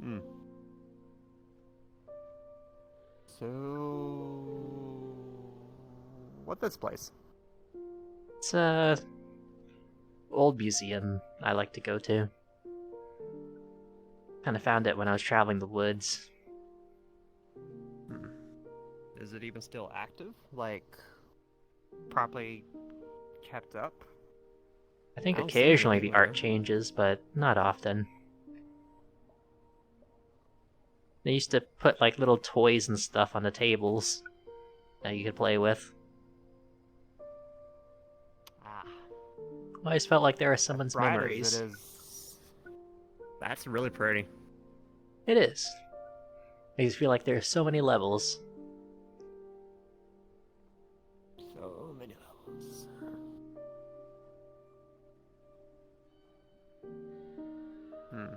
Hmm. So, what's this place? It's a old museum I like to go to. Kind of found it when I was traveling the woods. Hmm. Is it even still active? Like, properly kept up? I think I don't see occasionally anything the art here. changes, but not often. They used to put like little toys and stuff on the tables that you could play with. Ah, I always felt like they were as someone's bright as it memories. is, that's really pretty. It is. I just feel like there are so many levels. So many levels. Hmm.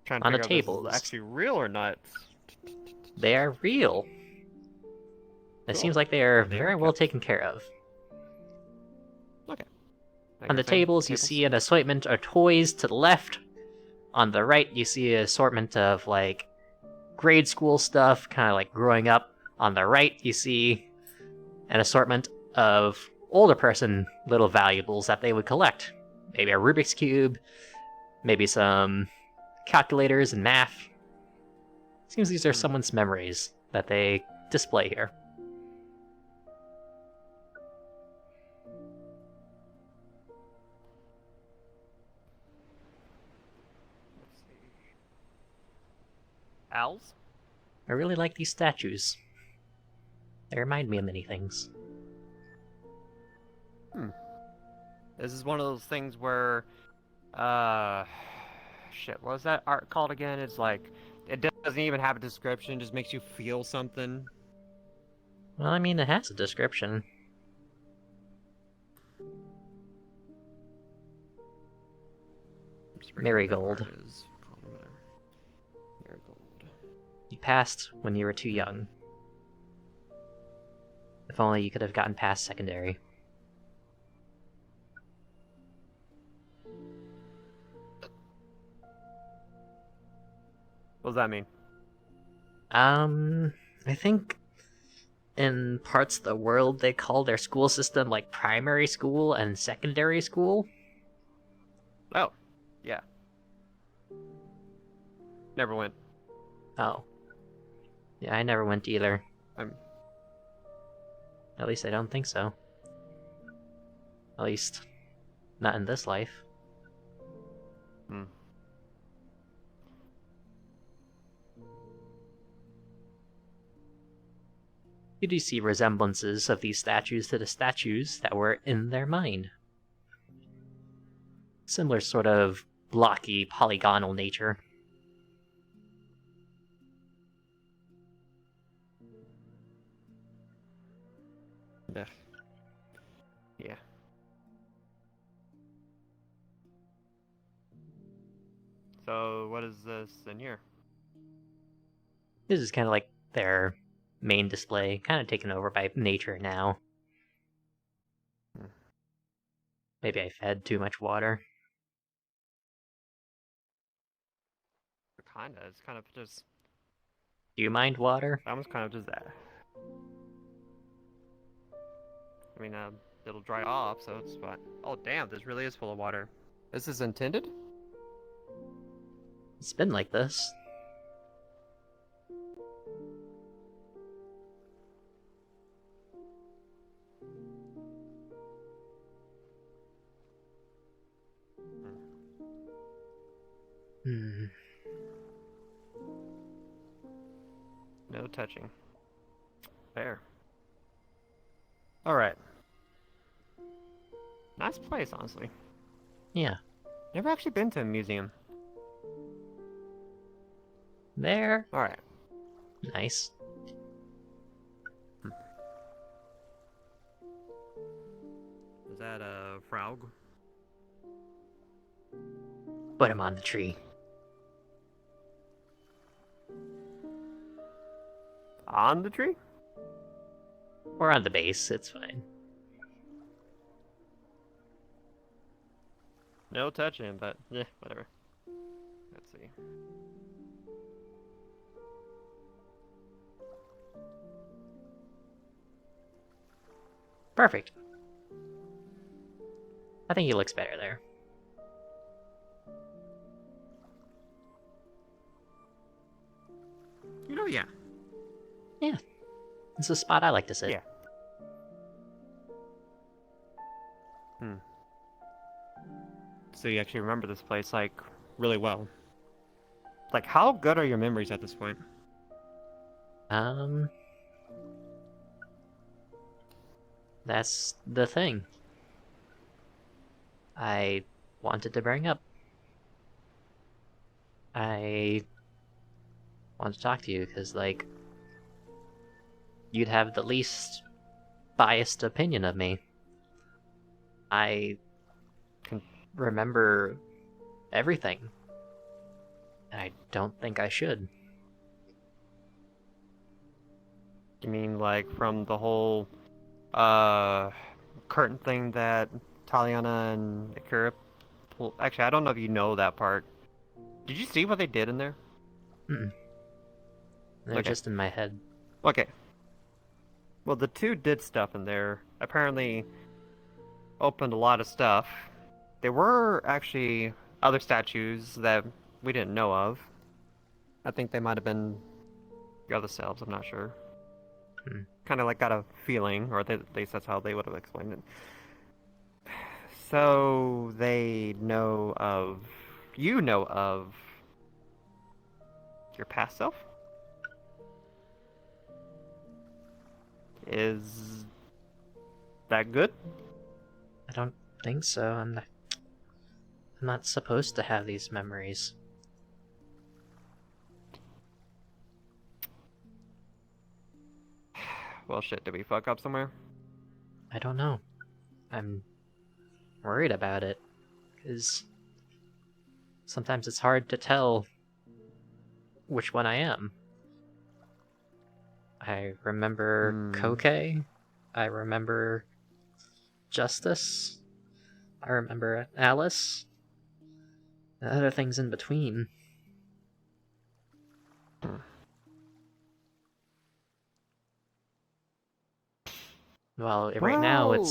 Trying to On the figure out if this is tables, actually real or not. they are real. It Cool. seems like they are And they are very well kept. taken care of. Okay. Like On I the was saying, tables, you tables. see an assortment of toys to the left. On the right, you see an assortment of like grade school stuff, kind of like growing up. On the right, you see an assortment of older person little valuables that they would collect. Maybe a Rubik's Cube, maybe some calculators and math. Seems these are Hmm. someone's memories that they display here. Let's see. Owls? I really like these statues. They remind me of many things. Hmm. This is one of those things where, uh, shit, what was that art called again? It's like, it doesn't even have a description, just makes you feel something. Well, I mean, it has a description. I'm just forgetting what that Marigold. word is. Call it whatever. Marigold. You passed when you were too young. If only you could have gotten past secondary. What does that mean? I think in parts of the world they call their school system like primary school and secondary school. Oh, yeah. Never went. Oh. Yeah, I never went either. I'm. At least I don't think so. At least, not in this life. Hmm. You do see resemblances of these statues to the statues that were in their mind. Similar sort of blocky, polygonal nature. Yeah. Yeah. So, what is this in here? This is kind of like their main display, kind of taken over by nature now. Hmm. Maybe I fed too much water. Kinda. It's kind of just. Do you mind water? Almost kind of just that. I mean, it'll dry off, so it's fine. Oh, damn, this really is full of water. This is intended? It's been like this. Hmm. Hmm. No touching. Fair. Alright. Nice place, honestly. Yeah. Never actually been to a museum. There. Alright. Nice. Hmm. Is that a frog? Put him on the tree. On the tree? Or on the base, it's fine. No touching, but yeah, whatever. Let's see. Perfect. I think he looks better there. You know, yeah. Yeah. It's a spot I like to sit. Yeah. Hmm. So you actually remember this place, like, really well. Like, how good are your memories at this point? That's the thing I wanted to bring up. I want to talk to you because, like, you'd have the least biased opinion of me. I can remember everything, and I don't think I should. You mean, like, from the whole, curtain thing that Taliana and Akira pulled? Actually, I don't know if you know that part. Did you see what they did in there? Mm-mm. They're Okay. just in my head. Okay. Well, the two did stuff in there. Apparently, opened a lot of stuff. There were actually other statues that we didn't know of. I think they might have been the other selves, I'm not sure. Hmm. Kind of like got a feeling, or at least that's how they would have explained it. So they know of. You know of your past self? Is that good? I don't think so. I'm not supposed to have these memories. Well, shit, did we fuck up somewhere? I don't know. I'm worried about it, because sometimes it's hard to tell which one I am. I remember Koke. I remember Justice. I remember Alice. And other things in between. Well, right now Well,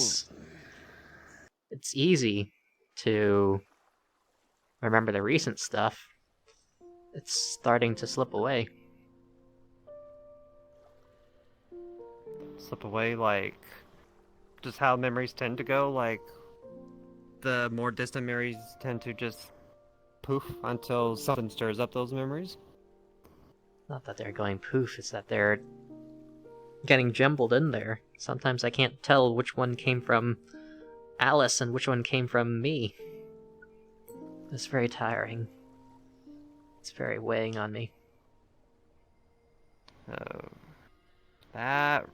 it's easy to remember the recent stuff. It's starting to slip away. slip away, like, just how memories tend to go, like, the more distant memories tend to just poof until something stirs up those memories. Not that they're going poof, it's that they're getting jumbled in there. Sometimes I can't tell which one came from Alice and which one came from me. It's very tiring. It's very weighing on me. Oh, that.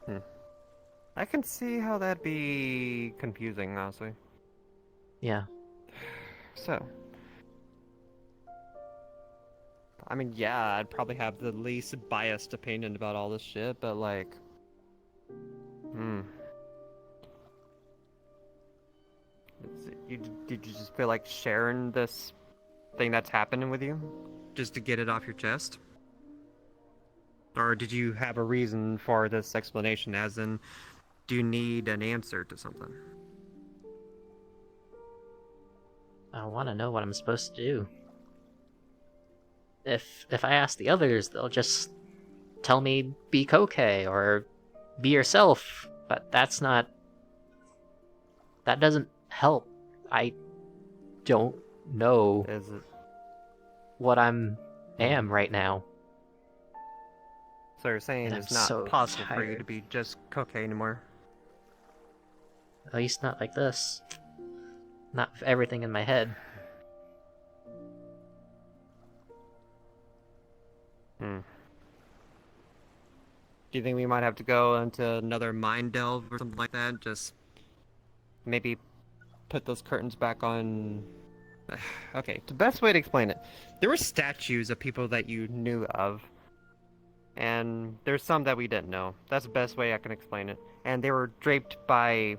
Hmm. I can see how that'd be confusing, honestly. Yeah. So, I mean, yeah, I'd probably have the least biased opinion about all this shit, but like, hmm. Did you just feel like sharing this thing that's happening with you, just to get it off your chest? Or did you have a reason for this explanation, as in, do you need an answer to something? I want to know what I'm supposed to do. If I ask the others, they'll just tell me be Koke or be yourself, but that's not. That doesn't help. I don't know Is it? what am right now. So you're saying And I'm it's not so possible for you to tired. be just cocaine anymore? At least not like this. Not with everything in my head. Hmm. Do you think we might have to go into another mind delve or something like that? Just maybe put those curtains back on. Okay, the best way to explain it. There were statues of people that you knew of, and there's some that we didn't know. That's the best way I can explain it. And they were draped by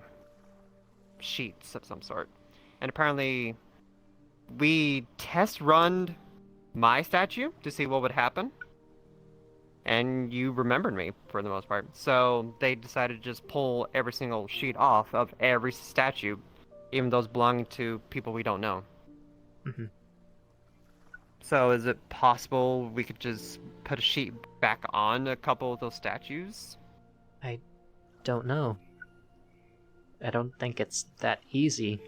sheets of some sort. And apparently, we test run my statue to see what would happen. And you remembered me for the most part. So they decided to just pull every single sheet off of every statue, even those belonging to people we don't know. Hmm. So is it possible we could just put a sheet back on a couple of those statues? I don't know. I don't think it's that easy.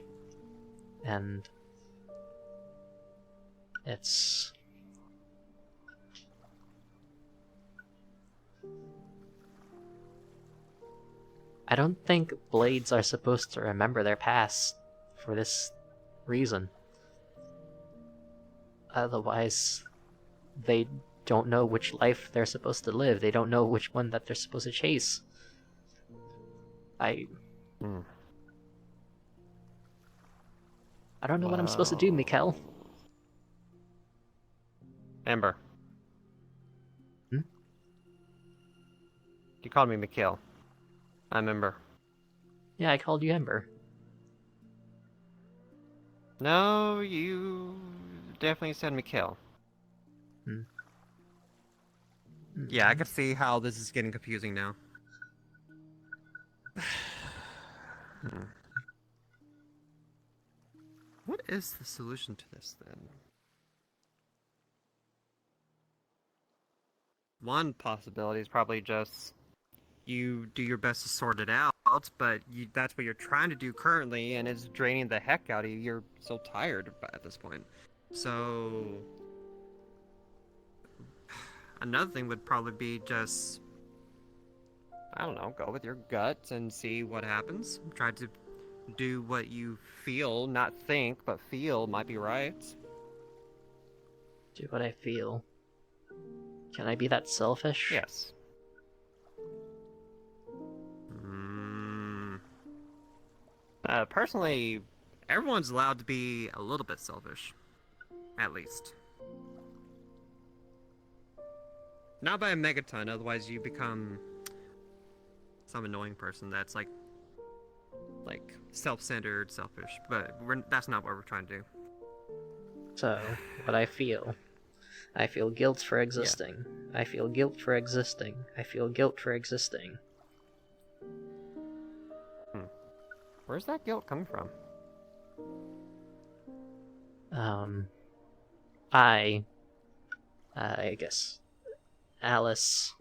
And it's... I don't think blades are supposed to remember their past for this reason. Otherwise, they don't know which life they're supposed to live. They don't know which one that they're supposed to chase. I Hmm. I don't know what I'm supposed to do, Mikkel. Ember. Hmm? You called me Mikhail. I'm Ember. Yeah, I called you Ember. No, you definitely said Mikhail. Hmm. Yeah, I can see how this is getting confusing now. Hmm. What is the solution to this then? One possibility is probably just you do your best to sort it out, but that's what you're trying to do currently, and it's draining the heck out of you. You're so tired at this point. So, another thing would probably be just, I don't know, go with your gut and see what happens. Try to do what you feel, not think, but feel might be right. Do what I feel. Can I be that selfish? Yes. Mm. Personally, everyone's allowed to be a little bit selfish. At least. Not by a megaton, otherwise you become some annoying person that's like self-centered, selfish. But that's not what we're trying to do. So, what I feel. I feel guilt for existing. I feel guilt for existing. I feel guilt for existing. Where's that guilt coming from? I guess Alice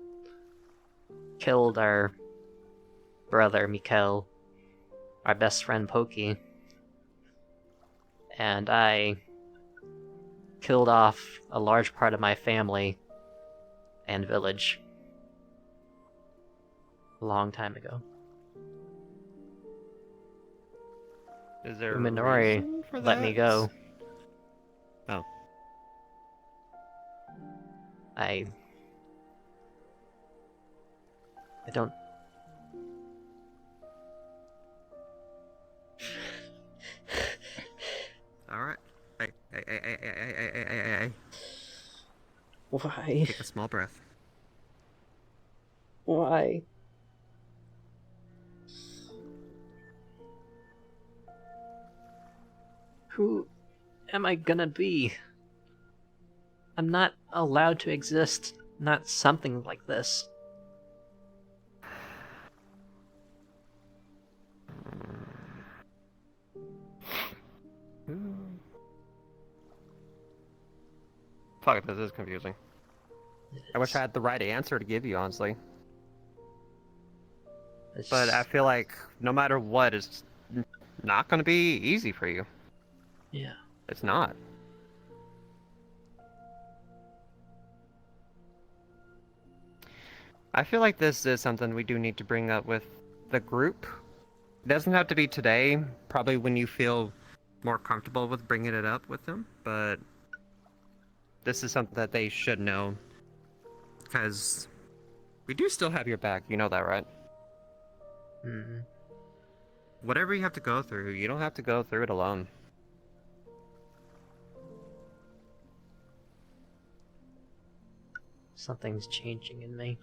killed our brother Mikkel, our best friend Pokey, and I killed off a large part of my family and village a long time ago. Is there a Uminori reason for let me that? go. Oh. I don't... Alright. Hey. Why? Take a small breath. Why? Who am I gonna be? I'm not allowed to exist, not something like this. Fuck, this is confusing. I wish I had the right answer to give you, honestly. But I feel like no matter what, it's not going to be easy for you. Yeah. It's not. I feel like this is something we do need to bring up with the group. It doesn't have to be today, probably when you feel more comfortable with bringing it up with them, but this is something that they should know. Because we do still have your back, you know that, right? Mm-hmm. Whatever you have to go through, you don't have to go through it alone. Something's changing in me.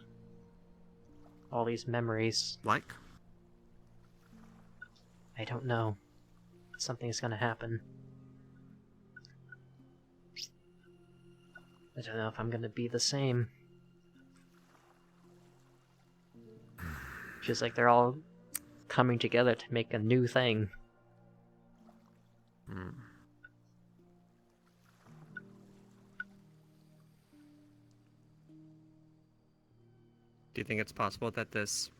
All these memories. Like? I don't know. Something's gonna happen. I don't know if I'm gonna be the same. Feels like they're all coming together to make a new thing. Hmm. Do you think it's possible that this,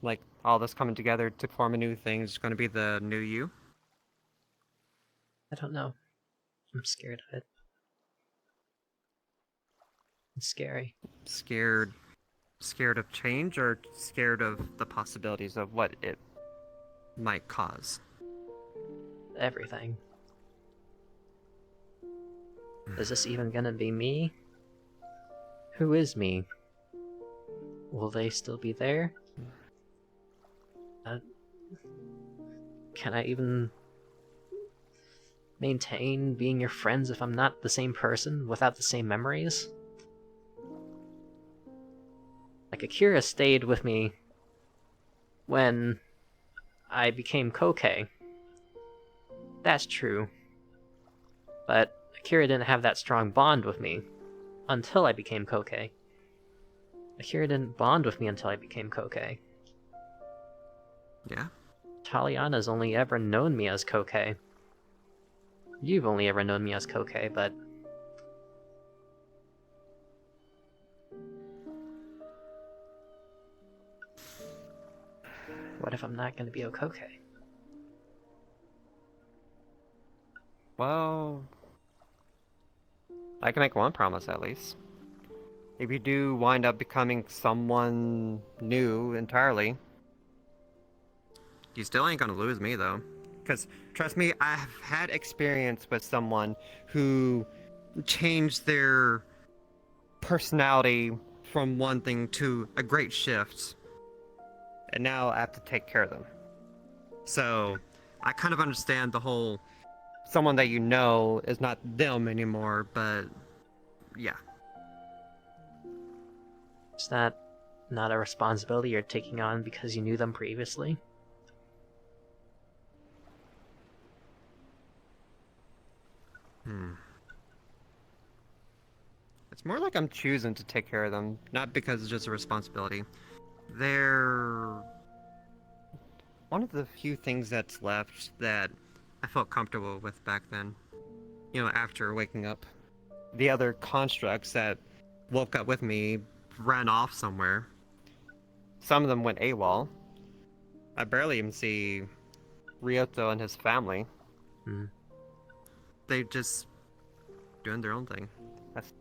like, all this coming together to form a new thing is going to be the new you? I don't know. I'm scared of it. It's scary. Scared, scared of change, or scared of the possibilities of what it might cause? Everything. Is this even gonna be me? Who is me? Will they still be there? Can I even maintain being your friends if I'm not the same person without the same memories? Like, Akira stayed with me when I became Kokei. That's true. But Akira didn't have that strong bond with me until I became Kokei. Akira didn't bond with me until I became Kokei. Yeah. Taliana's only ever known me as Kokei. You've only ever known me as Kokei, but... what if I'm not gonna be a Kokei? Well, I can make one promise at least. If you do wind up becoming someone new entirely, you still ain't gonna lose me though. Because trust me, I've had experience with someone who changed their personality from one thing to a great shift, and now I have to take care of them. So I kind of understand the whole someone that you know is not them anymore, but yeah. Is that not a responsibility you're taking on because you knew them previously? It's more like I'm choosing to take care of them, not because it's just a responsibility. They're one of the few things that's left that I felt comfortable with back then. You know, after waking up. The other constructs that woke up with me ran off somewhere. Some of them went AWOL. I barely even see Ryoto and his family. Hmm. They just doing their own thing. That's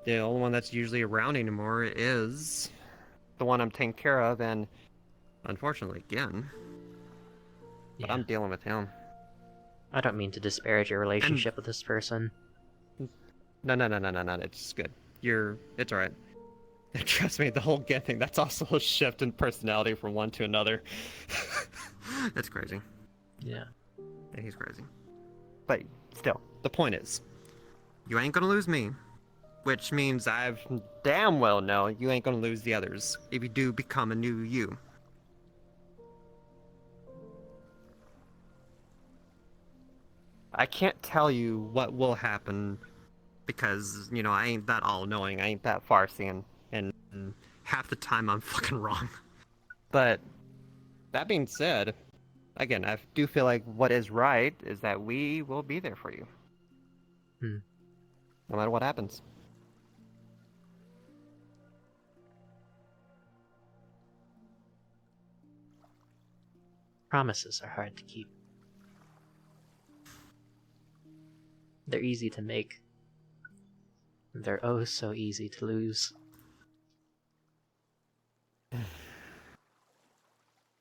the only one that's usually around anymore is the one I'm taking care of, and unfortunately again, but Yeah. I'm dealing with him. I don't mean to disparage your relationship with this person. No, it's good. It's alright. Trust me, the whole Gen thing, that's also a shift in personality from one to another. It's crazy. Yeah. Yeah, he's crazy. But still, the point is, you ain't gonna lose me. Which means I've damn well know you ain't gonna lose the others if you do become a new you. I can't tell you what will happen because, you know, I ain't that all-knowing, I ain't that far-seeing, and half the time I'm fucking wrong. But that being said, again, I do feel like what is right is that we will be there for you. Hmm. No matter what happens. Promises are hard to keep. They're easy to make. They're oh so easy to lose.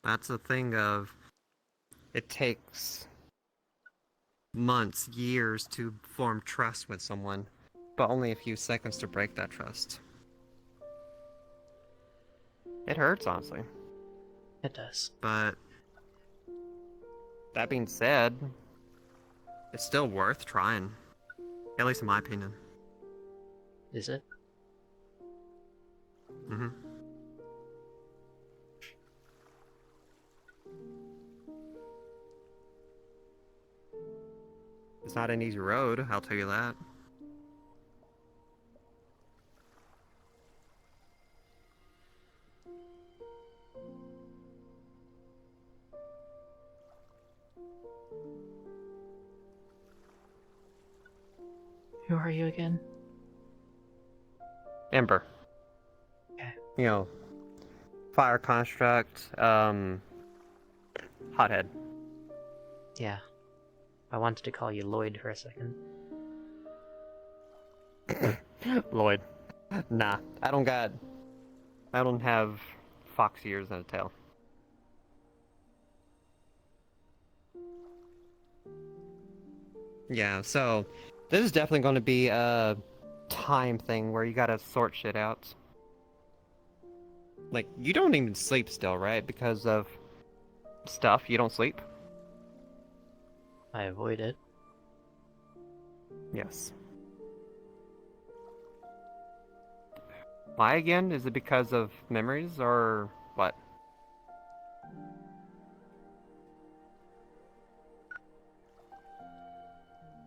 That's the thing of, it takes months, years to form trust with someone, but only a few seconds to break that trust. It hurts, honestly. It does. But that being said, it's still worth trying. At least in my opinion. Is it? Mm-hmm. not an easy road, I'll tell you that. Who are you again? Ember. Okay. You know, fire construct, hothead. Yeah. I wanted to call you Lloyd for a second. Lloyd. Nah, I don't have fox ears and a tail. Yeah, so this is definitely going to be a time thing where you gotta sort shit out. Like, you don't even sleep still, right? Because of stuff, you don't sleep? I avoid it. Yes. Why again? Is it because of memories or what?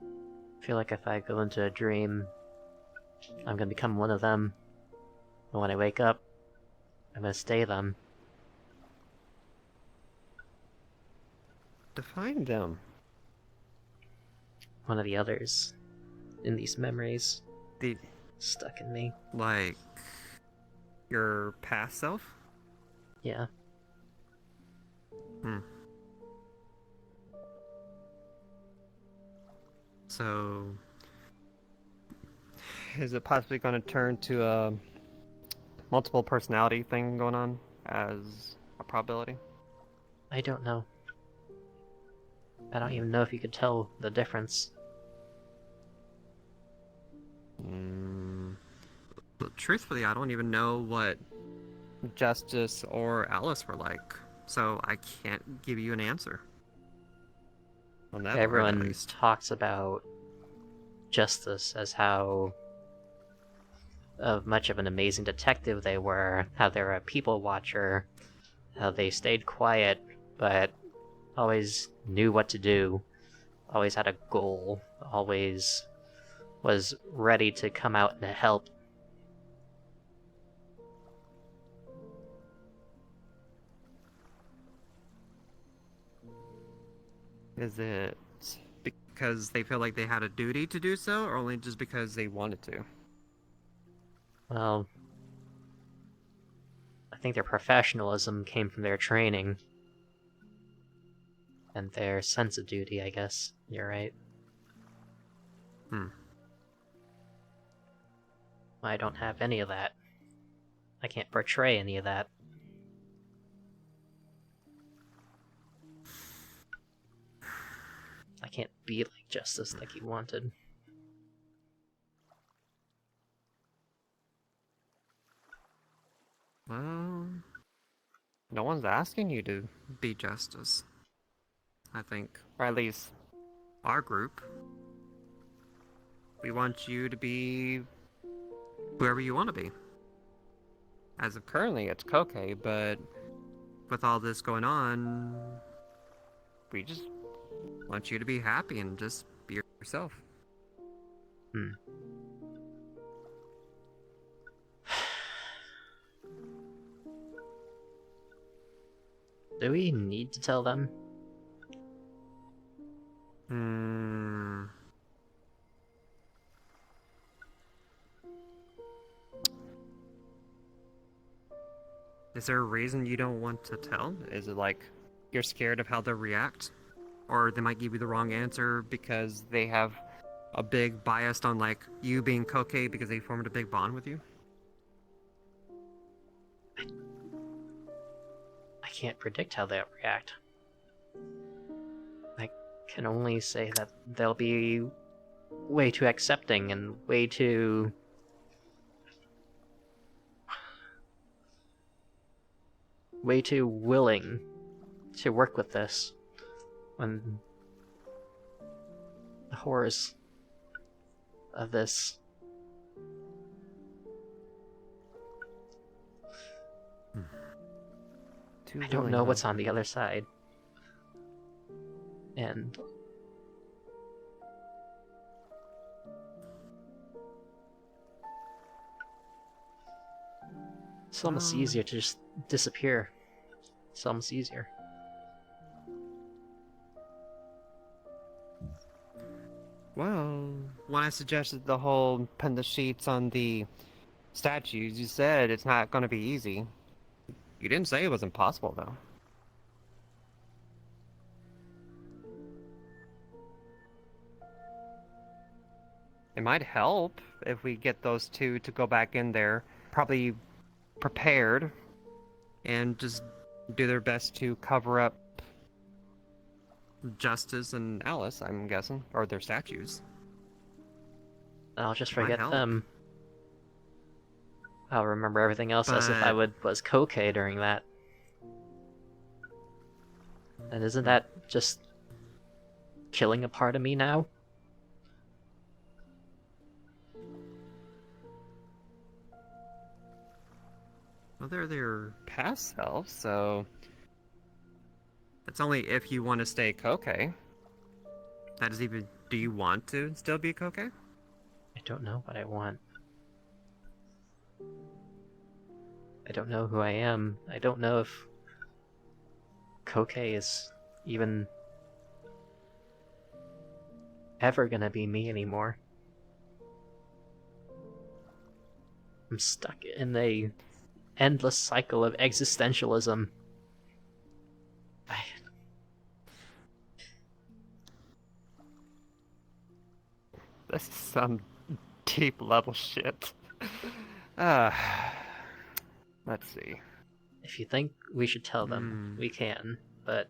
I feel like if I go into a dream, I'm gonna become one of them. And when I wake up, I'm gonna stay them. Define them. One of the others in these memories The, stuck in me. like, your past self? Yeah. Hmm. So, is it possibly going to turn to a multiple personality thing going on as a probability? I don't know. I don't even know if you could tell the difference. But truthfully, I don't even know what Justice or Alice were like, so I can't give you an answer on that part, at Everyone least. talks about Justice as how much of an amazing detective they were, how they were a people watcher, how they stayed quiet, but always knew what to do, always had a goal, always was ready to come out and help. Is it because they feel like they had a duty to do so, or only just because they wanted to? Well, I think their professionalism came from their training and their sense of duty, I guess. You're right. Hmm. I don't have any of that. I can't portray any of that. I can't be like Justice like he wanted. Well, no one's asking you to be Justice, I think. Or at least our group. We want you to be whoever you want to be. As of currently, it's Koke, but with all this going on, we just want you to be happy and just be yourself. Hmm. Do we need to tell them? Hmm. Is there a reason you don't want to tell? Is it like you're scared of how they'll react? Or they might give you the wrong answer because they have a big bias on like you being Koke because they formed a big bond with you? I can't predict how they'll react. I can only say that they'll be way too accepting and way too willing to work with this when the horrors of this. Too I don't willing, know huh? what's on the other side. And It's almost Well, easier to just disappear. It's almost easier. well, when I suggested the whole pin the sheets on the statues, you said it's not going to be easy. You didn't say it was impossible, though. It might help if we get those two to go back in there, probably prepared, and just do their best to cover up Justice and Alice, I'm guessing, or their statues. I'll just It might forget help. them. I'll remember everything else as if I But was Koke during that. And isn't that just killing a part of me now? well, they're their past selves, so it's only if you want to stay Koke. That is even. Do you want to still be Koke? I don't know what I want. I don't know who I am. I don't know if Koke is even ever gonna be me anymore. I'm stuck in a endless cycle of existentialism. I, This is some deep level shit. Uh, let's see. if you think we should tell them, Hmm. we can, but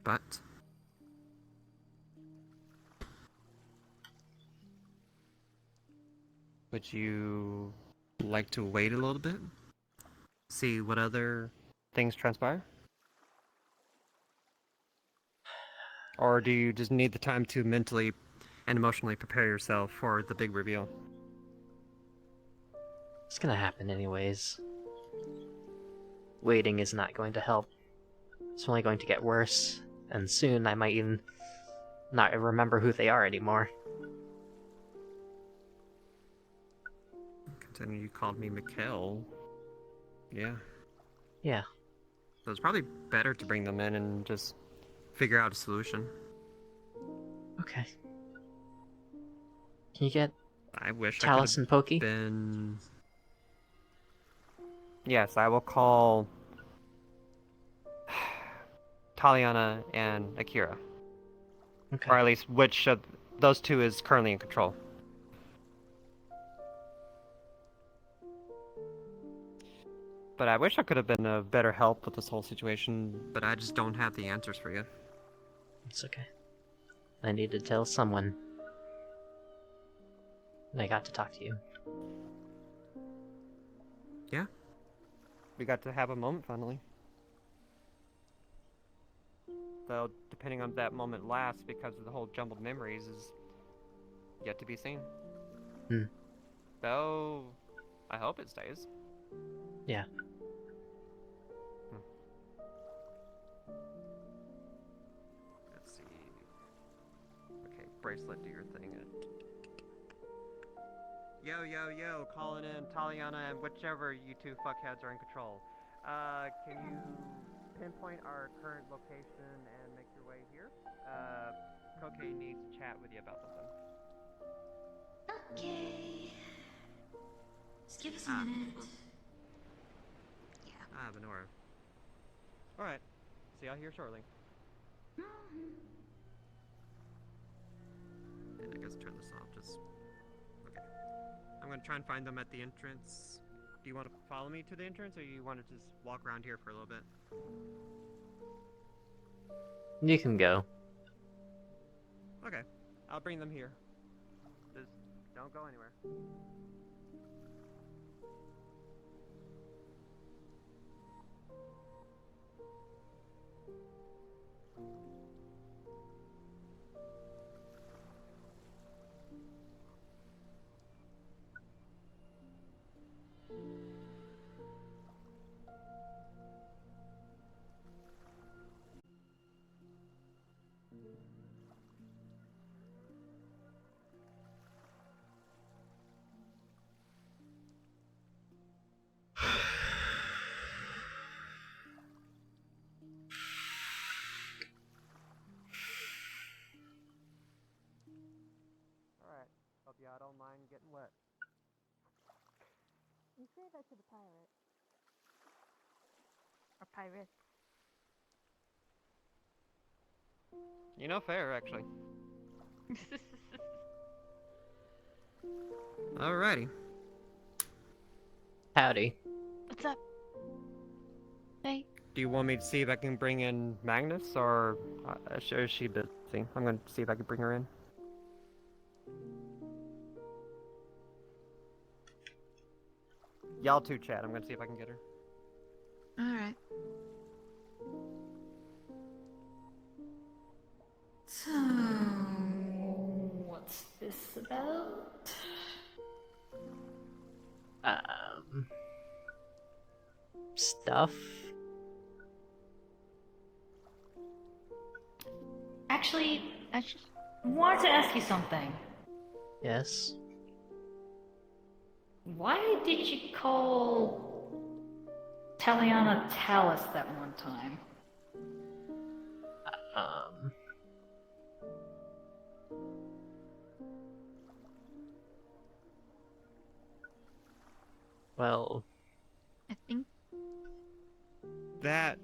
But would you like to wait a little bit? See what other things transpire? Or do you just need the time to mentally and emotionally prepare yourself for the big reveal? it's gonna happen anyways. Waiting is not going to help. It's only going to get worse, and soon I might even not remember who they are anymore. Considering you called me Mikhail. Yeah. Yeah, So it's probably better to bring them in and just figure out a solution. okay. Can you get I wish I could Talus have and Pokey? been. Yes, I will call Taliana and Akira. Okay. Or at least which of those two is currently in control. But I wish I could have been of better help with this whole situation, but I just don't have the answers for you. It's okay. I need to tell someone. And I got to talk to you. Yeah. We got to have a moment finally. Though, depending on that moment lasts, because of the whole jumbled memories, is yet to be seen. Hmm. Though, I hope it stays. Yeah. Let's see. Okay, bracelet, do your thing. Yo, calling in Taliana and whichever you two fuckheads are in control. Can you pinpoint our current location and make your way here? Koke needs to chat with you about something. Okay. Just give us a minute. Yeah. Benora. Alright. See y'all here shortly. And I guess turn this off, just... Okay. I'm gonna try and find them at the entrance. Do you want to follow me to the entrance, or you want to just walk around here for a little bit? You can go. Okay. I'll bring them here. Just don't go anywhere. getting wet. You say that to the pirate. Or pirate. You know, fair, actually. Alrighty. Howdy. What's up? Hey. Do you want me to see if I can bring in Magnus, or is she busy? I'm gonna see if I can bring her in. Y'all two chat. I'm gonna see if I can get her. Alright. So, what's this about? Stuff? Actually, I just wanted to ask you something. Yes. Why did you call Taliana Talus that one time? Um... Well... I think... That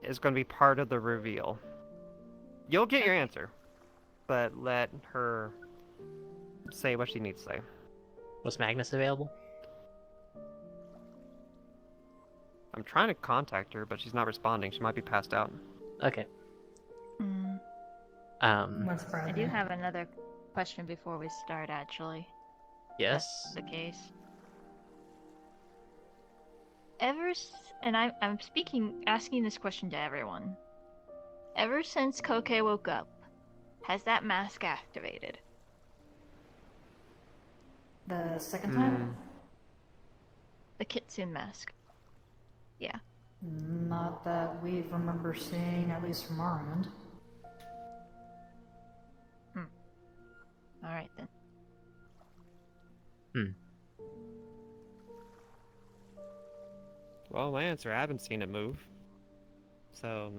is going to be part of the reveal. You'll get your answer, but let her say what she needs to say. Was Magnus available? I'm trying to contact her, but she's not responding. She might be passed out. Okay. I do have another question before we start, actually. Yes? That's the case. And I'm asking this question to everyone. Ever since Koke woke up, has that mask activated? The second time? The Kitsune mask. Yeah. Not that we remember seeing, at least from our end. Alright then. Well, my answer, I haven't seen it move. So,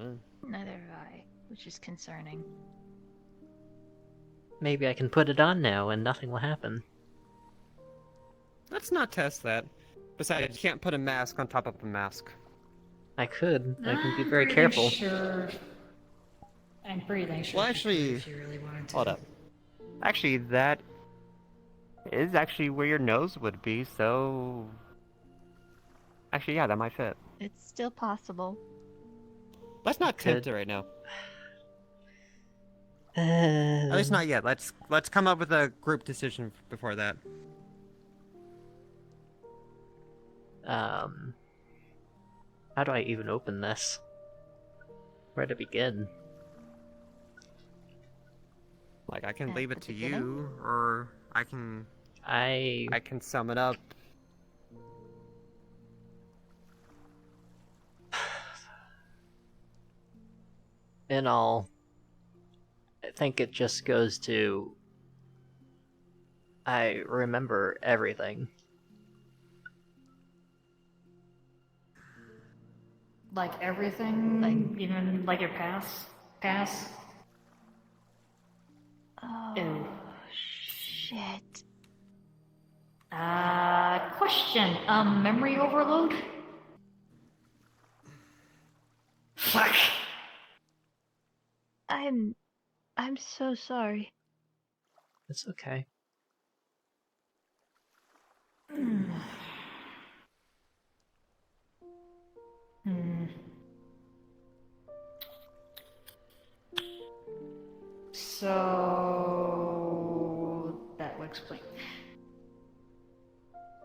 Neither have I, which is concerning. Maybe I can put it on now and nothing will happen. let's not test that. Besides, you can't put a mask on top of a mask. I could. I can be I'm very pretty careful. Sure. I'm pretty sure. Well, she actually, could if you really wanted to. hold up. Actually, that is actually where your nose would be, so... Actually, yeah, that might fit. It's still possible. Let's not Could. tempt it right now. At least not yet. Let's come up with a group decision before that. How do I even open this? Where to begin? Like, I can At leave the it to beginning? you, or I can I sum it up. in all, I think it just goes to I remember everything. Like everything, Like- even like your past. Oh, Ew. shit. Question. Memory overload? Fuck. I'm so sorry. It's okay. So that would explain.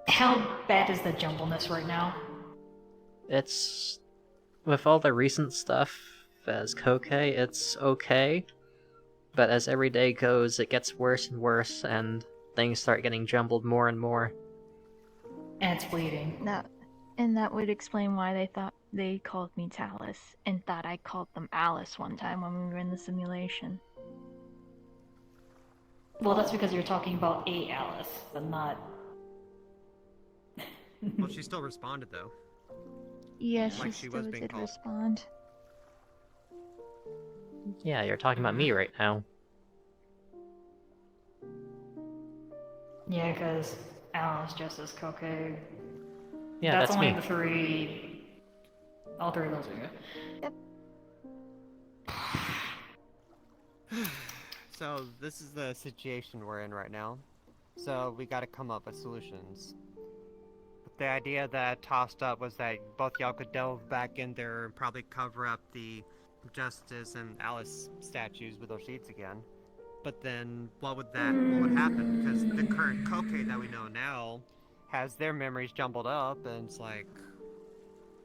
How bad is the jumbleness right now? It's with all the recent stuff as Koke, it's okay. But as every day goes, it gets worse and worse, and things start getting jumbled more and more. And it's bleeding. That would explain why they thought they called me Talus and thought I called them Alice one time when we were in the simulation. Well, that's because you're talking about a Alice, but not. Well, she still responded, though. Yes, Like she she was still being did called. respond. Yeah, you're talking about me right now. Yeah, because Alice, Justice, Koke. Yeah, That's that's only me. the three. All three of those are good. So this is the situation we're in right now. So we gotta come up with solutions. The idea that I tossed up was that both y'all could delve back in there and probably cover up the Justice and Alice statues with those sheets again. But then, what would happen? Because the current Koke that we know now has their memories jumbled up, and it's like,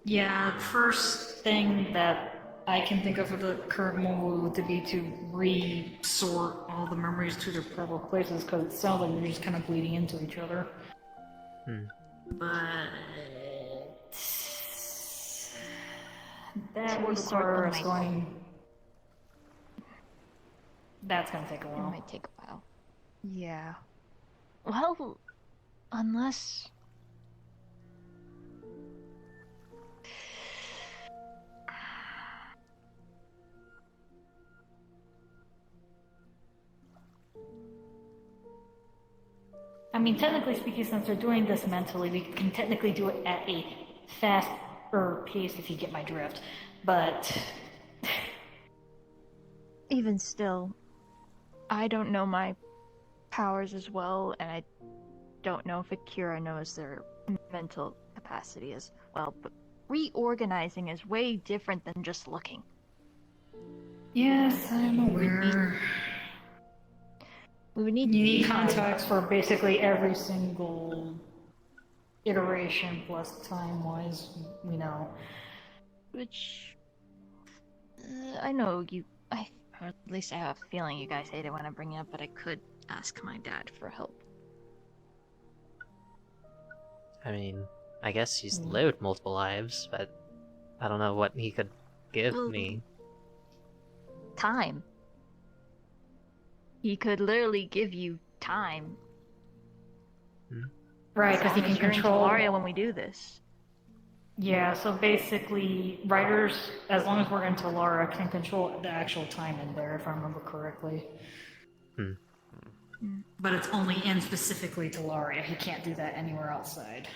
Yeah, first thing that I can think of for the current moment would be to re-sort all the memories to their proper places, because it sounds like they're just kind of bleeding into each other. Hmm. But that To would resort require them us might going. That's gonna take a it while. might take a while. Yeah. Well, unless I mean, technically speaking, since they're doing this mentally, we can technically do it at a faster pace if you get my drift. But even still, I don't know my powers as well, and I don't know if Akira knows their mental capacity as well, but reorganizing is way different than just looking. yes, I'm We would need aware. we would need You need time, context for basically every single iteration plus time-wise, we know. which I know you or at least I have a feeling you guys hate it when I bring it up, but I could ask my dad for help. I mean, I guess he's Hmm. lived multiple lives, but I don't know what he could give Well, me. time. He could literally give you time. Right, As because he long can as you're in control. Talaria when we do this. Yeah, so basically, writers, as long as we're into Laura, can control the actual time in there, if I remember correctly. Hmm. But it's only in specifically to Laria. He can't do that anywhere outside.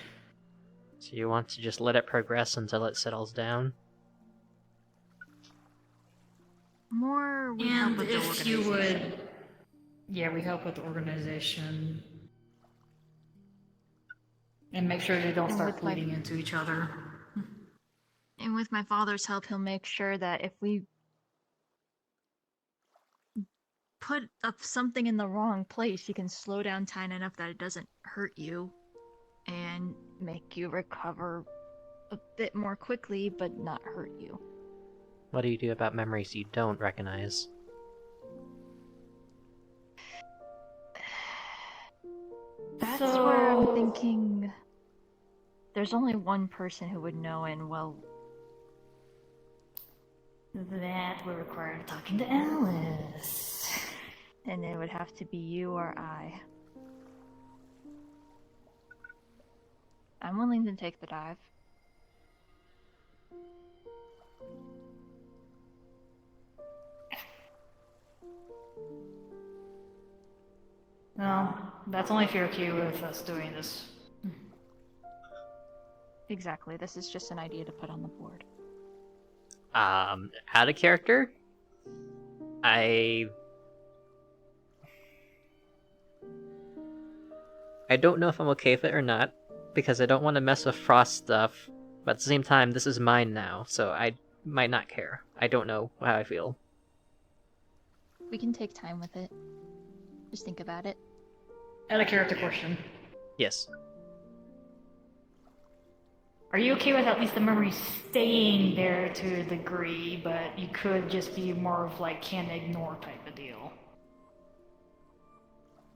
So you want to just let it progress until it settles down? More we help And with the if you organization. would. Yeah, we help with the organization. And make sure they don't And start with my bleeding into each other. and with my father's help, he'll make sure that if we put up something in the wrong place, he can slow down time enough that it doesn't hurt you and make you recover a bit more quickly, but not hurt you. What do you do about memories you don't recognize? That's So- where I'm thinking there's only one person who would know, and well, That would require talking to Alice. and it would have to be you or I. I'm willing to take the dive. No, that's only if you're okay with us doing this. Exactly, this is just an idea to put on the board. Out of character? I don't know if I'm okay with it or not, because I don't want to mess with Frost stuff, but at the same time, this is mine now, so I might not care. I don't know how I feel. We can take time with it. Just think about it. Out of character question. Yes. Are you okay with at least the memory staying there to a degree, but you could just be more of like can't ignore type of deal?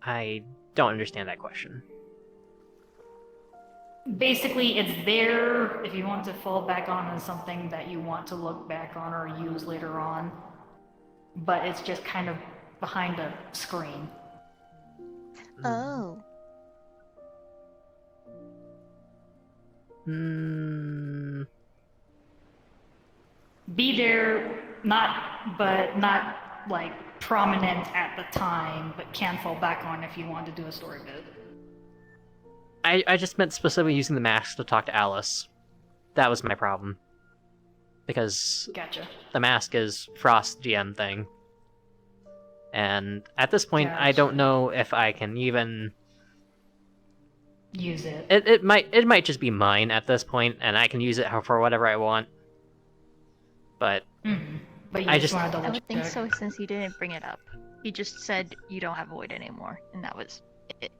I don't understand that question. Basically, it's there if you want to fall back on as something that you want to look back on or use later on, but it's just kind of behind a screen. Oh. Hmm. Be there, but not like prominent at the time, but can fall back on if you want to do a story bit. I just meant specifically using the mask to talk to Alice. That was my problem. Because Gotcha. the mask is Frost GM thing. And at this point, I Gotcha. don't know if I can even... Use it. It might just be mine at this point, and I can use it for whatever I want. But Mm-hmm. But you I just just- want to I double would think check. so since he didn't bring it up. He just said you don't have void anymore, and that was it.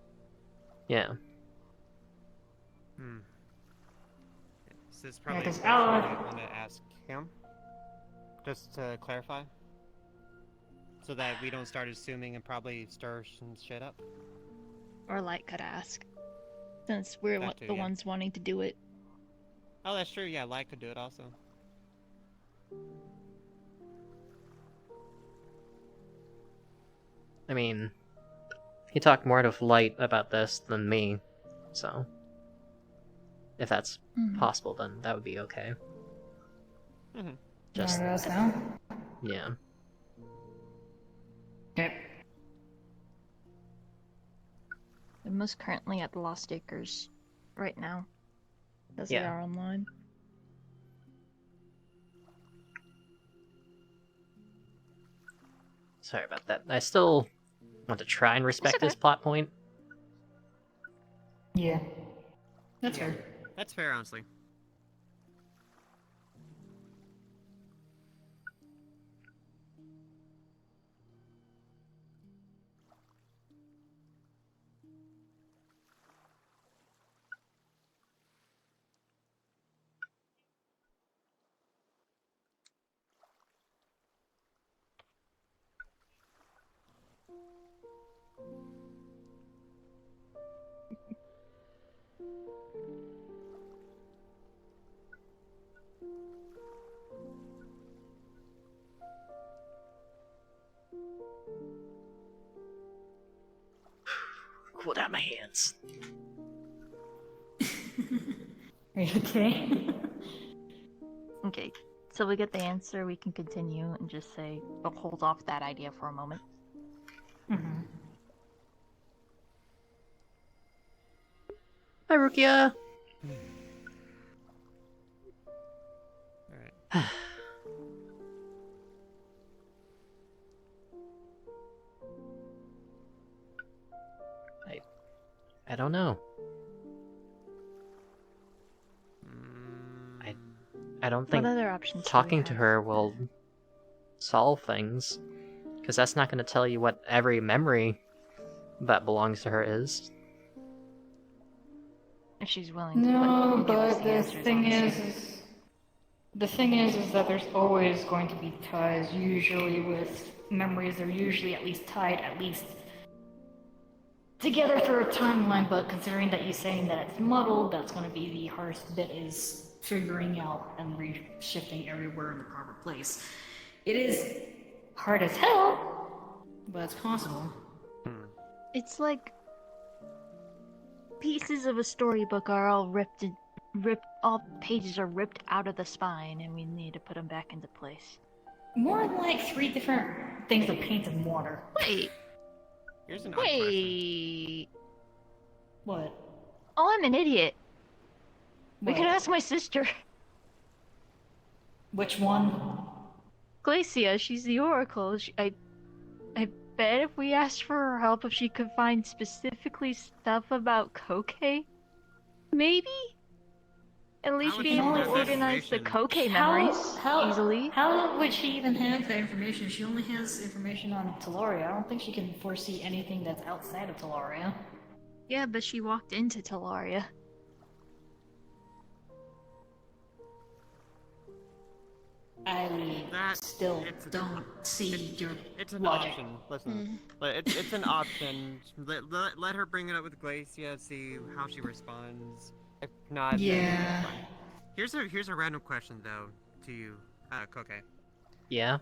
yeah. Hmm. This is probably a 'cause question Alex- I want to ask him, just to clarify, so that we don't start assuming and probably stir some shit up. Or Light could ask, since we're That too, the yeah. ones wanting to do it. Oh, that's true. Yeah, Light could do it also. I mean, he talked more to Light about this than me, so... If that's Mhm. possible, then that would be okay. Mhm. Just, Wanna ask now? yeah. Okay. I'm most currently at the Lost Acres right now, as they Yeah. are online. Sorry about that. I still want to try and respect okay. this plot point. Yeah. That's Yeah. fair. That's fair, honestly. Cool down my hands. Are you okay? Okay, so we get the answer, we can continue and just say, we'll hold off that idea for a moment. Mm-hmm. Hi, Rukia! Alright. I don't know. Mm, I don't What think other options do we talking to have? her will solve things. Because that's not going to tell you what every memory that belongs to her is. If she's willing to No, give us but the the answers, thing obviously. is that there's always going to be ties. Usually with memories, they're usually at least tied, at least together for a timeline. But considering that you're saying that it's muddled, that's going to be the hardest bit, is figuring out and re-shifting everywhere in the proper place. It is hard as hell, but it's possible. It's like pieces of a storybook are all ripped, all pages are ripped out of the spine, and we need to put them back into place. More like 3 different things of paint and water. Wait, Here's an odd question. wait. What? Oh, I'm an idiot. We What? could ask my sister, Which one? Glacia. She's the Oracle. I bet if we asked for her help, if she could find specifically stuff about Koke, maybe? At least would be she able to have that organize the information? Koke memories easily. How would she even have that information? She only has information on Taloria. I don't think she can foresee anything that's outside of Taloria. Yeah, but she walked into Talaria. I That- still it's- don't see your It's an logic. option. Listen, but it's an option. Let her bring it up with Glacia, see how she responds. If not, then Yeah. it's fine. Here's a random question though to you, Koke. Yeah?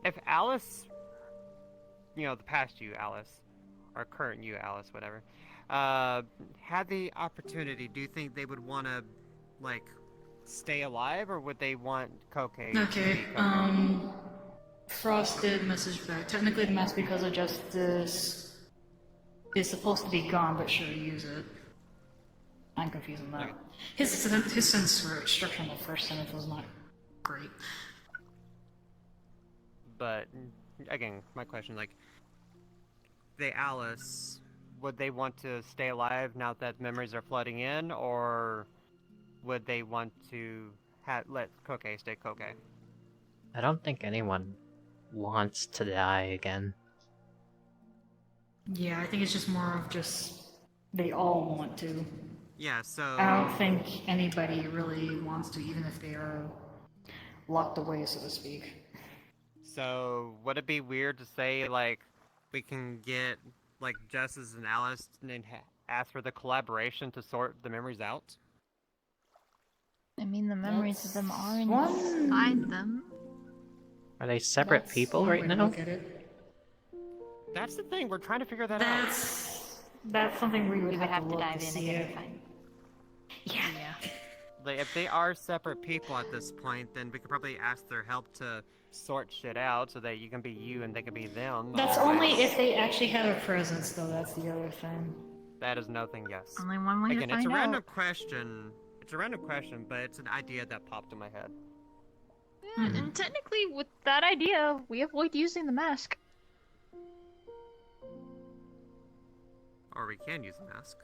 If Alice, you know, the past you, Alice, or current you, Alice, whatever, had the opportunity, do you think they would want to, like, stay alive, or would they want Koke to Okay, be Koke? Frost did message back. Technically, the Mass Because of Justice is supposed to be gone, but sure, use it. I'm confused on that. Okay. His sentence for structure in the first sentence was not great. But again, my question, like, the Alice, would they want to stay alive now that memories are flooding in, or would they want to let Koke stay Koke? I don't think anyone wants to die again. Yeah, I think it's just more of just they all want to. Yeah, so I don't think anybody really wants to, even if they are locked away, so to speak. So would it be weird to say like we can get like Justice and Alice and ask for the collaboration to sort the memories out? I mean, the memories of them are one- inside them. Are they separate That's people one right way to now? look at it. That's the thing. We're trying to figure that out. That's something we would, We would have have to to look dive to in see again it. and find. Yeah. Like, if they are separate people at this point, then we could probably ask their help to sort shit out so that you can be you and they can be them. That's Otherwise, only if they actually have a presence, though. That's the other thing. that is nothing. Yes. Only one way Again, to it's a find random out. question. It's a random question, but it's an idea that popped in my head. Yeah, and technically, with that idea, we avoid using the mask. Or we can use a mask.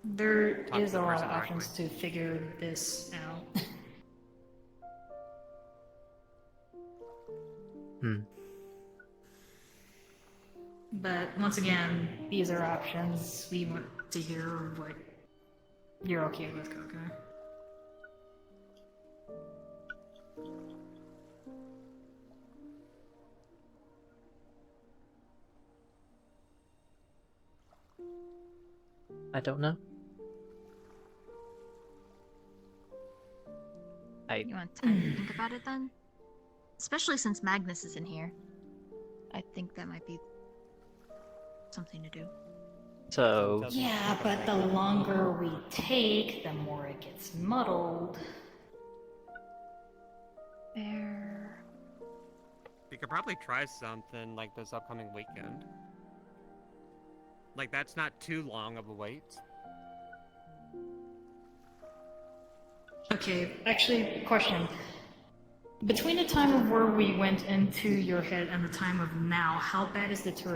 There Talk to is the a lot person of options directly. to figure this out. Hmm. But once again, these are options. We want to hear what you're okay with, Coco. I don't know. You want time to think about it then? Especially since Magnus is in here. I think that might be something to do. So, Yeah, but the longer we take, the more it gets muddled. Fair. We could probably try something like this upcoming weekend. Like, that's not too long of a wait. Okay, actually, question. Between the time of where we went into your head and the time of now, how bad is the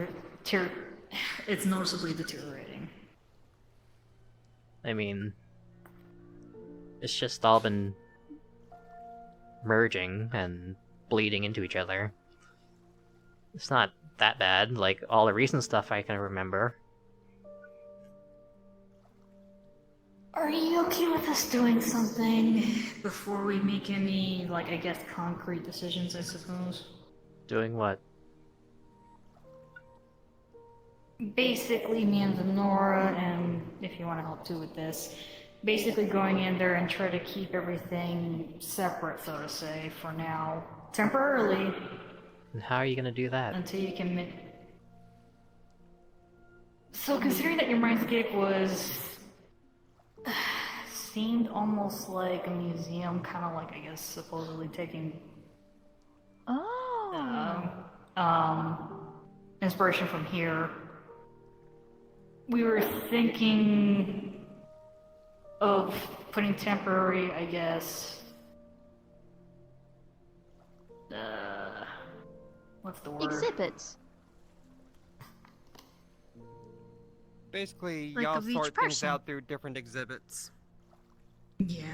it's noticeably deteriorating. I mean, it's just all been merging and bleeding into each other. It's not that bad, like all the recent stuff I can remember. Are you okay with us doing something before we make any, like, I guess, concrete decisions, I suppose? Doing what? Basically, me and Venora, and if you want to help too with this, basically going in there and try to keep everything separate, so to say, for now. Temporarily, And how are you gonna do that? until you can make... So considering that your mindscape was... seemed almost like a museum, kind of like, I guess, supposedly taking Oh. inspiration from here. We were thinking of putting temporary, I guess. What's the word? Exhibits. Basically, Like y'all of each sort things person. out through different exhibits. Yeah.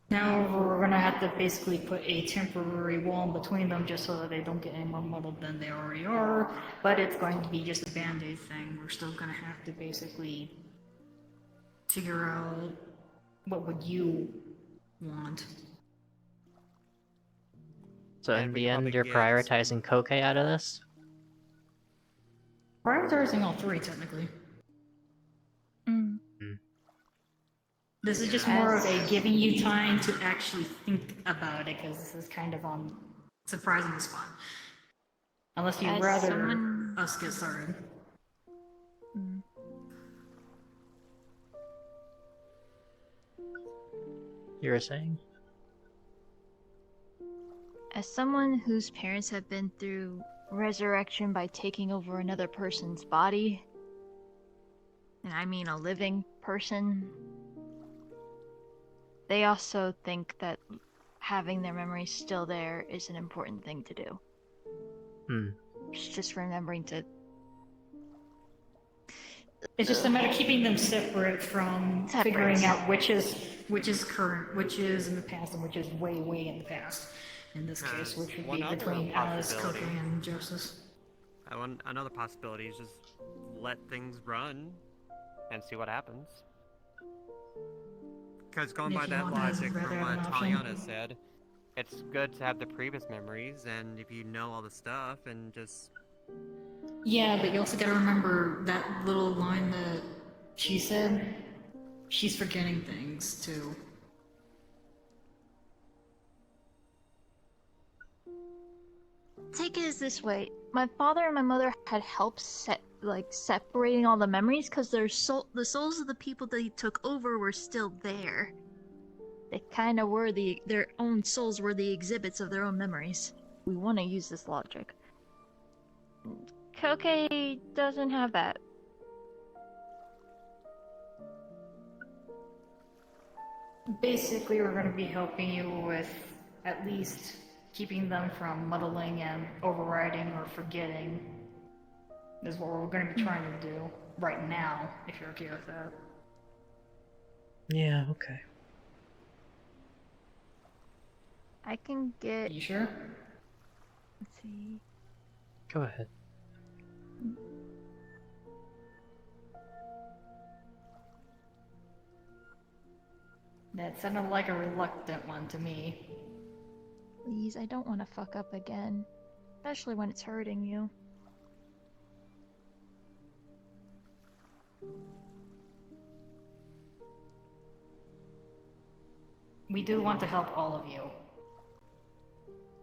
Now we're gonna have to basically put a temporary wall in between them just so that they don't get any more muddled than they already are. But it's going to be just a band-aid thing. We're still gonna have to basically figure out what would you want. So And in we the could end, probably you're get- prioritizing Koke out of this? Prioritizing all three, technically. Mm. This is just more of a giving you time to actually think about it, because this is kind of on surprising the spot. Unless you'd As rather someone- us get started. Mm. You were saying? As someone whose parents have been through resurrection by taking over another person's body, and I mean a living person, they also think that having their memories still there is an important thing to do. It's just remembering to... It's just a matter of keeping them separate from figuring out which is current, which is in the past, and which is way, way in the past. In this case, which would one be other between Alice, possibility. Coco, and Justice. Another possibility is just let things run and see what happens. Because going If by you that want to logic rather from have what an option. Taliana said, it's good to have the previous memories, and if you know all the stuff, and just... Yeah, but you also gotta remember that little line that she said. She's forgetting things too. Take it as this way. My father and my mother had help separating all the memories because the souls of the people they took over were still there. They kind of were their own souls were the exhibits of their own memories. We want to use this logic. Koke doesn't have that. Basically, we're going to be helping you with at least keeping them from muddling and overriding or forgetting. Is what we're going to be trying to do right now, if you're okay with that. Yeah, okay. I can get... You sure? Let's see... Go ahead. That sounded like a reluctant one to me. Please, I don't want to fuck up again. Especially when it's hurting you. We do want to help all of you.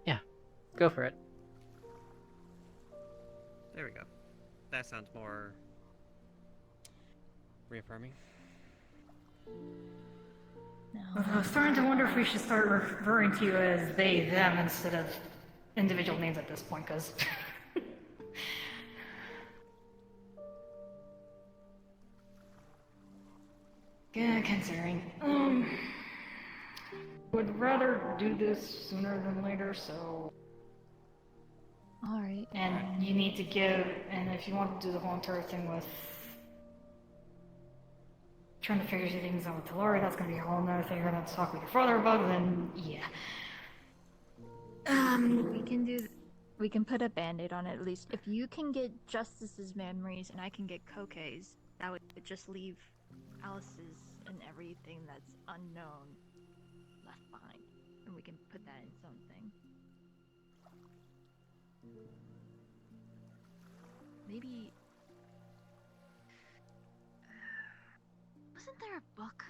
Yeah, go for it. There we go. That sounds more... reaffirming. No. I was starting to wonder if we should start referring to you as they, them, instead of individual names at this point, because... Yeah, considering. Would rather do this sooner than later, so... Alright. And you need to give, and if you want to do the whole entire thing with trying to figure things out with Talori, that's going to be a whole nother thing you're going to have to talk with your father about, then yeah. We can put a band-aid on it at least. If you can get Justice's memories and I can get Koke's, that would just leave Alice's and everything that's unknown left behind. And we can put that in something. Maybe... Wasn't there a book?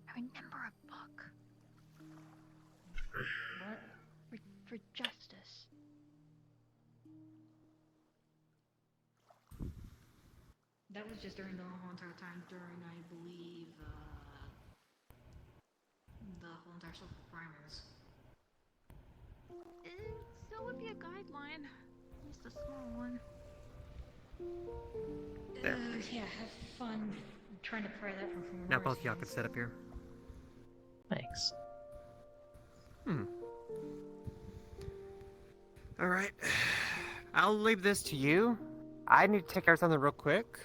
I remember a book. What? For justice. That was just during the whole entire time during, I believe, the whole entire Silver Primaries. It still would be a guideline. Just a small one. There. Yeah, have fun trying to pry that from Now both y'all can sit up here. Thanks. Alright. I'll leave this to you. I need to take care of something real quick.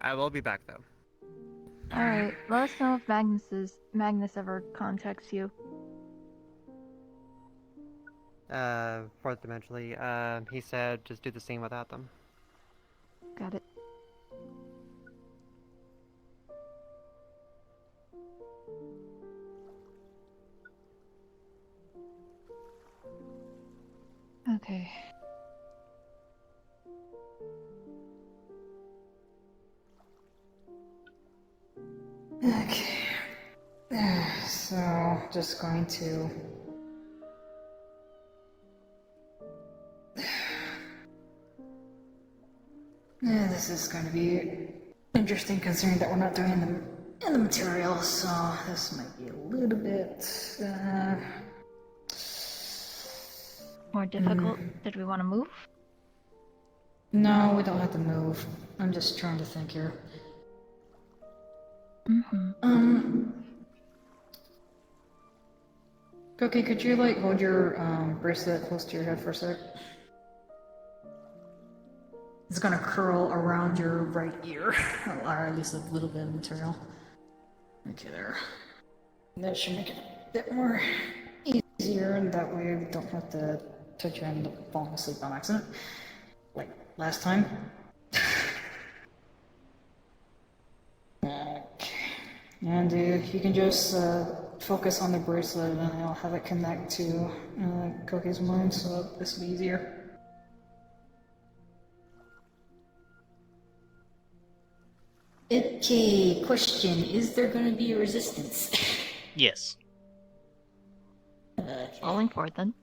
I will be back though. Alright, let us know if Magnus ever contacts you. Fourth dimensionally, he said just do the scene without them. Got it. Okay. Okay. So, just going to... Yeah, this is going to be interesting considering that we're not doing them in the material, so this might be a little bit More difficult? Did we want to move? No, we don't have to move. I'm just trying to think here. Mm-hmm. Cookie, could you like hold your bracelet close to your head for a sec? It's gonna curl around your right ear, or at least a little bit of material. Okay, there. That should make it a bit more easier, and that way we don't have to touch you and end up falling asleep on accident, like last time. Okay. And you can just focus on the bracelet, and I'll have it connect to Cookie's mind, so this will be easier. Okay, question. Is there going to be a resistance? Yes. Falling for it then.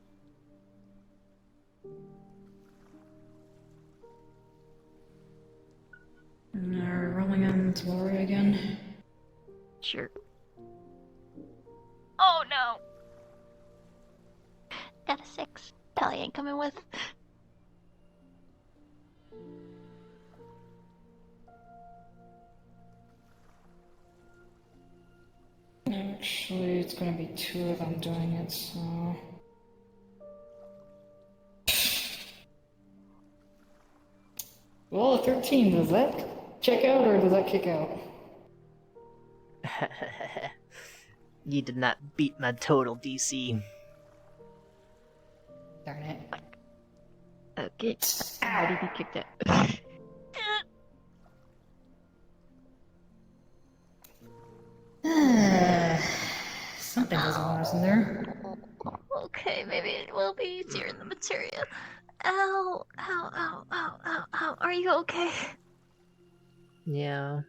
Are we rolling on Tori again? Sure. Oh no! Got a 6. Pally ain't coming with. Actually, it's going to be 2 of them doing it, so... Well, a 13, does that check out or does that kick out? You did not beat my total DC. Darn it. Okay. How did he kick that? Something doesn't want us in there. Okay, maybe it will be easier in the materia. Ow, ow, ow, ow, ow, ow. Are you okay? Yeah.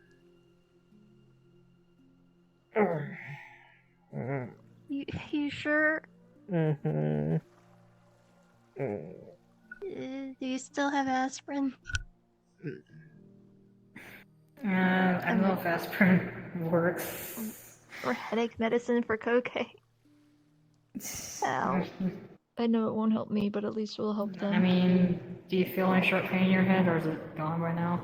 You sure? Mm-hmm. Do you still have aspirin? I don't know if aspirin works. Or headache medicine for Koke? Ow. I know it won't help me, but at least it will help them. I mean, do you feel any sharp pain in your head or is it gone by now?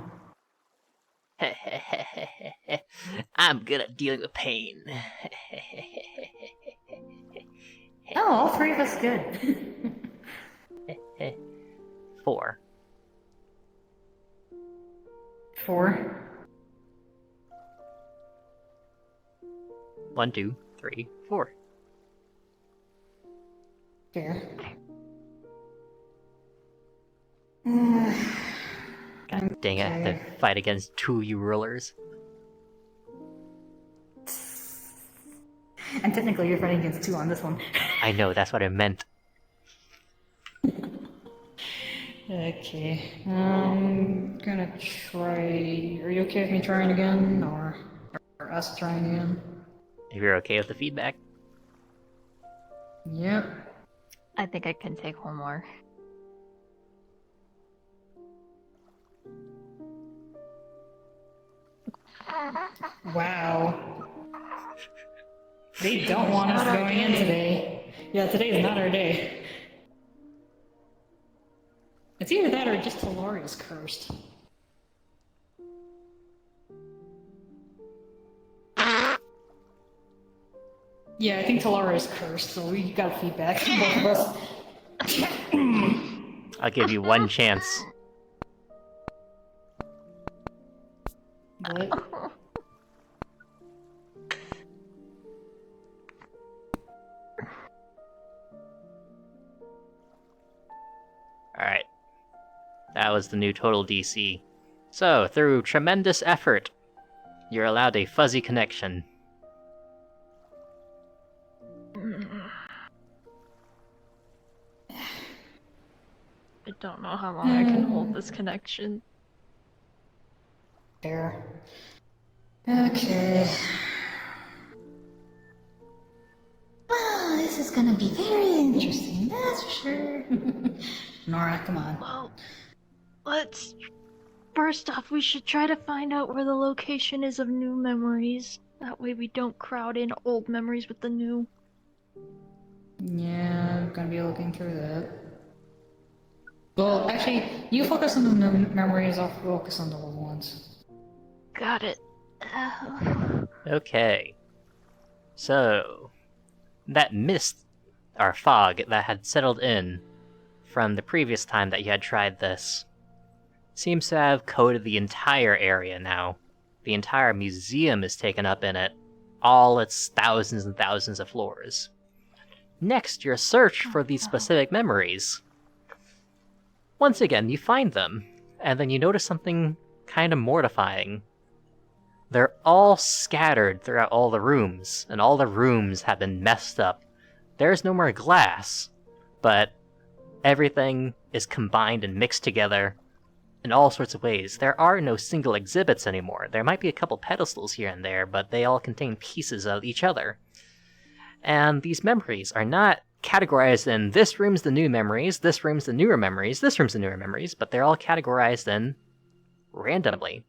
I'm good at dealing with pain. Oh, all 3 of us good. 4. 4. 1, 2, 3, 4. Fair. God dang it, I have to fight against 2 you rulers. And technically you're fighting against 2 on this one. I know, that's what I meant. Okay, gonna try... Are you okay with me trying again, or us trying again? If you're okay with the feedback. Yep. I think I can take one more. Wow. They don't want us going in today. Yeah, today is not our day. It's either that or just Teloria's cursed. Yeah, I think Talara is cursed, so we got feedback from both of us. I'll give you one chance. What? Alright. That was the new total DC. So, through tremendous effort, you're allowed a fuzzy connection. I don't know how long I can hold this connection. There. Okay. Oh, this is gonna be very interesting, that's for sure. Nora, come on. Well, let's... First off, we should try to find out where the location is of new memories. That way we don't crowd in old memories with the new. Yeah, I'm gonna be looking through that. Well, actually, you focus on the memories, I'll focus on the little ones. Got it. Okay. So, that mist, or fog, that had settled in from the previous time that you had tried this, seems to have coated the entire area now. The entire museum is taken up in it, all its thousands and thousands of floors. Next, your search for these specific memories. Once again, you find them, and then you notice something kind of mortifying. They're all scattered throughout all the rooms, and all the rooms have been messed up. There's no more glass, but everything is combined and mixed together in all sorts of ways. There are no single exhibits anymore. There might be a couple pedestals here and there, but they all contain pieces of each other. And these memories are not categorized in this room's the new memories, this room's the newer memories, this room's the newer memories, but they're all categorized in randomly,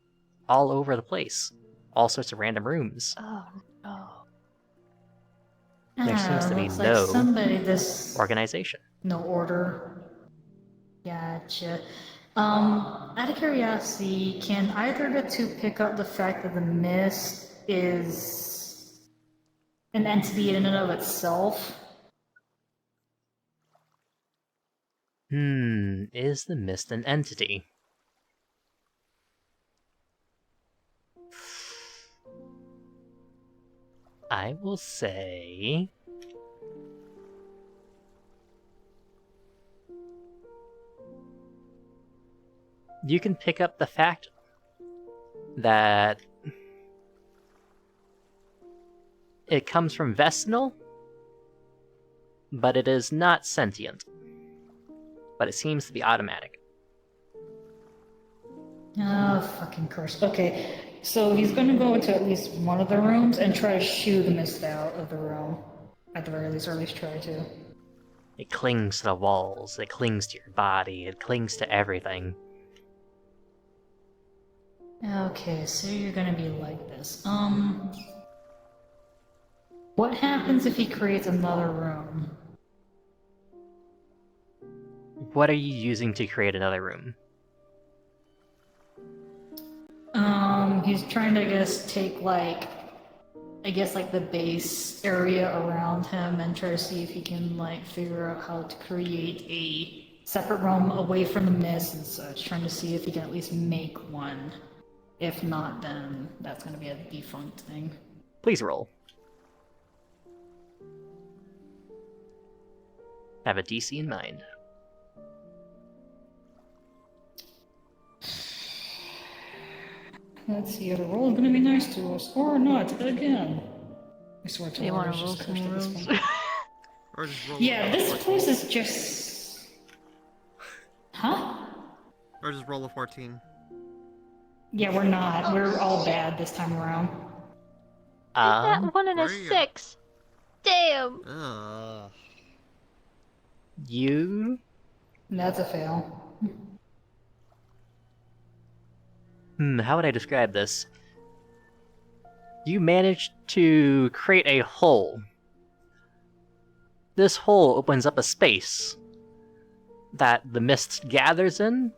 all over the place. All sorts of random rooms. Oh no. There seems to be looks no like somebody this organization. no order. Gotcha. Out of curiosity, can either of the two pick up the fact that the mist is an entity in and of itself? Is the mist an entity? I will say... you can pick up the fact that it comes from Vestinal, but it is not sentient. But it seems to be automatic. Oh, fucking curse. Okay, so he's gonna go into at least one of the rooms and try to shoo the mist out of the room. At the very least, or at least try to. It clings to the walls, it clings to your body, it clings to everything. Okay, so you're gonna be like this. What happens if he creates another room? What are you using to create another room? He's trying to, I guess, take, like, the base area around him and try to see if he can, like, figure out how to create a separate room away from the mist and such, trying to see if he can at least make one. If not, then that's gonna be a defunct thing. Please roll. Have a DC in mind. Let's see, the roll is gonna be nice to us, or not, again. I swear to You God, want it's to roll just some cursed at this rules? point. Or just roll Yeah, a this 14. place is just... Huh? Or just roll a 14. Yeah, we're not. We're all bad this time around. That one and a where are you? 6. Damn. Ugh. You That's a fail. how would I describe this? You managed to create a hole. This hole opens up a space that the mist gathers in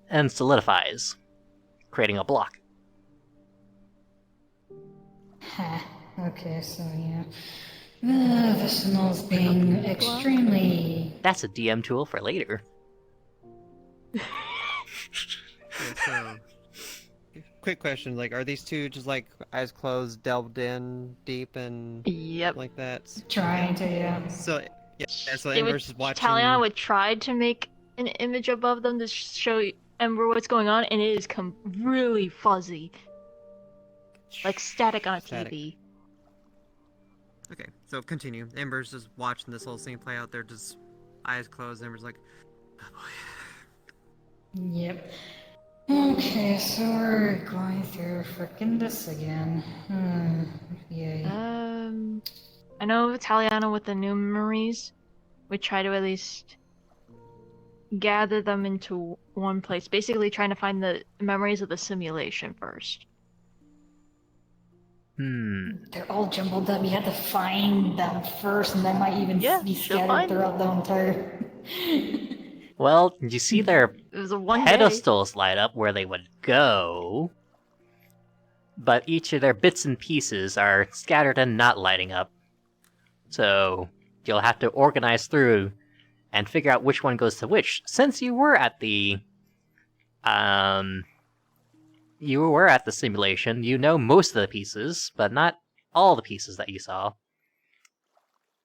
and solidifies, creating a block. Okay, so yeah. Vicinal's being extremely... That's a DM tool for later. Yeah, so, quick question, like, are these two just, like, eyes closed, delved in deep and Yep. like that? trying to, yeah. So, yeah, so They would, Ember's just watching... Taliana would try to make an image above them to show Ember what's going on, and it is really fuzzy. Like static on a Static. TV. Okay, so continue. Ember's just watching this whole scene play out there, just eyes closed. Ember's like, oh boy. Yep. Okay, so we're going through frickin' this again. Yay. I know Taliana with the new memories would try to at least gather them into one place, basically trying to find the memories of the simulation first. They're all jumbled up. You have to find them first, and they might even Yeah, be she'll scattered find throughout the entire... Well, you see their It was a one day. pedestals light up where they would go, but each of their bits and pieces are scattered and not lighting up. So you'll have to organize through and figure out which one goes to which. Since you were at the simulation, you know most of the pieces, but not all the pieces that you saw.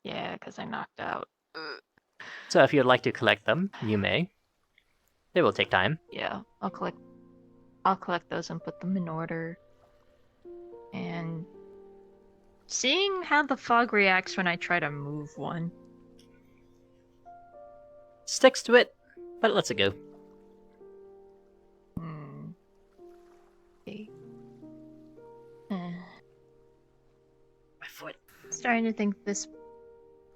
Yeah, because I knocked out. So if you'd like to collect them, you may. It will take time. Yeah, I'll collect those and put them in order. And seeing how the fog reacts when I try to move one. Sticks to it, but it lets it go. Okay. My foot. Starting to think this,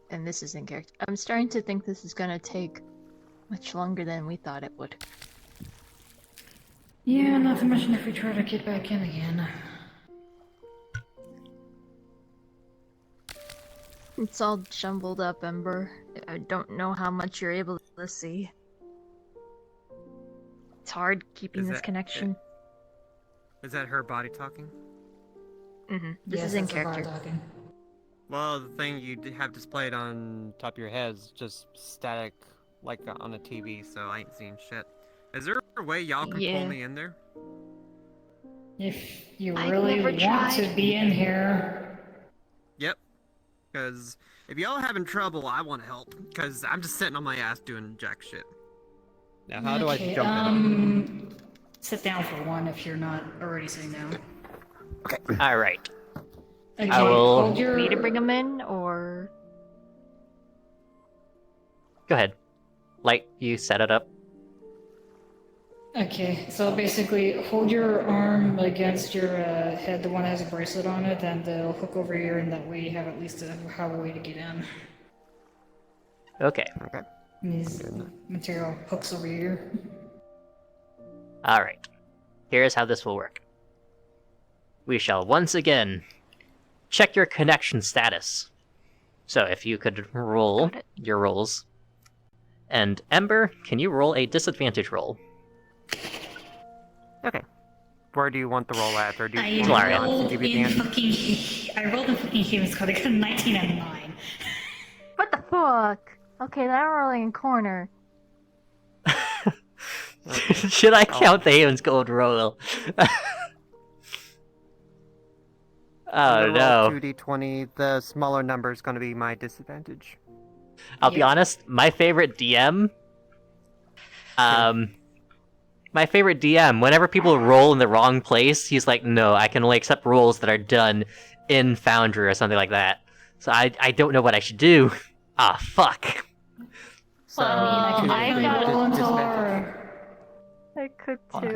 and this is in character. I'm starting to think this is gonna take much longer than we thought it would. Yeah, not to mention if we try to get back in again. It's all jumbled up, Ember. I don't know how much you're able to see. It's hard keeping Is this that- connection. Is that her body talking? This Yes, is in that's the bar character. talking. Well, the thing you have displayed on top of your head is just static, like on a TV, so I ain't seeing shit. Is there a way y'all can Yeah. pull me in there? If you I've really never want to tried. be in here, Yep. Because if y'all having trouble, I want to help. Because I'm just sitting on my ass doing jack shit. Now, how do I okay, jump in? sit down for one if you're not already sitting down. Alright. Okay, I will- hold your... Me to bring them in, or Go ahead. Light, you set it up. Okay, so basically, hold your arm against your head, the one that has a bracelet on it, and they'll hook over here, and that way you have at least have a way to get in. Okay. Okay. And these material hooks over here. Alright. Here's how this will work. We shall once again check your connection status. So if you could roll Got it. your rolls. And Ember, can you roll a disadvantage roll? Okay. Where do you want the roll at? Or do you I want Solarian. me to rolled give you the in answer? I rolled in fucking Human's Code. I got a 19 and a 9. what the fuck? Okay, then I'm rolling in corner. Should I count the Haven's Gold roll? I'm Oh gonna roll no. 2d20. The smaller number is going to be my disadvantage. I'll be Yeah. honest, my favorite DM, whenever people roll in the wrong place, he's like, no, I can only accept rolls that are done in Foundry or something like that. So I don't know what I should do. Ah, fuck. So, Well, two I things got with roll into disadvantage. Laura. I could Okay.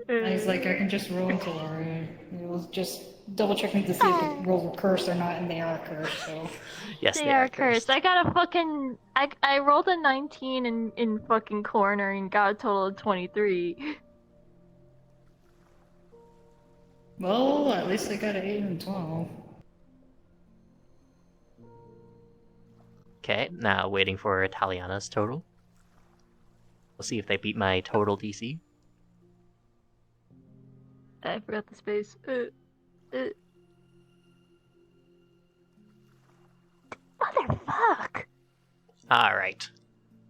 And he's like, I can just roll into Laura. We'll just double checking to see if the rolls were cursed or not, and they are cursed, so... Yes, They are cursed. I got a fucking. I rolled a 19 in fucking corner and got a total of 23. Well, at least I got an 8 and 12. Okay, now waiting for Italiana's total. We'll see if they beat my total DC. I forgot the space. Motherfuck! Alright.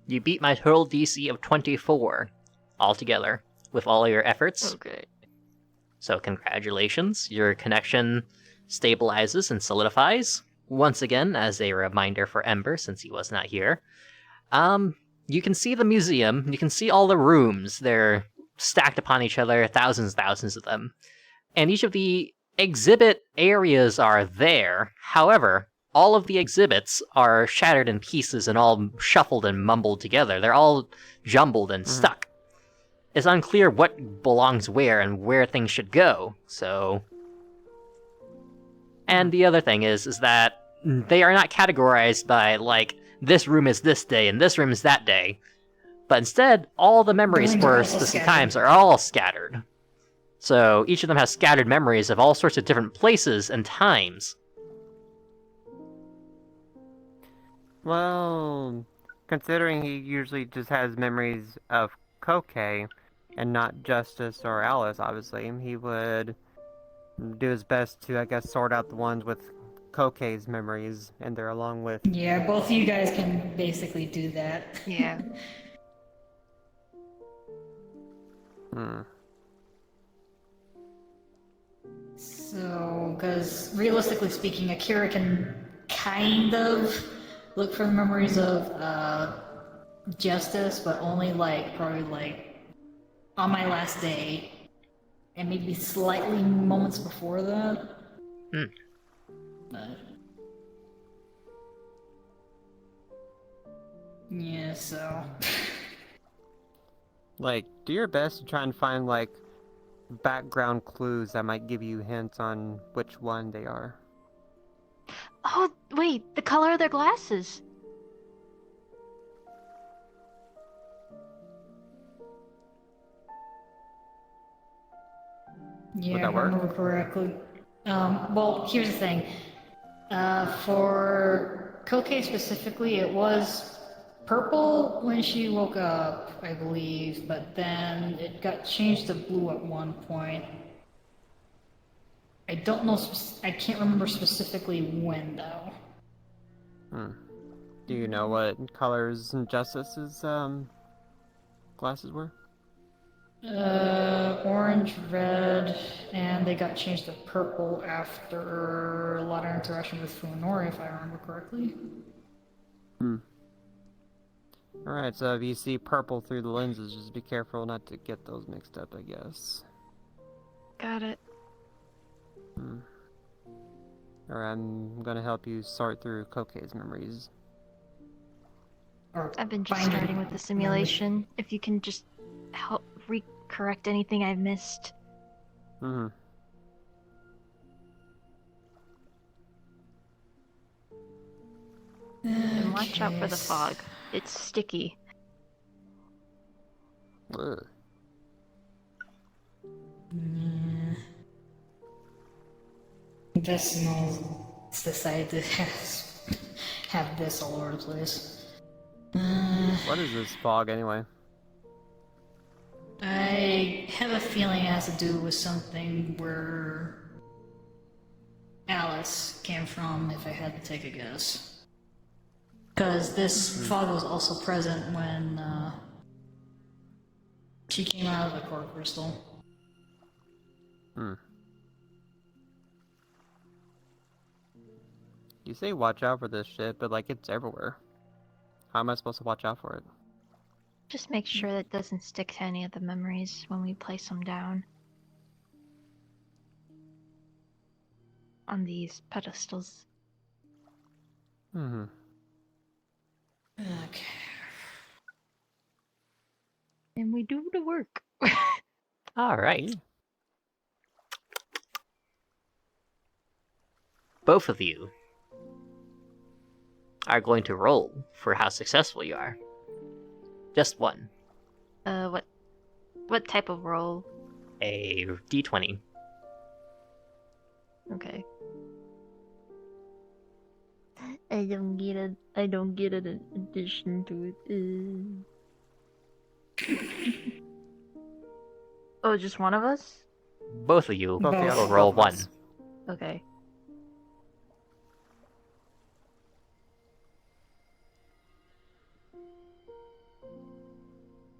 You beat my total DC of 24 altogether, with all your efforts. Okay. So congratulations, your connection stabilizes and solidifies. Once again, as a reminder for Ember, since he was not here. You can see the museum, you can see all the rooms. They're stacked upon each other, thousands of them. And each of the exhibit areas are there. However, all of the exhibits are shattered in pieces and all shuffled and mumbled together. They're all jumbled and stuck. It's unclear what belongs where and where things should go, so... And the other thing is that they are not categorized by, like, this room is this day and this room is that day. But instead, all the memories rooms are for also specific scattered. times are all scattered. So each of them has scattered memories of all sorts of different places and times. Well, considering he usually just has memories of Koke and not Justice or Alice, obviously, he would do his best to, I guess, sort out the ones with Koke's memories in there along with... Yeah, both of you guys can basically do that. Yeah. Hmm. So, because realistically speaking, Akira can kind of look for the memories of Justice, but only like probably like on my last day, and maybe slightly moments before that. Hmm. But yeah, so Like, do your best to try and find, like, background clues that might give you hints on which one they are. Oh, wait, the color of their glasses. yeah, Would if that I work? remember correctly. Well, here's the thing. For Koke specifically, it was purple when she woke up, I believe, but then it got changed to blue at one point. I don't know, I can't remember specifically when though. Hmm. Do you know what colors Injustice's glasses were? Orange, red, and they got changed to purple after a lot of interaction with Funori, if I remember correctly. Hmm. Alright, so if you see purple through the lenses, just be careful not to get those mixed up, I guess. Got it. Hmm. Alright, I'm gonna help you sort through Koke's memories. Or I've been just finding starting with the simulation. If you can just help correct anything I've missed. Hmm. And watch out for the Okay. fog. It's sticky. Ugh. Decimals decided to have this all over the place. What is this fog anyway? I have a feeling it has to do with something where Alice came from, if I had to take a guess. Because this fog was also present when she came out of the core crystal. Hmm. You say watch out for this shit, but like it's everywhere. How am I supposed to watch out for it? Just make sure that it doesn't stick to any of the memories when we place them down. On these pedestals. Hmm. Okay. And we do the work. Alright. Yeah. Both of you are going to roll for how successful you are. Just one. What type of roll? A d20. Okay. I don't get an addition to it. Oh, just one of us? Both of you Both of Both. will us. roll Both of one. us. Okay.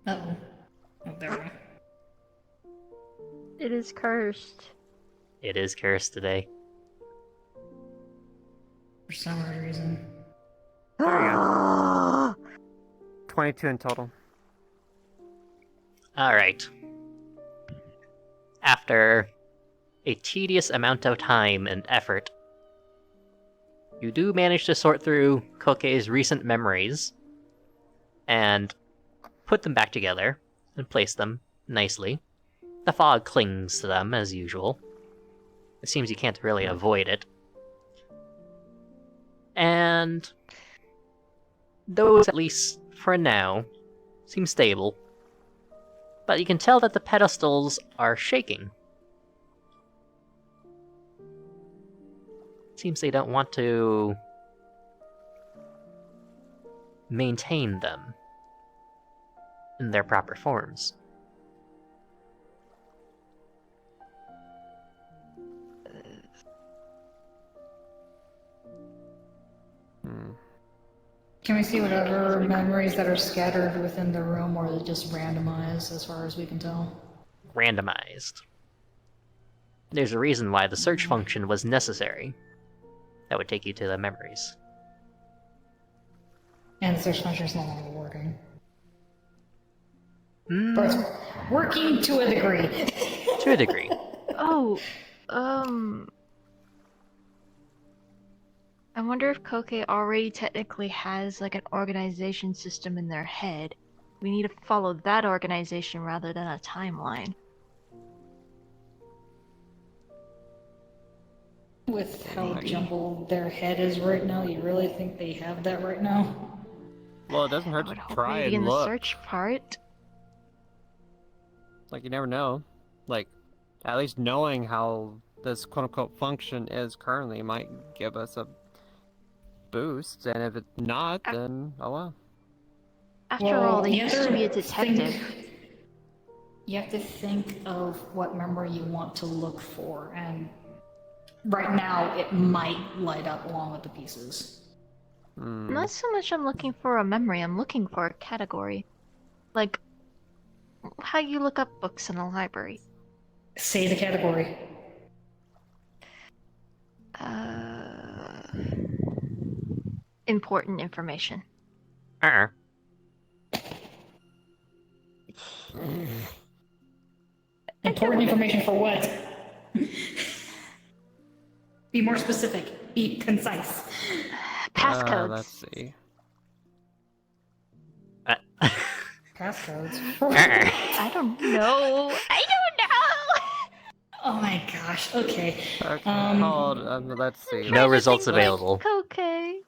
Uh-oh. Oh, there we go. It is cursed. It is cursed today. For some odd reason. There you go. 22 in total. Alright. After a tedious amount of time and effort, you do manage to sort through Koke's recent memories and put them back together and place them nicely. The fog clings to them as usual. It seems you can't really avoid it. And those, at least for now, seem stable. But you can tell that the pedestals are shaking. Seems they don't want to maintain them in their proper forms. Can we see whatever memories that are scattered within the room, or is it just randomized as far as we can tell? Randomized. There's a reason why the search function was necessary. That would take you to the memories. And the search function is no longer working. Mm, But it's working to a degree. to a degree. Oh, I wonder if Koke already technically has like an organization system in their head. We need to follow that organization rather than a timeline. With how jumbled their head is right now, you really think they have that right now? Well, it doesn't I hurt would to hope try maybe and in look. the search part. Like, you never know. Like, at least knowing how this quote-unquote function is currently might give us a boost, and if it's not, then oh well. After all, they you used have to be a detective. You have to think of what memory you want to look for, and right now it might light up along with the pieces. Not so much I'm looking for a memory, I'm looking for a category. Like, how you look up books in a library. Say the category. Important information. Important information for what? Be more specific. Be concise. Passcodes. Let's see. Passcodes. I don't know. I don't know. Oh my gosh. Okay. Okay, hold. Let's see. No results Think like available. Okay.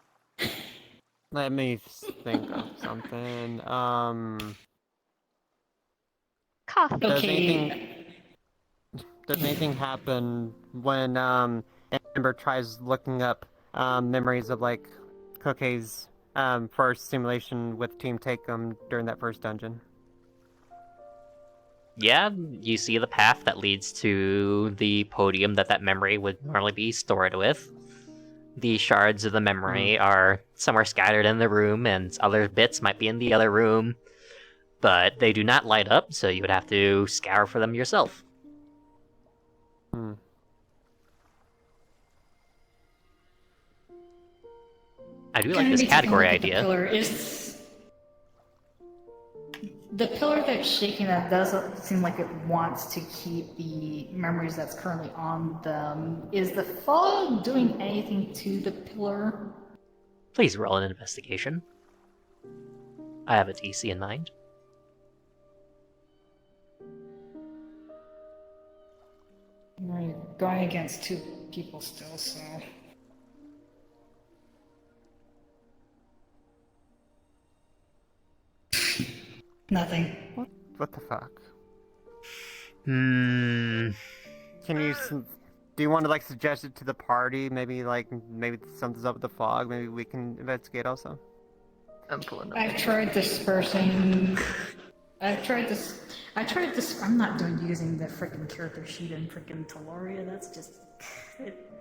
Let me think of something. Coffee. Does Okay. anything happen when Amber tries looking up memories of like Cookie's first simulation with Team Take'em during that first dungeon? Yeah, you see the path that leads to the podium that memory would normally be stored with. The shards of the memory are somewhere scattered in the room, and other bits might be in the other room, but they do not light up, so you would have to scour for them yourself. I do like this category idea. The pillar that's shaking, that doesn't seem like it wants to keep the memories that's currently on them. Is the fog doing anything to the pillar? Please roll an investigation. I have a DC in mind. We're going against two people still, so... Nothing. What the fuck? Hmm. Can you? Do you want to like suggest it to the party? Maybe something's up with the fog. Maybe we can investigate also. I'm pulling up. I've tried dispersing. I've tried this. I'm not doing using the freaking character sheet in freaking Taloria. That's just.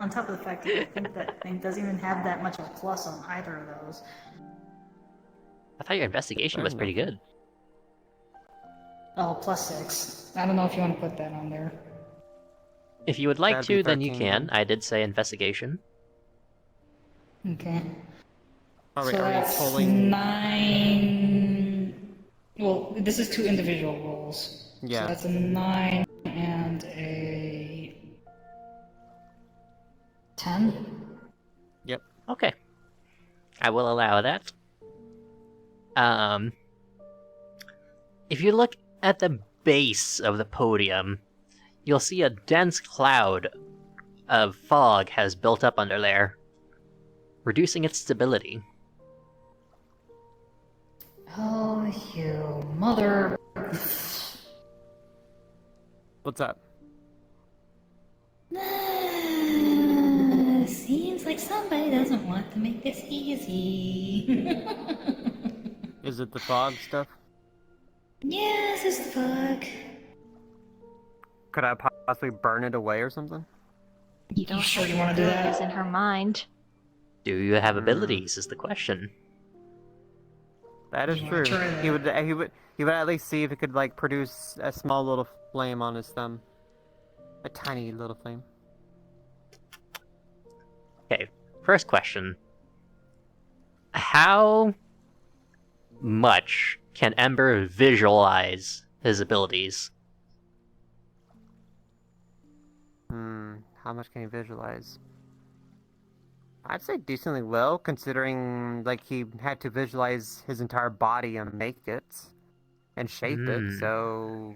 On top of the fact that I think that thing doesn't even have that much of a plus on either of those. I thought your investigation was pretty good. Oh, +6. I don't know if you want to put that on there. If you would like That'd be to, then you 13 can. then. I did say investigation. Okay. Are So you that's pulling? 9. Well, this is 2 individual rolls. Yeah. So that's a 9 and a 10. Yep. Okay. I will allow that. If you look at the base of the podium, you'll see a dense cloud of fog has built up under there, reducing its stability. Oh, you mother. What's up? Seems like somebody doesn't want to make this easy. Is it the fog stuff? Yes, it's the fog. Could I possibly burn it away or something? You sure you want to do It's that? in her mind. Do you have abilities? Is the question. That is You true. wanna try that? He would at least see if it could like produce a small little flame on his thumb. A tiny little flame. Okay, first question. How much can Ember visualize his abilities? How much can he visualize? I'd say decently well, considering like he had to visualize his entire body and make it and shape it. So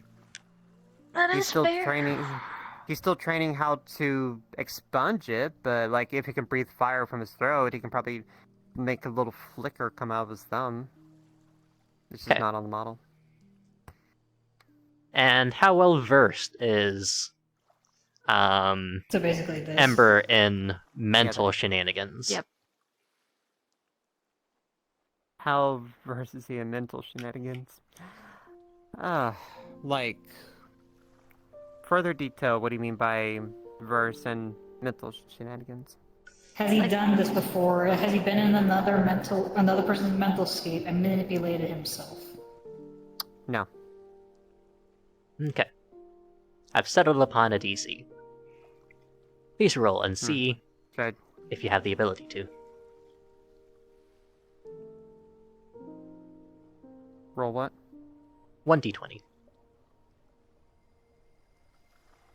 That he's is still fair. training. He's still training how to expunge it, but like if he can breathe fire from his throat, he can probably make a little flicker come out of his thumb. It's just Okay. not on the model. And how well versed is So basically this. Ember in mental shenanigans? Yep. How versus he in mental shenanigans? Like further detail. What do you mean by verse and mental shenanigans? Has he done this before? Has he been in another person's mental state and manipulated himself? No. Okay. I've settled upon a DC. Please roll and see Should if you have the ability to. I roll what? 1d20.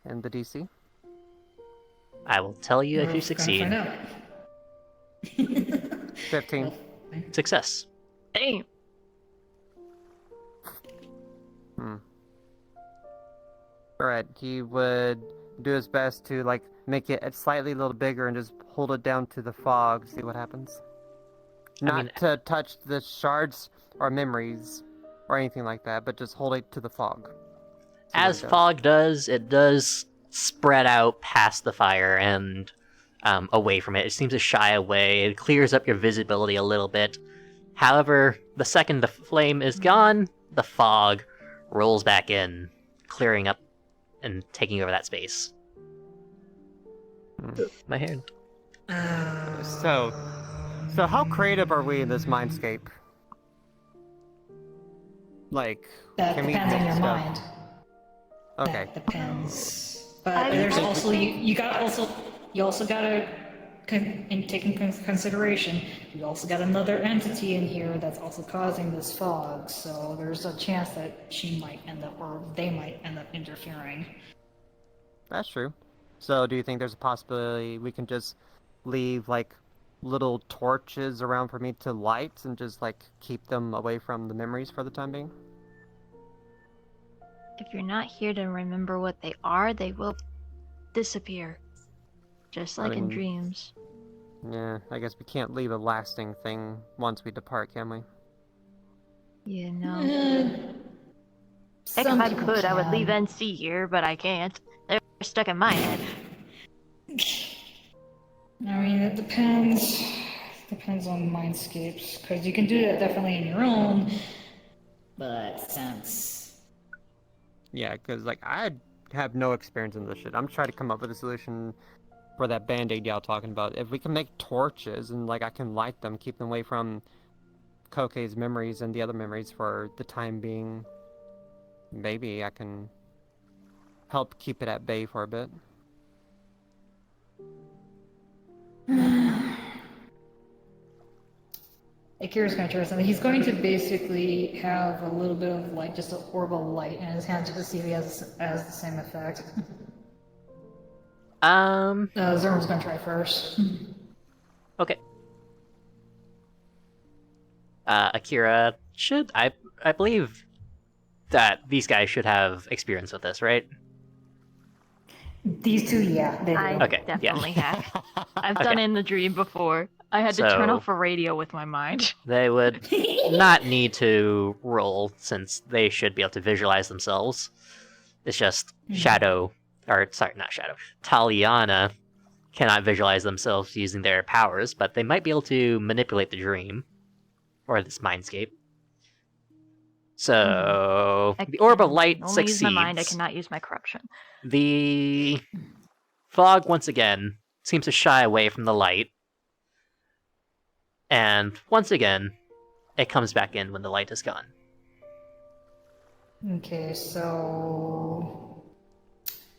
And the DC? I will tell you if We're you gonna succeed. find out. 15. Success. Damn. Alright, he would do his best to like make it a slightly little bigger and just hold it down to the fog, see what happens. Not to touch the shards or memories or anything like that, but just hold it to the fog. See what As it does. fog does, it does spread out past the fire and away from it. It seems to shy away. It clears up your visibility a little bit. However, the second the flame is gone, the fog rolls back in, clearing up and taking over that space. My hand. So how creative are we in this mindscape? Like, That can we depends on make your stuff? mind. Okay. That depends. But I there's think- also you also gotta take in consideration. You also got another entity in here that's also causing this fog. So there's a chance that she might end up, or they might end up interfering. That's true. So do you think there's a possibility we can just leave like little torches around for me to light and just like keep them away from the memories for the time being? If you're not here to remember what they are, they will disappear. Just like in mean- dreams. Yeah, I guess we can't leave a lasting thing once we depart, can we? You know. Heck, Some if I people could, I would leave can. NC here, but I can't. They're stuck in my head. I mean, it depends. Depends on mindscapes, because you can do that definitely in your own. But since Yeah, because like I have no experience in this shit. I'm trying to come up with a solution for that band-aid y'all talking about. If we can make torches and like I can light them, keep them away from Kokei's memories and the other memories for the time being, maybe I can help keep it at bay for a bit. Akira's going to try something. He's going to basically have a little bit of like just an orb of light in his hand just to see if he has the same effect. Zerm's going to try first. Okay. Akira should I believe that these guys should have experience with this, right? These two, yeah, they do. I Okay, yeah. definitely have. I've done it in the dream before. I had to turn So- off a radio with my mind. They would not need to roll since they should be able to visualize themselves. It's just Shadow, or sorry, not Shadow. Taliana cannot visualize themselves using their powers, but they might be able to manipulate the dream or this mindscape. So I the orb of can light only use my mind. I succeeds. cannot use my corruption. The fog once again seems to shy away from the light, and once again, it comes back in when the light is gone. Okay, so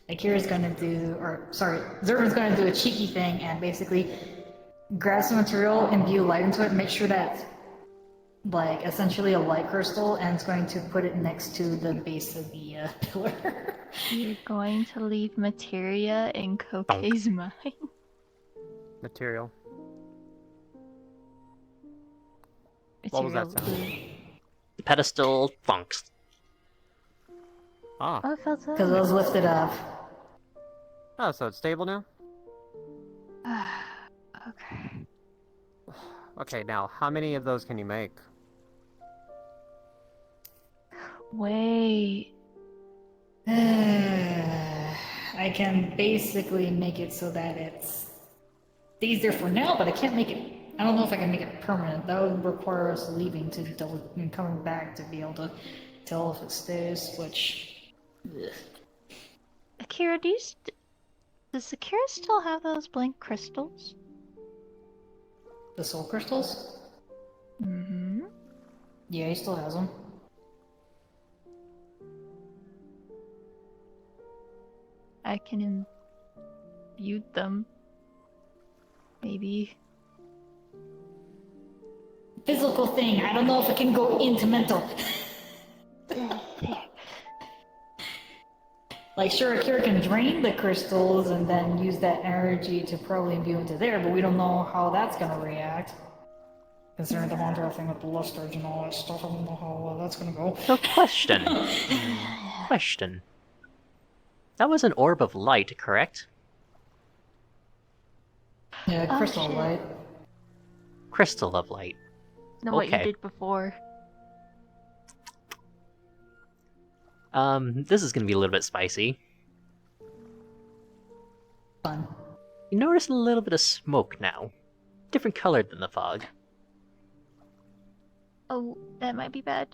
Akira's gonna do, or sorry, Zervin's gonna do a cheeky thing and basically grab some material, imbue light into it, make sure that, like, essentially a light crystal, and it's going to put it next to the base of the pillar. You're going to leave materia in Kokei's mind. Material. What was Material that sound? blue. The pedestal funks. Ah. Oh, it felt so. Because it was lifted up. Oh, so it's stable now? Okay. Okay, now, how many of those can you make? Wait. I can basically make it so that it's stays there for now, but I can't make it. I don't know if I can make it permanent. That would require us leaving to double and coming back to be able to tell if it stays. Which, ugh. Akira, does Akira still have those blank crystals? The soul crystals? Mm-hmm. Yeah, he still has them. I can imbue them. Maybe. Physical thing. I don't know if it can go into mental. Like, sure, Akira can drain the crystals and then use that energy to probably imbue into there, but we don't know how that's gonna react. Considering the whole entire thing with the lusters and all that stuff, I don't know how well that's gonna go. So question. Question. That was an orb of light, correct? Yeah, Oh, crystal shit. light. Crystal of light. Know what you Okay. did before. This is gonna be a little bit spicy. Fun. You notice a little bit of smoke now. Different color than the fog. Oh, that might be bad.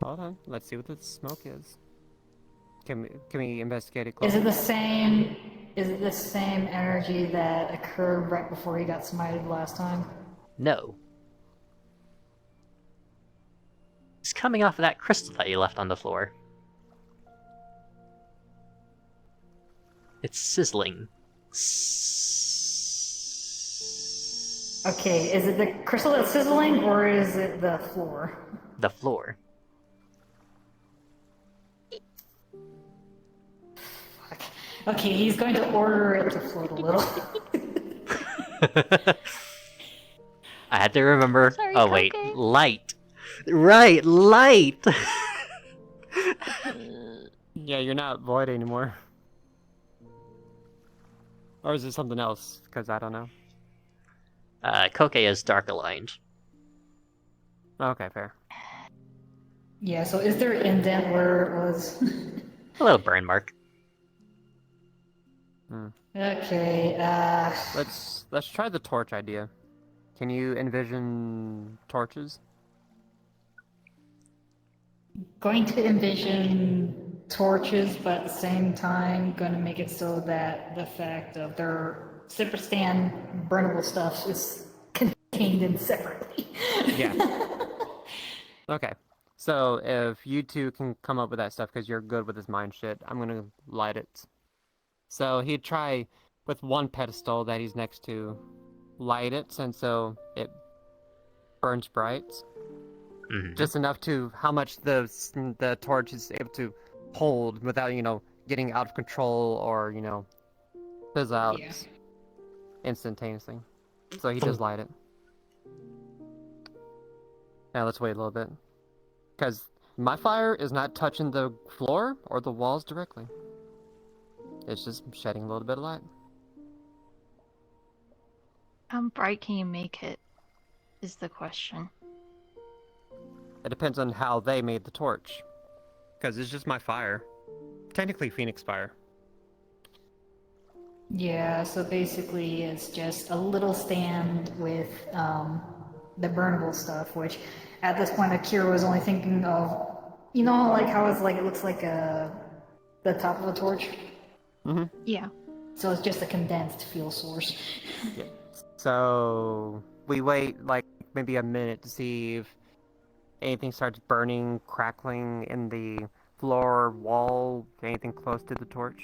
Hold on, let's see what the smoke is. Can we investigate it Is closer? it the same? Is it the same energy that occurred right before he got smited last time? No. It's coming off of that crystal that you left on the floor. It's sizzling. Okay, is it the crystal that's sizzling, or is it the floor? The floor. Okay, he's going to order it to float a little. I had to remember. Sorry, Oh wait, Koke. light. Right, light. Yeah, you're not void anymore. Or is it something else? Because I don't know. Koke is dark aligned. Okay, fair. Yeah, so is there an indent where it was? A little burn mark. Okay, Let's try the torch idea. Can you envision torches? going to envision torches, but at the same time, going to make it so that the fact of their Cypress-stand burnable stuff is contained in separately. Yeah. Okay. So if you two can come up with that stuff because you're good with this mind shit, I'm gonna light it. So he'd try with one pedestal that he's next to, light it, and so it burns bright. Mhm. Just enough to how much the torch is able to hold without, getting out of control or, fizz out Yeah. instantaneously. So he does light it. Now let's wait a little bit. Because my fire is not touching the floor or the walls directly. It's just shedding a little bit of light. How bright can you make it? Is the question. It depends on how they made the torch. Because it's just my fire. Technically Phoenix fire. Yeah, so basically it's just a little stand with the burnable stuff, which at this point Akira was only thinking of, you know, like how it's like it looks like the top of a torch. Yeah. So it's just a condensed fuel source. Yeah. So we wait like maybe a minute to see if anything starts burning, crackling in the floor, wall, anything close to the torch.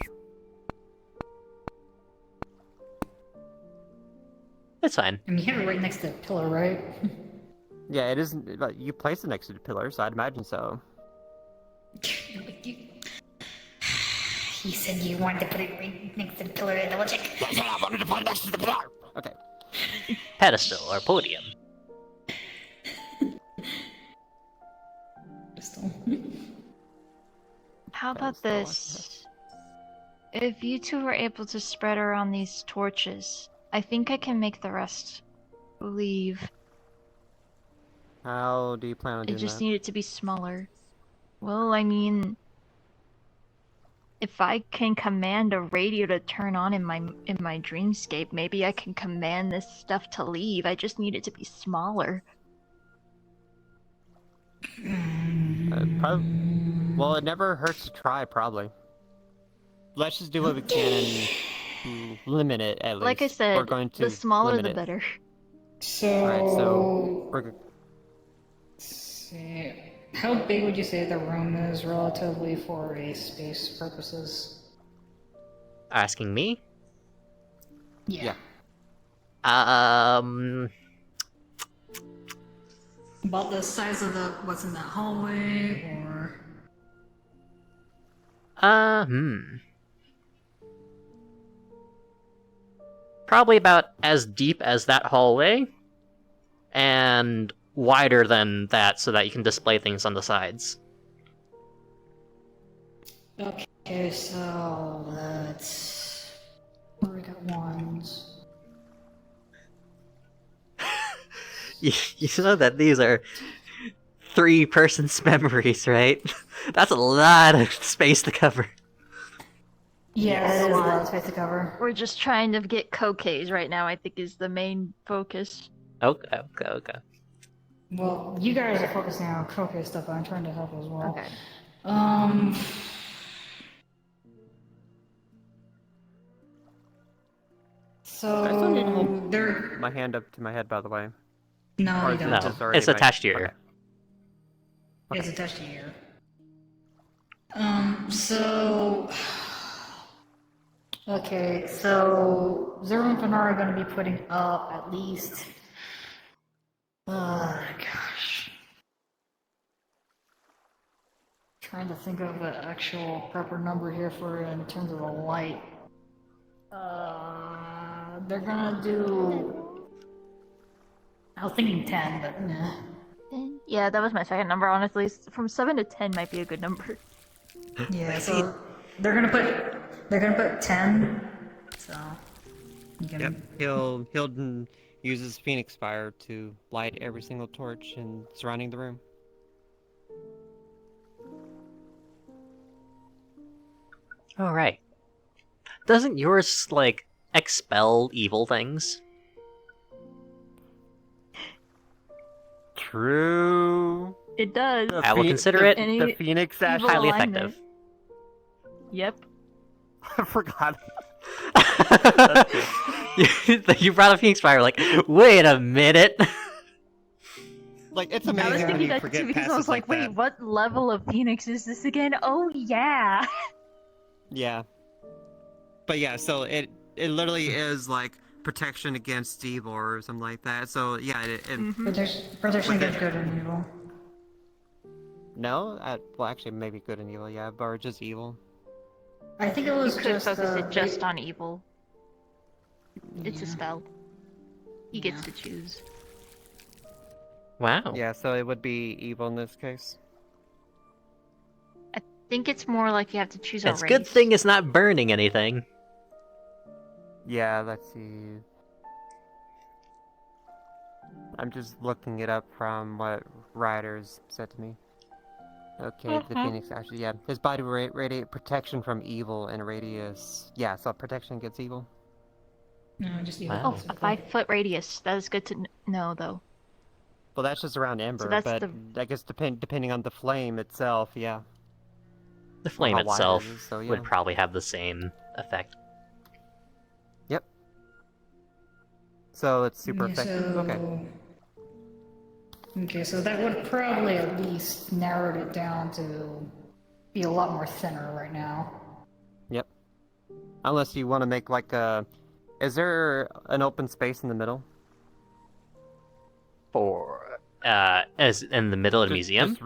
It's fine. I mean, you have it right next to the pillar, right? Yeah, it isn't. But you place it next to the pillar, so I'd imagine so. He said you wanted to put it right next to the pillar and double check. Yes, I wanted to put it next to the pillar. Okay. Pedestal or podium. How That was about the this? If you two were able to spread around these torches, I think I can make the rest leave. How do you plan on I doing just that? need it to be smaller. Well, I mean, if I can command a radio to turn on in my dreamscape, maybe I can command this stuff to leave. I just need it to be smaller. Well, it never hurts to try, probably. Let's just do what we can and limit it, at least. Like I said, we're going to the smaller limit the it. better. So, Alright, so we're see, how big would you say the room is relatively for a space purposes? Asking me? yeah. About the size of what's in that hallway, or Probably about as deep as that hallway, and wider than that so that you can display things on the sides. okay, so that's where we got ones. You know that these are 3 persons' memories, right? That's a lot of space to cover. Yeah, that is a lot of space to cover. We're just trying to get Kokeis right now, I think is the main focus. Okay. Well, you guys are focusing on Kroke stuff, but I'm trying to help as well. Okay. I still need to So hold there. my hand up to my head, by the way. No, Or you is it don't. just No, already it's my- attached to your ear. Okay. It's attached to your ear. So. Okay, so Zero and Panara are going to be putting up at least. Oh gosh. Trying to think of the actual proper number here for in terms of the light. They're gonna do. I was thinking 10, but nah. Yeah, that was my second number, honestly. From 7 to 10 might be a good number. Yeah, so they're gonna put 10. So you can. Yep. He'll use his Phoenix Fire to light every single torch in surrounding the room. Alright. Doesn't yours, like, expel evil things? True. It does. I will consider it Any the Phoenix Sash. evil highly alignment. effective. Yep. I forgot. You brought up Phoenix Fire, like, wait a minute. Like, it's I was amazing when thinking you that forget too because I passes was like, wait, that. what level of Phoenix is this again? Oh, yeah. Yeah. But yeah, so it literally is like protection against evil or something like that. So yeah, Protection against good and evil. no, well actually maybe good and evil, yeah, or just evil. I think it You was could just. focus it just on evil. It's a spell. He gets Yeah. to choose. Wow. Yeah, so it would be evil in this case. I think it's more like you have to choose a It's race. good thing it's not burning anything. Yeah, let's see. I'm just looking it up from what Ryder's said to me. Okay, the Phoenix actually, yeah. His body will radiate protection from evil and radius. Yeah, so protection against evil. No, just evil. Wow. Oh, a 5-foot radius. That is good to know, though. Well, that's just around Ember, that's but the- I guess depending on the flame itself, yeah. The flame how wide it itself is, so, yeah. would probably have the same effect. Yep. So it's super Okay, effective. Okay. Okay, so that would probably at least narrowed it down to be a lot more thinner right now. Yep. Unless you want to make like a... Is there an open space in the middle? For as in the middle of the museum.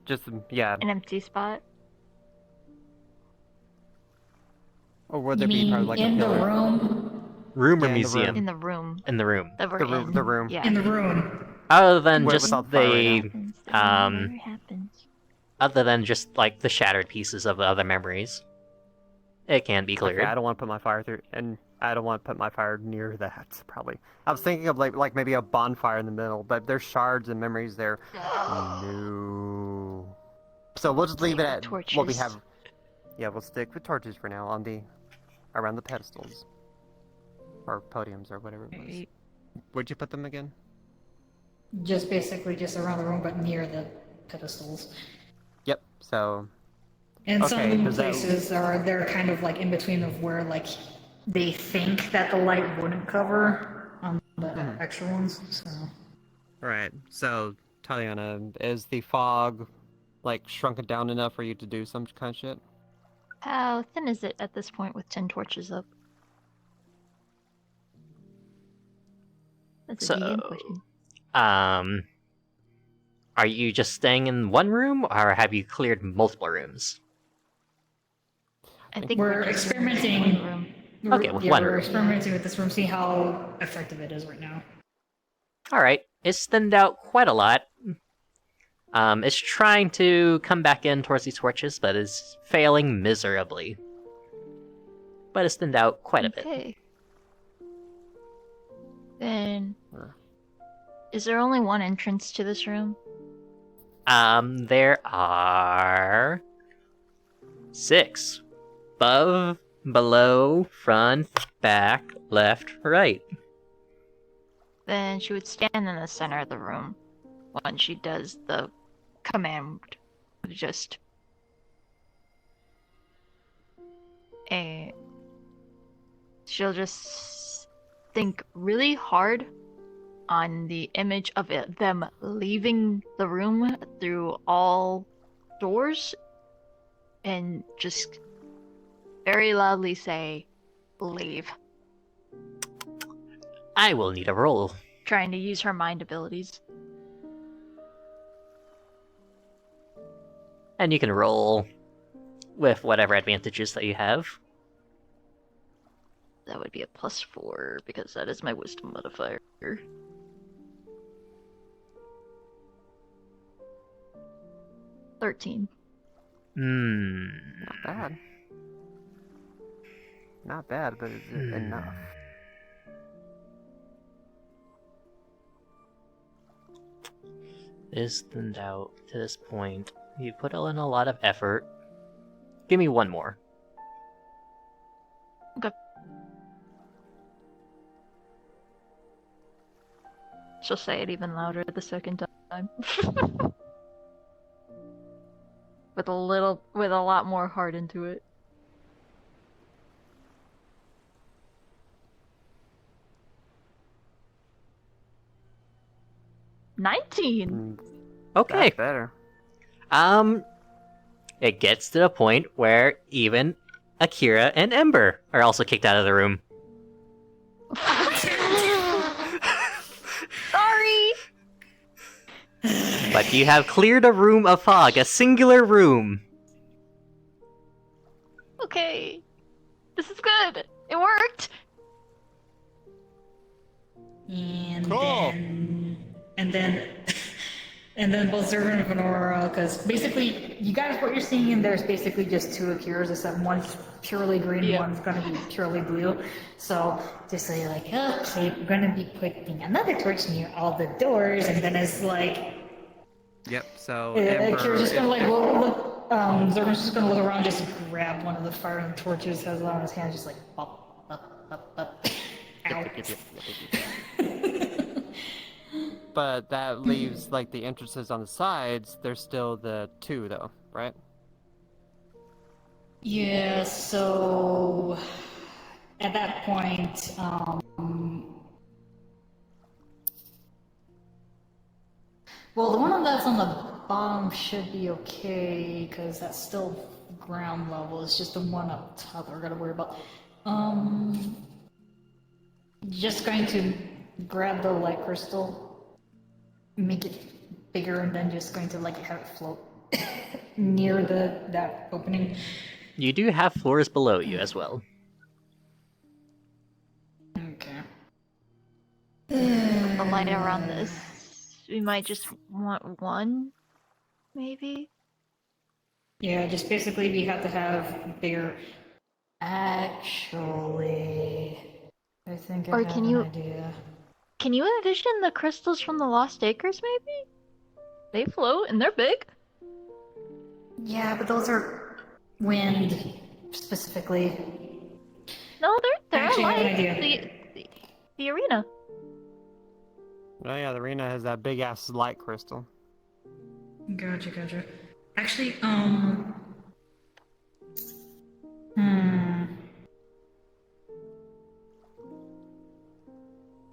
Just, yeah. An empty spot. Or would You there be probably mean like in a the pillar? room? Room or Yeah, in the museum? room. In the room In the room. that we're The room. in. The room. Yeah. In the room. Other than Wait, just without fire right the Whatever happens. other than just like the shattered pieces of the other memories, it can be cleared. Okay, I don't want to put my fire through, and I don't want to put my fire near that. Probably. I was thinking of like maybe a bonfire in the middle, but there's shards and memories there. No. So we'll just leave it at what we Torches. have. Yeah, we'll stick with torches for now on the around the pedestals or podiums or whatever it was. Right. Where'd you put them again? Just basically just around the room, but near the pedestals. Yep. So And Okay, some does that- places they're kind of like in between of where like they think that the light wouldn't cover on the extra ones. So right. So Taliana, is the fog like shrunken down enough for you to do some kind of shit? How thin is it at this point with 10 torches up? That's a DM So- question. Are you just staying in one room, or have you cleared multiple rooms? I think we're just in experimenting. one room. Okay, with yeah, one we're room. experimenting with this room, see how effective it is right now. Alright, it's thinned out quite a lot. It's trying to come back in towards these torches, but is failing miserably. But it's thinned out quite a bit. Okay. Then, Sure. is there only one entrance to this room? There are 6. Above, below, front, back, left, right. Then she would stand in the center of the room when she does the command. Just she'll just think really hard on the image of them leaving the room through all doors and just very loudly say, "Leave." I will need a roll. Trying to use her mind abilities. And you can roll with whatever advantages that you have. That would be a +4 because that is my wisdom modifier. 13. Not bad. Not bad, but is it enough? Is thinned out to this point. You put in a lot of effort. Give me one more. She'll say it even louder the second time. with a lot more heart into it. "19! Okay. That's better. It gets to the point where even Akira and Ember are also kicked out of the room. Sorry! But you have cleared a room of fog, a singular room. Okay. This is good. It worked! And Cool. and then both Servant of Aurora, because basically, you guys, what you're seeing in there is basically just 2 Akiras, except one's purely green, Yeah. one's gonna be purely blue. So, just so you're like, okay, we're gonna be putting another torch near all the doors, and then it's like, Yep. So Akira's just gonna if- like look, Zervin's just gonna look around, just grab one of the fire and torches, has it on his hand, just like, up. Ow. Yep, yep, yep, yep, yep, yep. But that leaves, like, the entrances on the sides, there's still the 2, though, right? Yeah, so at that point, well, the one that's on the bottom should be okay, because that's still ground level. It's just the one up top that we're gonna worry about. Just going to grab the light crystal, make it bigger, and then just going to like have it float near that opening. You do have floors below you as well. Okay. The light around this. We might just want one, maybe? Yeah, just basically we have to have bigger. Actually, I think I Or have can an you- idea. Can you envision the crystals from the Lost Acres, maybe? They float and they're big. Yeah, but those are wind specifically. No, they're Actually, I have an like idea. the arena. Oh yeah, the arena has that big-ass light crystal. Gotcha. Actually,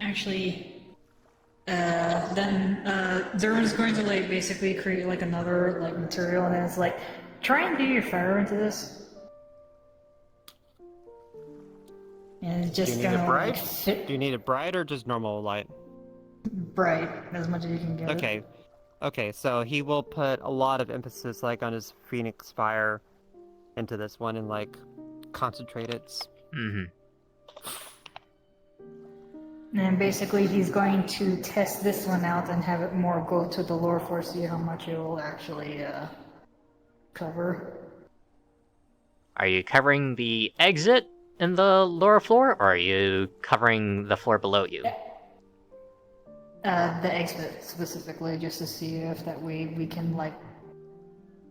Actually, then Zerman's going to like basically create like another like material, and then it's like, try and do your fire into this. And it's Do you just need gonna it bright? like fit Do you need it bright or just normal light? bright as much as you can get. Okay. Okay, so he will put a lot of emphasis, like, on his Phoenix Fire into this one and, like, concentrate it. Mm-hmm. And basically, he's going to test this one out and have it more go to the lower floor, see how much it will actually cover. Are you covering the exit in the lower floor, or are you covering the floor below you? The exit specifically, just to see if that way we can like,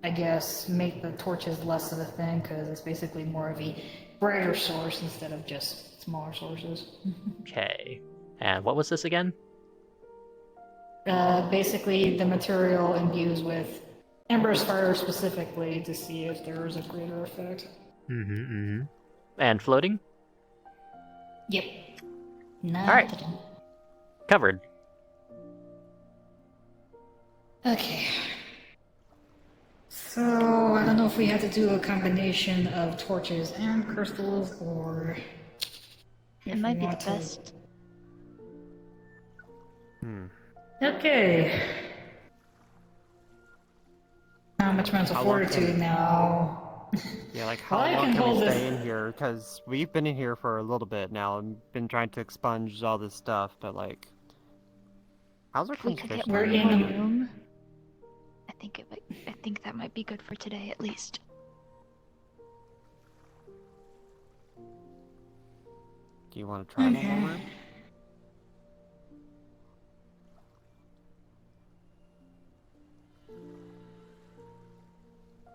I guess, make the torches less of a thing, because it's basically more of a brighter source instead of just smaller sources. Okay. And what was this again? Basically, the material imbues with Ember's Fire specifically to see if there is a greater effect. Mm-hmm. And floating? Yep. Alright. Covered. Okay. So, I don't know if we had to do a combination of torches and crystals, or... It might be the best. Okay. How much mental How long fortitude can- now? Yeah, like, how Well, I long can can we hold this- stay in here? Because we've been in here for a little bit now and been trying to expunge all this stuff, but, like... How's our If we could get concentration? We're one in more the- room, I think that might be good for today at least. Do you want to try one more room?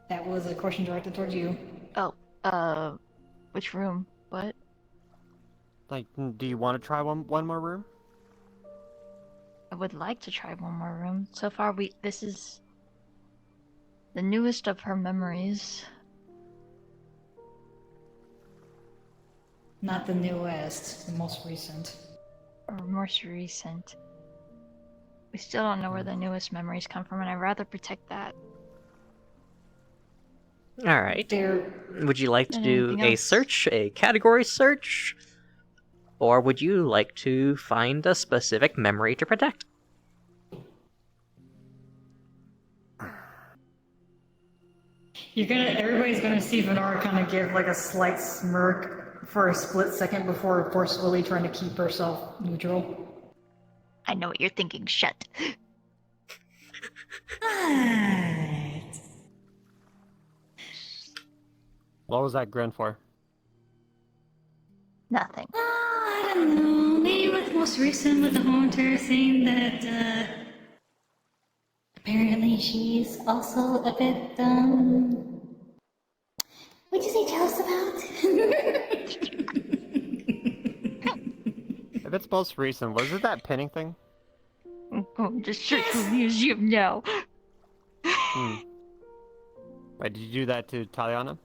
That was a question directed towards you. Oh, which room? What? Like, do you want to try one more room? I would like to try one more room. So far, this is the newest of her memories. Not the newest, the most recent. Or most recent. We still don't know where the newest memories come from, and I'd rather protect that. Alright. There, Would you like to do Anything a else? search, a category search? Or would you like to find a specific memory to protect? everybody's gonna see Venara kind of give like a slight smirk for a split second before forcefully trying to keep herself neutral. I know what you're thinking, shut. What was that grin for? Nothing. I don't know. Maybe what's most recent with the whole entire thing that apparently she's also a bit what'd you say jealous about? If it's most recent, was it that pinning thing? I'm going to Central Museum now. Hmm. Wait, did you do that to Taliana?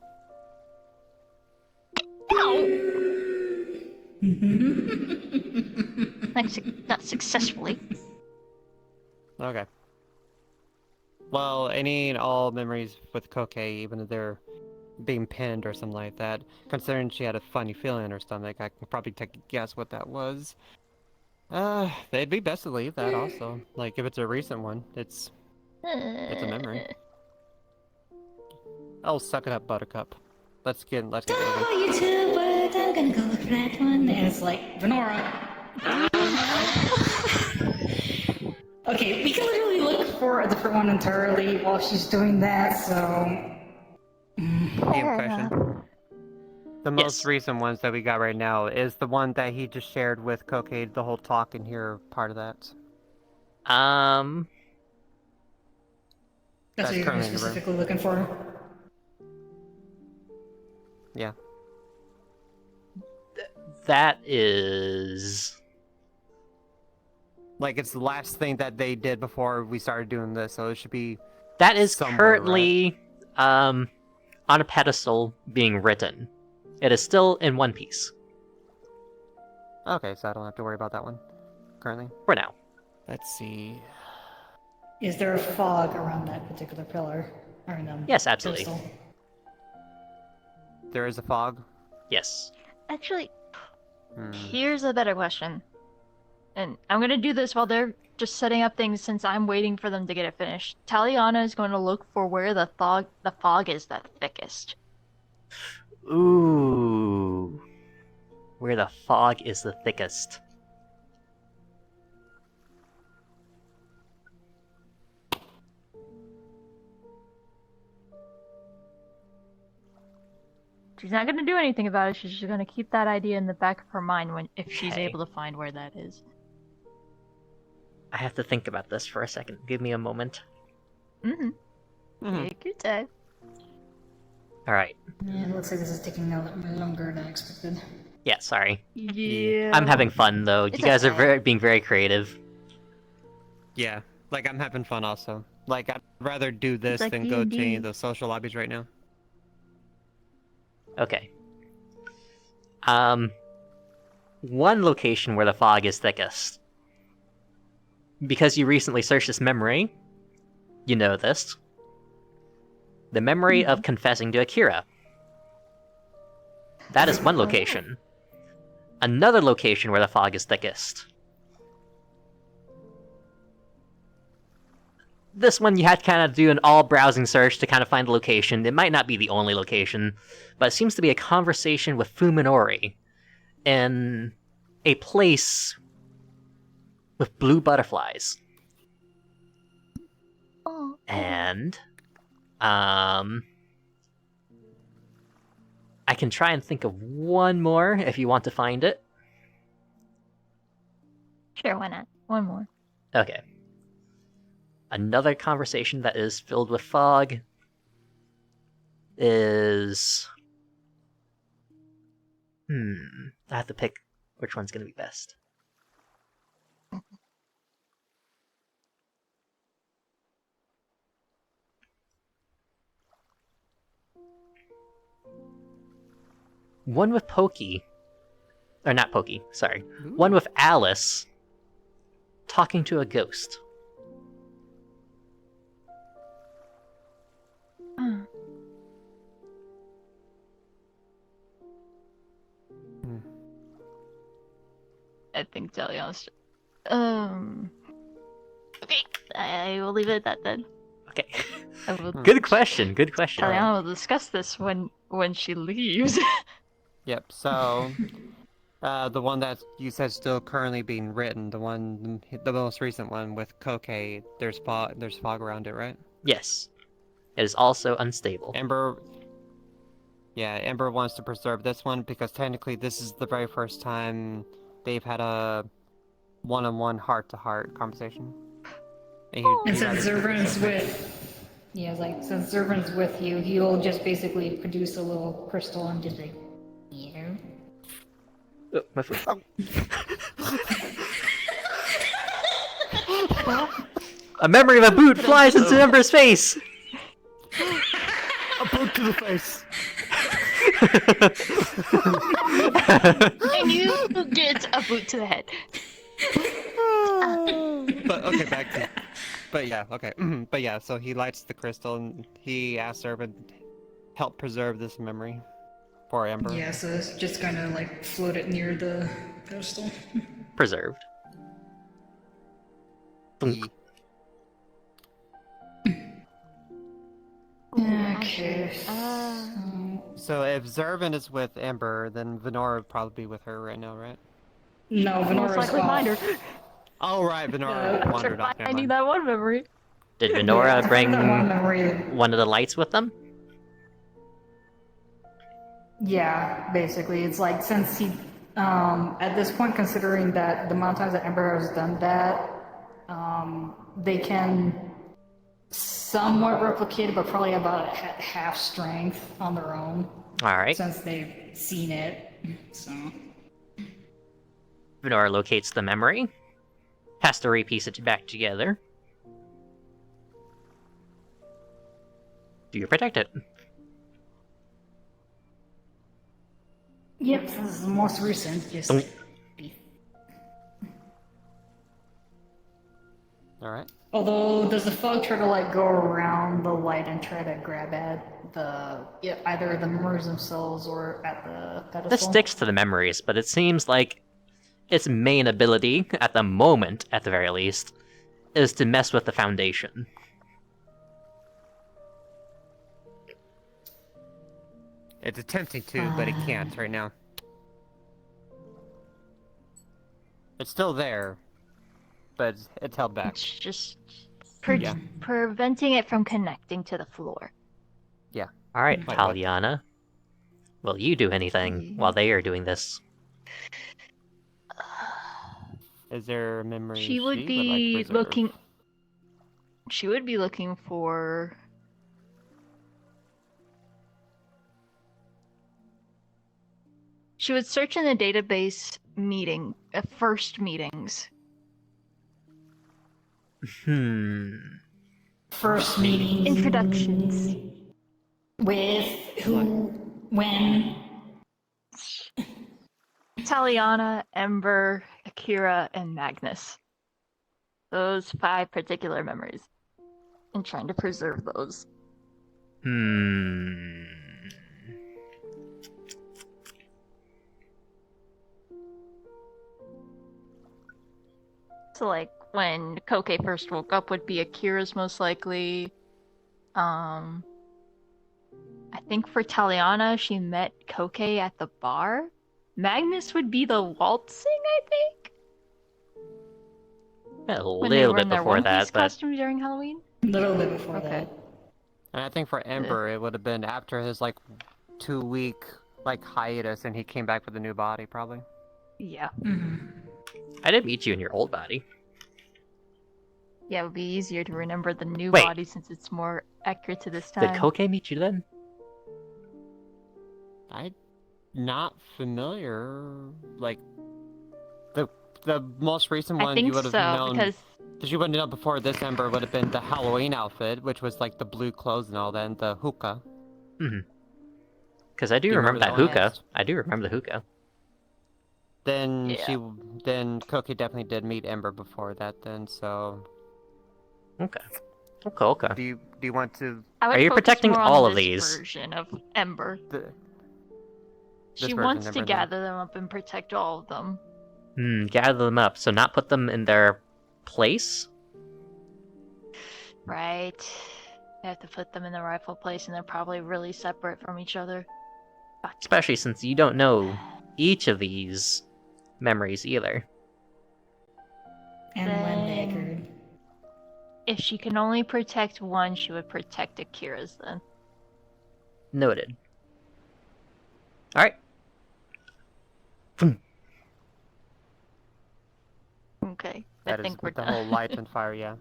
Not successfully. Okay. Well, any and all memories with Koke, even if they're being pinned or something like that, considering she had a funny feeling in her stomach, I can probably take a guess what that was. They'd be best to leave that also. Like, if it's a recent one, it's a memory. Oh, suck it up, Buttercup. Let's get moving. You too, but I'm gonna go look for that one. And it's like, Venora. Okay, we can literally look for a different one entirely while she's doing that, so... Game question. The most Yes. recent ones that we got right now is the one that he just shared with Koke, the whole talk in here part of that. That's what you're currently in the room. specifically looking for. Yeah. That is... Like, it's the last thing that they did before we started doing this, so it should be... That is Somewhere, currently, on a pedestal being written. It is still in One Piece. Okay, so I don't have to worry about that one currently. For now. Let's see. Is there a fog around that particular pillar? Or Yes, absolutely. pedestal? There is a fog. Yes. Actually, Hmm. here's a better question. And I'm gonna do this while they're just setting up things since I'm waiting for them to get it finished. Taliana is going to look for where the fog is the thickest. Ooh. Where the fog is the thickest. She's not gonna do anything about it. She's just gonna keep that idea in the back of her mind if she's Okay. able to find where that is. I have to think about this for a second. Give me a moment. Mm-hmm. Take your time. Alright. Yeah, it looks like this is taking a little bit longer than I expected. Yeah, sorry. Yeah. I'm having fun, though. It's You guys are okay. being very creative. Yeah, like, I'm having fun also. Like, I'd rather do this like than go to any D&D. of those social lobbies right now. Okay. One location where the fog is thickest. Because you recently searched this memory, you know this. The memory of confessing to Akira. That is one location. Another location where the fog is thickest. This one you had to kind of do an all-browsing search to kind of find the location. It might not be the only location, but it seems to be a conversation with Fuminori in a place with blue butterflies. Oh. And, I can try and think of one more if you want to find it. Sure, why not? One more. Okay. Another conversation that is filled with fog is... I have to pick which one's going to be best. One with Pokey. Or not Pokey, sorry. One with Alice talking to a ghost. I think Taliana's. Okay, I will leave it at that then. Okay. I will. Good question, good question. Taliana will discuss this when she leaves. Yep, so... the one that you said still currently being written, the most recent one with Koke, there's fog around it, right? Yes. It is also unstable. Ember wants to preserve this one because technically this is the very first time they've had a one-on-one heart-to-heart conversation. And since Zervan's with... Yeah, like, since Zervan's with you, he'll just basically produce a little crystal and just like... Yeah. Oh, my foot. A memory of a boot flies into Ember's face! A boot to the face. And you get a boot to the head. But okay, back to. But yeah, okay. But yeah, so he lights the crystal and he asks Irvin to help preserve this memory for Ember. Yeah, so it's just gonna like float it near the pedestal. Preserved. He- Okay. So if Zervin is with Ember, then Venora would probably be with her right now, right? No, Most Venora's likely mine off. Oh right, Venora wandered off. Never I need mind. that one memory. Did Venora bring That one memory. one of the lights with them? Yeah, basically, it's like since he, at this point, considering that the amount of times that Ember has done that, they can somewhat replicate it, but probably about at half strength on their own, Alright. since they've seen it. So Venora locates the memory. Has to repiece it back together. Do you protect it? yep, this is the most recent. Just All right. although, does the fog try to like go around the light and try to grab at either the memories themselves or at the pedestal? This sticks to the memories, but it seems like its main ability, at the moment, at the very least, is to mess with the Foundation. It's attempting to, but it can't right now. It's still there, but it's held back. It's just Yeah. preventing it from connecting to the floor. Alright, Like what? Taliana. Will you do anything while they are doing this? Is there a memory She would like be preserve? looking. She would be looking for. She would search in the database first meetings. First meeting. Introductions. With who? When? Taliana, Ember, Akira, and Magnus. Those 5 particular memories. And trying to preserve those. So, like, when Koke first woke up would be Akira's most likely. I think for Taliana, she met Koke at the bar. Magnus would be the waltzing, I think? A When they little were in bit their before One that, Piece but costume during Halloween? A little bit before Okay. that. And I think for Ember, it would have been after his like 2-week like hiatus, and he came back with a new body, probably. Yeah. I did meet you in your old body. Yeah, it would be easier to remember the new Wait. body since it's more accurate to this time. Did Koke meet you then? I'm not familiar. Like the most recent I one think you would have so, known because you would have known before this Ember would have been the Halloween outfit, which was like the blue clothes and all that, and the hookah. Because I do You remember remember that the one hookah. next? I do remember the hookah. Then Yeah. then Koki definitely did meet Ember before that. Then so Okay. Okay. do you want to I would Are you focus protecting more on all of this these? version of Ember. This She version wants of to Ember, then? gather them up and protect all of them. Gather them up, so not put them in their place? Right. You have to put them in the rightful place, and they're probably really separate from each other. Especially since you don't know each of these memories either. And when they Then- occurred. If she can only protect one, she would protect Akira's then. Noted. Alright. Okay. That I is think we're with the done. whole light and fire, yeah.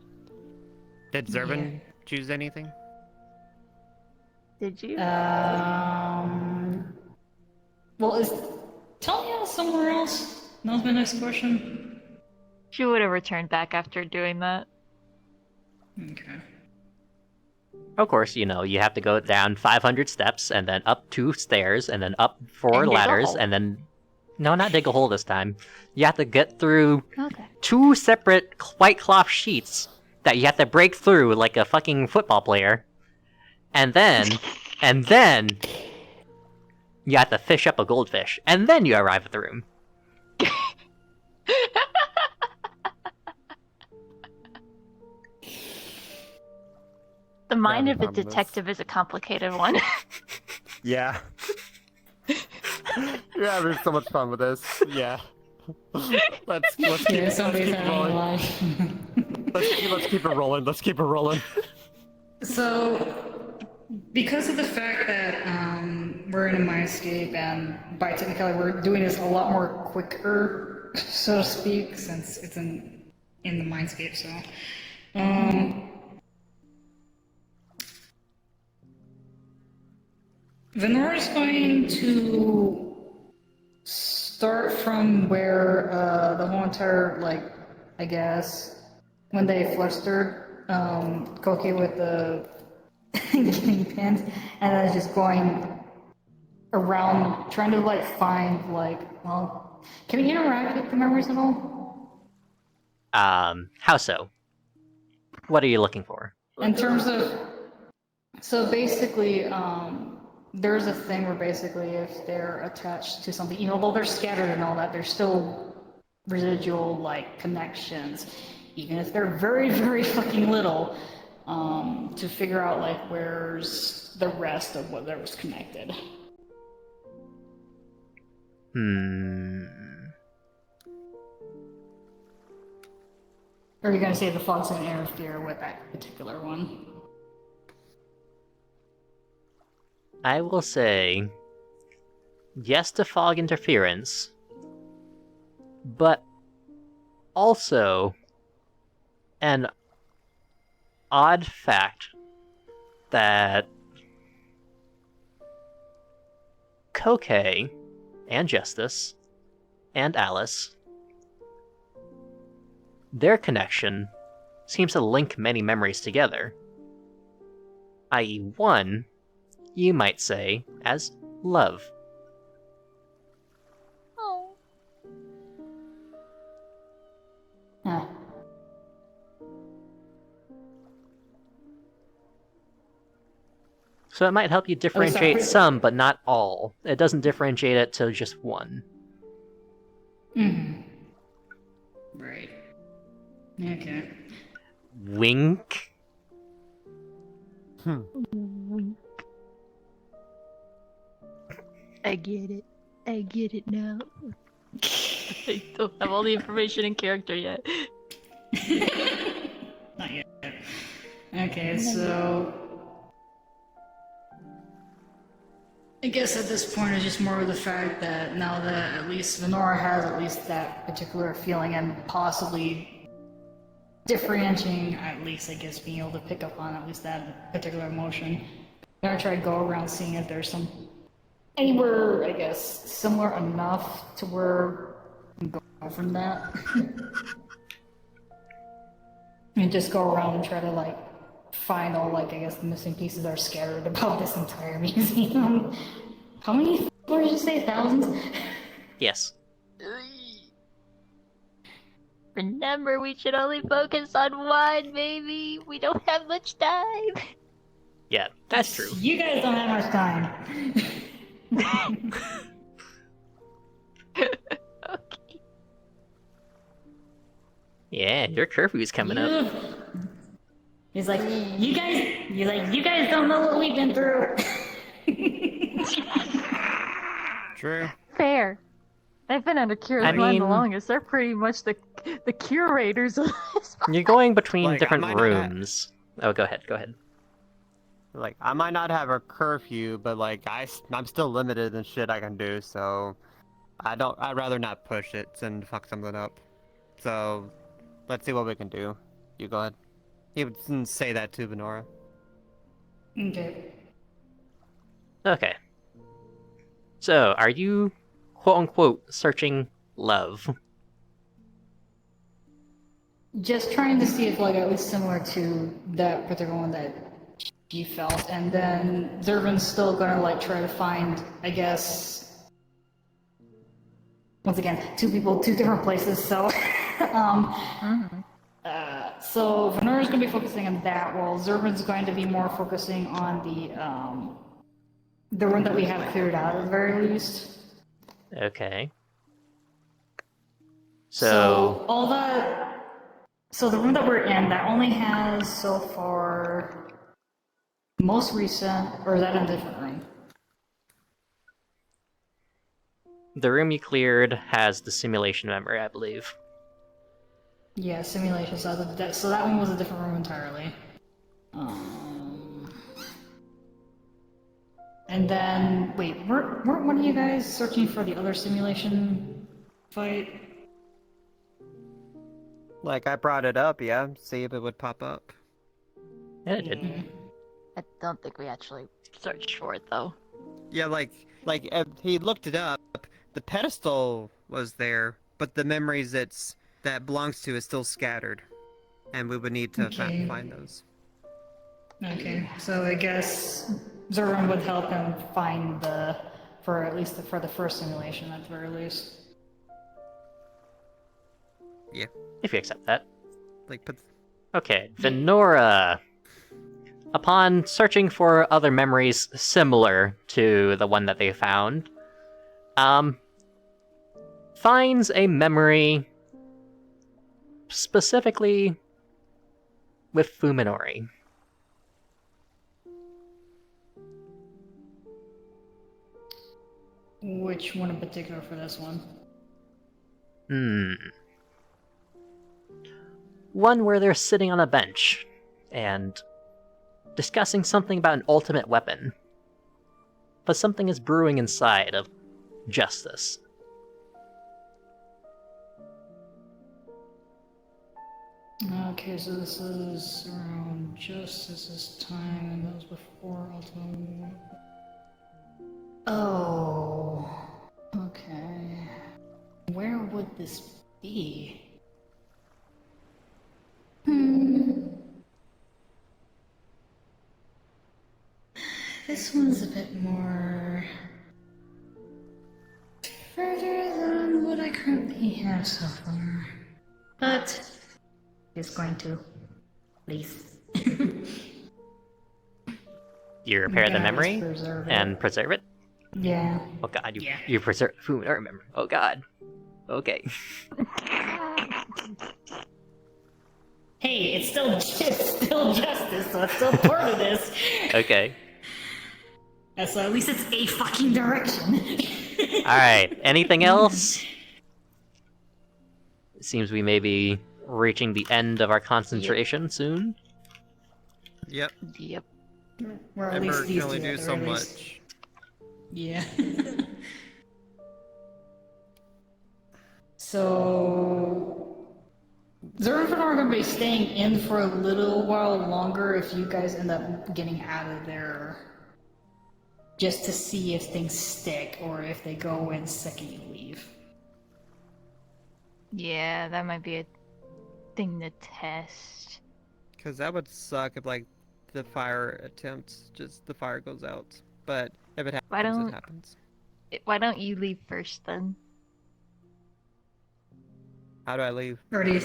Did Zervin choose anything? Did you? Well, is Talia somewhere else? That was my next question. She would have returned back after doing that. Okay. Of course, you have to go down 500 steps, and then up 2 stairs, and then up 4 And dig a ladders, hole. and then... No, not dig a hole this time. You have to get through Okay. 2 separate white cloth sheets that you have to break through like a fucking football player. And then... you have to fish up a goldfish, and then you arrive at the room. The mind Yeah, of a I'm this. detective is a complicated one. Yeah. You're having so much fun with this. Yeah. Let's keep, Yeah, let's somebody's keep having a rolling. life. Let's keep it rolling. Let's keep it rolling. So, because of the fact that we're in a mindscape, and by technicality we're doing this a lot more quicker, so to speak, since it's in the mindscape. So, Venora's going to start from where the whole entire, like, I guess, when they flustered Koki with the guinea pins, and then just going around, trying to, like, find, like, well, can we interact with the memories at all? How so? What are you looking for? In terms of, so basically, there's a thing where basically if they're attached to something, although they're scattered and all that, there's still residual, like, connections, even if they're very, very fucking little, to figure out, like, where's the rest of what that was connected. Or are you gonna say the fog's gonna interfere with that particular one? I will say yes to fog interference, but also an odd fact that Koke and Justice and Alice, their connection seems to link many memories together, i.e. one, you might say, as love. Oh. Huh. So it might help you differentiate some, but not all. It doesn't differentiate it to just one. Mm-hmm. Right. Okay. Wink. I get it. I get it now. I don't have all the information in character yet. Not yet. Okay, so I guess at this point it's just more of the fact that now that at least Venora has at least that particular feeling and possibly differentiating, at least I guess being able to pick up on at least that particular emotion. I'm gonna try to go around seeing if there's some anywhere, I guess, similar enough to where we can go from that. And just go around and try to, like, find all, like, I guess the missing pieces are scattered about this entire museum. How many floors did you say? Thousands? Yes. Remember, we should only focus on one, baby. We don't have much time. Yeah, that's true. You guys don't have much time. Okay. Yeah, your curfew's coming up. He's like, you guys don't know what we've been through. True. Fair. They've been under Kira's I mind the mean- longest. They're pretty much the curators of this. You're going between Like, I different might not have- rooms. Oh, go ahead, go ahead. Like, I might not have a curfew, but like I'm still limited in shit I can do. So I'd rather not push it than fuck something up. So let's see what we can do. You go ahead. He would say that to Venora. Okay. Okay. So, are you, quote-unquote, searching love? just trying to see if like at least similar to that particular one that she felt, and then Zervin's still gonna like try to find, I guess, once again, two people, two different places. So, so Venera's gonna be focusing on that, while Zervin's going to be more focusing on the room that we have cleared out at the very least. Okay. So all that. So the room that we're in, that only has so far most recent, or is that in a different room? the room you cleared has the simulation memory, I believe. Yeah, simulation. So that one was a different room entirely. And then wait, weren't one of you guys searching for the other simulation fight? Like, I brought it up, yeah, see if it would pop up. Yeah, it did. I don't think we actually searched for it though. Yeah, like he looked it up. The pedestal was there, but the memories that belongs to is still scattered, and we would need to Okay. find those. Okay, so I guess Zerwin would help him find for the first simulation at the very least. Yeah, If you accept that. like put. Okay, Venora. Upon searching for other memories similar to the one that they found, finds a memory specifically with Fuminori. Which one in particular for this one? One where they're sitting on a bench and discussing something about an ultimate weapon. But something is brewing inside of Justice. Okay, so this is around Justice's time, and that was before Ultimate. Oh, okay. Where would this be? This one's a bit more further than what I currently have so far. But it's going to please. You repair the Yeah, memory let's preserve it. and preserve it? Yeah. Oh god, Yeah. you preserve Fuminori memory. Oh god. Okay. Hey, it's still justice, so it's still part of this. Okay. And so at least it's a fucking direction. Alright, anything else? It seems we may be reaching the end of our concentration soon. Yep. Yep. Or at Ember least can these only two do at the so very least. much. Yeah. So Zervin are going to be staying in for a little while longer if you guys end up getting out of there, just to see if things stick or if they go in second you leave. Yeah, that might be a thing to test. Because that would suck if, like, the fire attempt, just the fire goes out. But if it Why happens, don't- it happens. Why don't you leave first then? How do I leave? Or do you...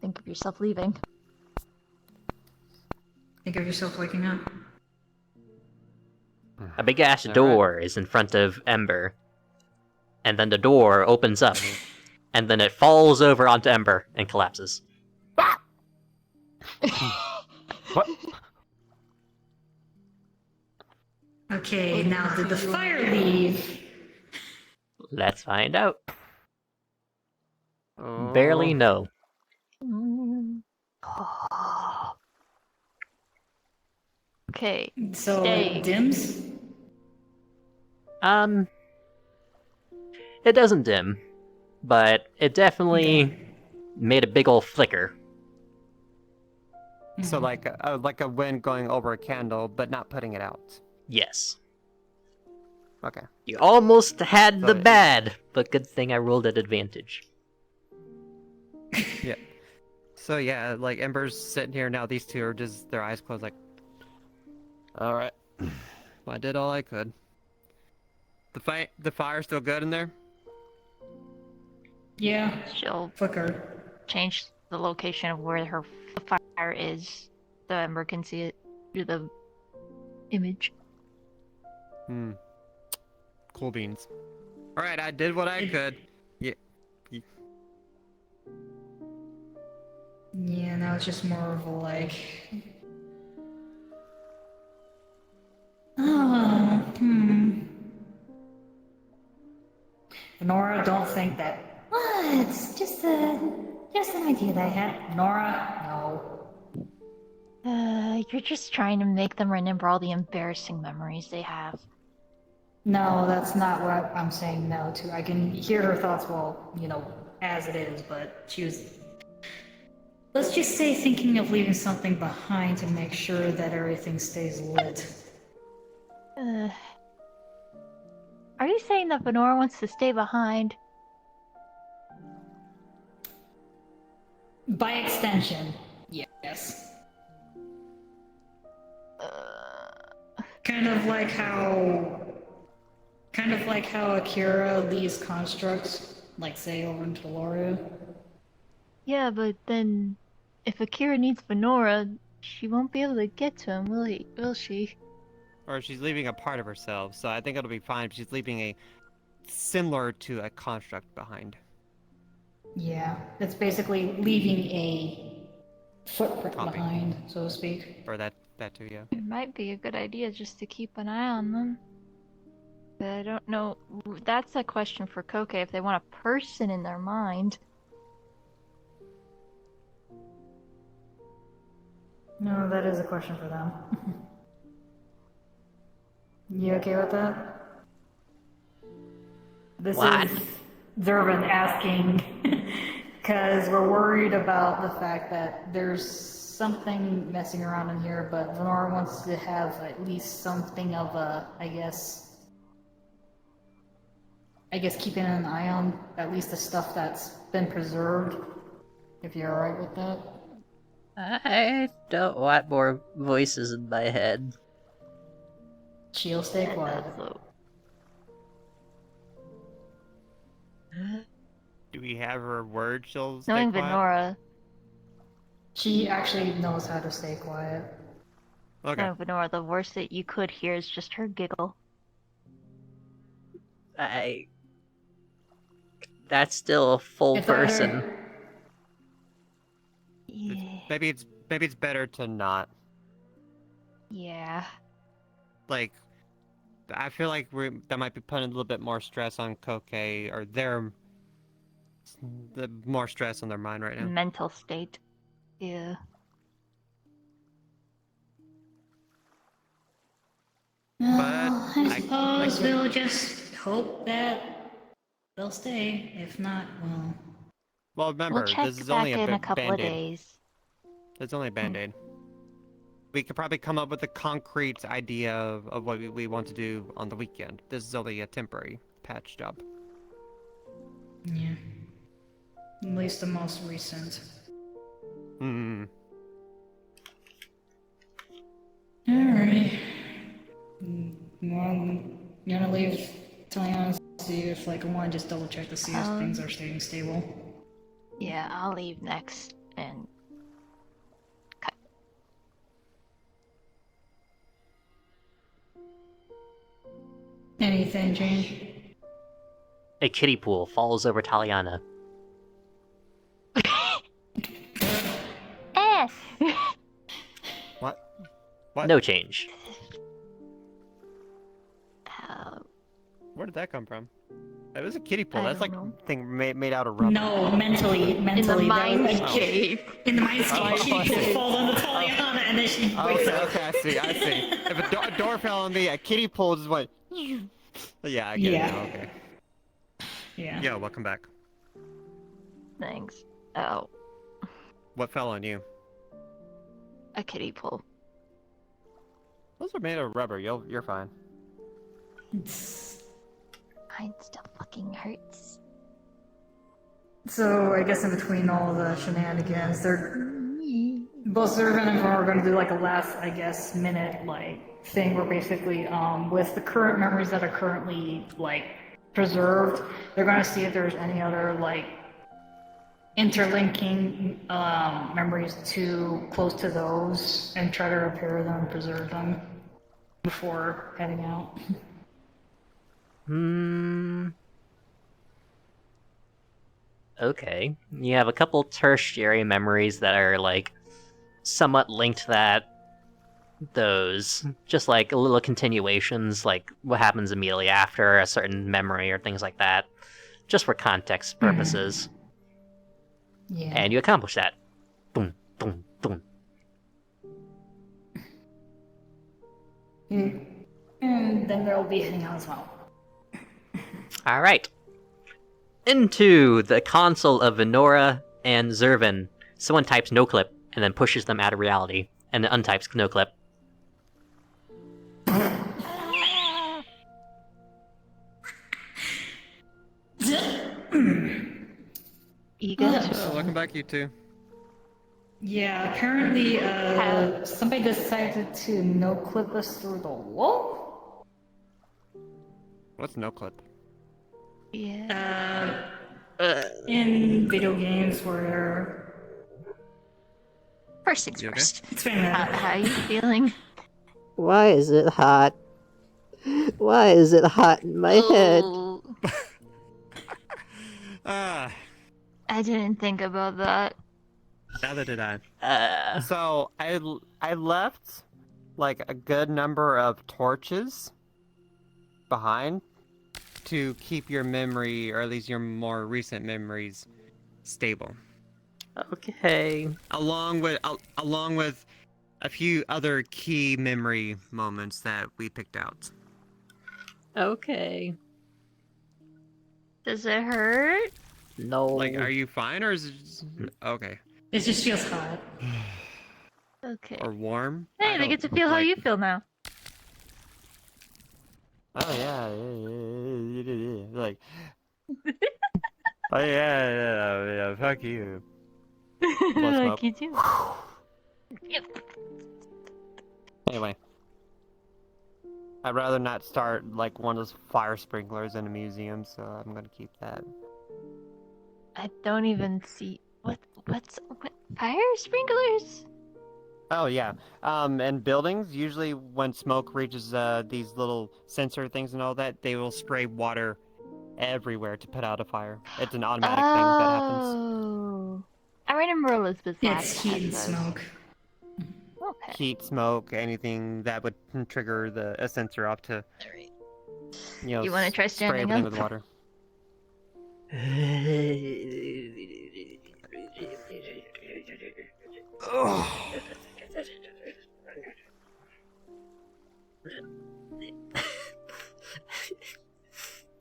Think of yourself leaving. Think of yourself waking up? A big ass Alright. door is in front of Ember. And then the door opens up. And then it falls over onto Ember and collapses. What? Okay, now did the fire leave? Let's find out. Oh. Barely no. Okay. So, Stay. dims? It doesn't dim, but it definitely made a big ol' flicker. So like a wind going over a candle, but not putting it out. Yes. Okay. You almost had the So- bad, but good thing I rolled at advantage. Yeah. So yeah, like Ember's sitting here now. These two are just their eyes closed, like, all right. Well, I did all I could. The fire's still good in there. Yeah, She'll flicker. change the location of where the fire is so Ember can see it through the image. Hmm. Cool beans. All right, I did what I could. Yeah. Yeah, now it's just more of a like. Oh, Nora, don't think that. What? It's just an idea that I had. Nora, no. You're just trying to make them remember all the embarrassing memories they have. No, that's not what I'm saying no to. I can hear her thoughts, well, as it is, but she was. Let's just say thinking of leaving something behind to make sure that everything stays lit. Uh, are you saying that Venora wants to stay behind? By extension, yes. Kind of like how Akira leaves constructs, like say over in Taloria. Yeah, but then if Akira needs Venora, she won't be able to get to him, will she? Or she's leaving a part of herself, so I think it'll be fine if she's leaving a similar to a construct behind. Yeah, it's basically leaving a footprint Copy. behind, so to speak. Or that too, yeah. It might be a good idea just to keep an eye on them. But I don't know. That's a question for Koke if they want a person in their mind. No, that is a question for them. You okay with that? This What? is Zervin asking because we're worried about the fact that there's something messing around in here, but Lenora wants to have at least something of a, I guess keeping an eye on at least the stuff that's been preserved. If you're alright with that. I don't want more voices in my head. She'll stay quiet. Do we have her word she'll stay Knowing quiet? Venora, She actually knows how to stay quiet. Okay. knowing Venora, the worst that you could hear is just her giggle. That's still a full If that person. are- Yeah. Maybe it's better to not. Yeah. Like, I feel like that might be putting a little bit more stress on Koke, or the more stress on their mind right now. Mental state. Yeah. Well, I I- suppose we'll just hope that they'll stay. If not, well. Well, We'll remember, check this is back only in a a couple of band-aid. days. It's only a band-aid. We could probably come up with a concrete idea of what we want to do on the weekend. This is only a temporary patch job. Yeah. At least the most recent. Hmm. Alright. Well, you wanna leave Taliana to see if, I wanna just double check to see if things are staying stable. Yeah, I'll leave next and cut. Anything change? A kiddie pool falls over Taliana. Eh! What? What? No change. Where did that come from? It was a kiddie pool. I That's don't like know. thing made out of rubber. No, mentally. In the that mind was- cave. In the mind Oh, scape, I she see. falls on the Taliana and then she wakes Okay, up. okay, I see. If a door fell on me, a kiddie pool just went. Yeah, I get it now. Okay. Yeah. Yo, welcome back. Thanks. Oh, What fell on you? a kiddie pool. Those are made of rubber. You're fine. Mine still fucking hurts. So I guess in between all the shenanigans, they're both Zervan and Var are going to do like a last, I guess, minute like thing where basically, with the current memories that are currently like preserved, they're going to see if there's any other like interlinking memories too close to those, and try to repair them, preserve them before heading out. Hmm. Okay. You have a couple tertiary memories that are like somewhat linked to those, just like little continuations, like what happens immediately after a certain memory or things like that, just for context purposes. Yeah. And you accomplish that. Boom, boom, boom. And then they'll be heading out as well. All right. Into the console of Venora and Zervin, someone types no clip and then pushes them out of reality, and then untypes no clip. Ego. Welcome back, you two. Yeah, apparently somebody decided to no clip us through the wall. What's no clip? Yeah. In video games where First things You okay? first. explain that. How you feeling? Why is it hot? Why is it hot in my head? Oh, Ah, I didn't think about that. neither did I. So I left like a good number of torches behind to keep your memory, or at least your more recent memories, stable. Okay. Along with a few other key memory moments that we picked out. Okay. Does it hurt? No. Like, are you fine, or is it just... okay? It just feels hot. Okay. Or warm? Hey, I they get to don't- feel how like- you feel now. Oh yeah, like. Oh yeah, fuck you. Blow Like smoke. you do. Yep. Anyway, I'd rather not start like one of those fire sprinklers in a museum, so I'm gonna keep that. I don't even see what fire sprinklers? Oh yeah, in buildings, usually when smoke reaches these little sensor things and all that, they will spray water everywhere to put out a fire. It's an automatic thing that happens. Oh, I remember Elizabeth last It's heat and had those. smoke. Okay. Heat, smoke, anything that would trigger a sensor up to, Alright. you know, You wanna try spray standing everything up? with water.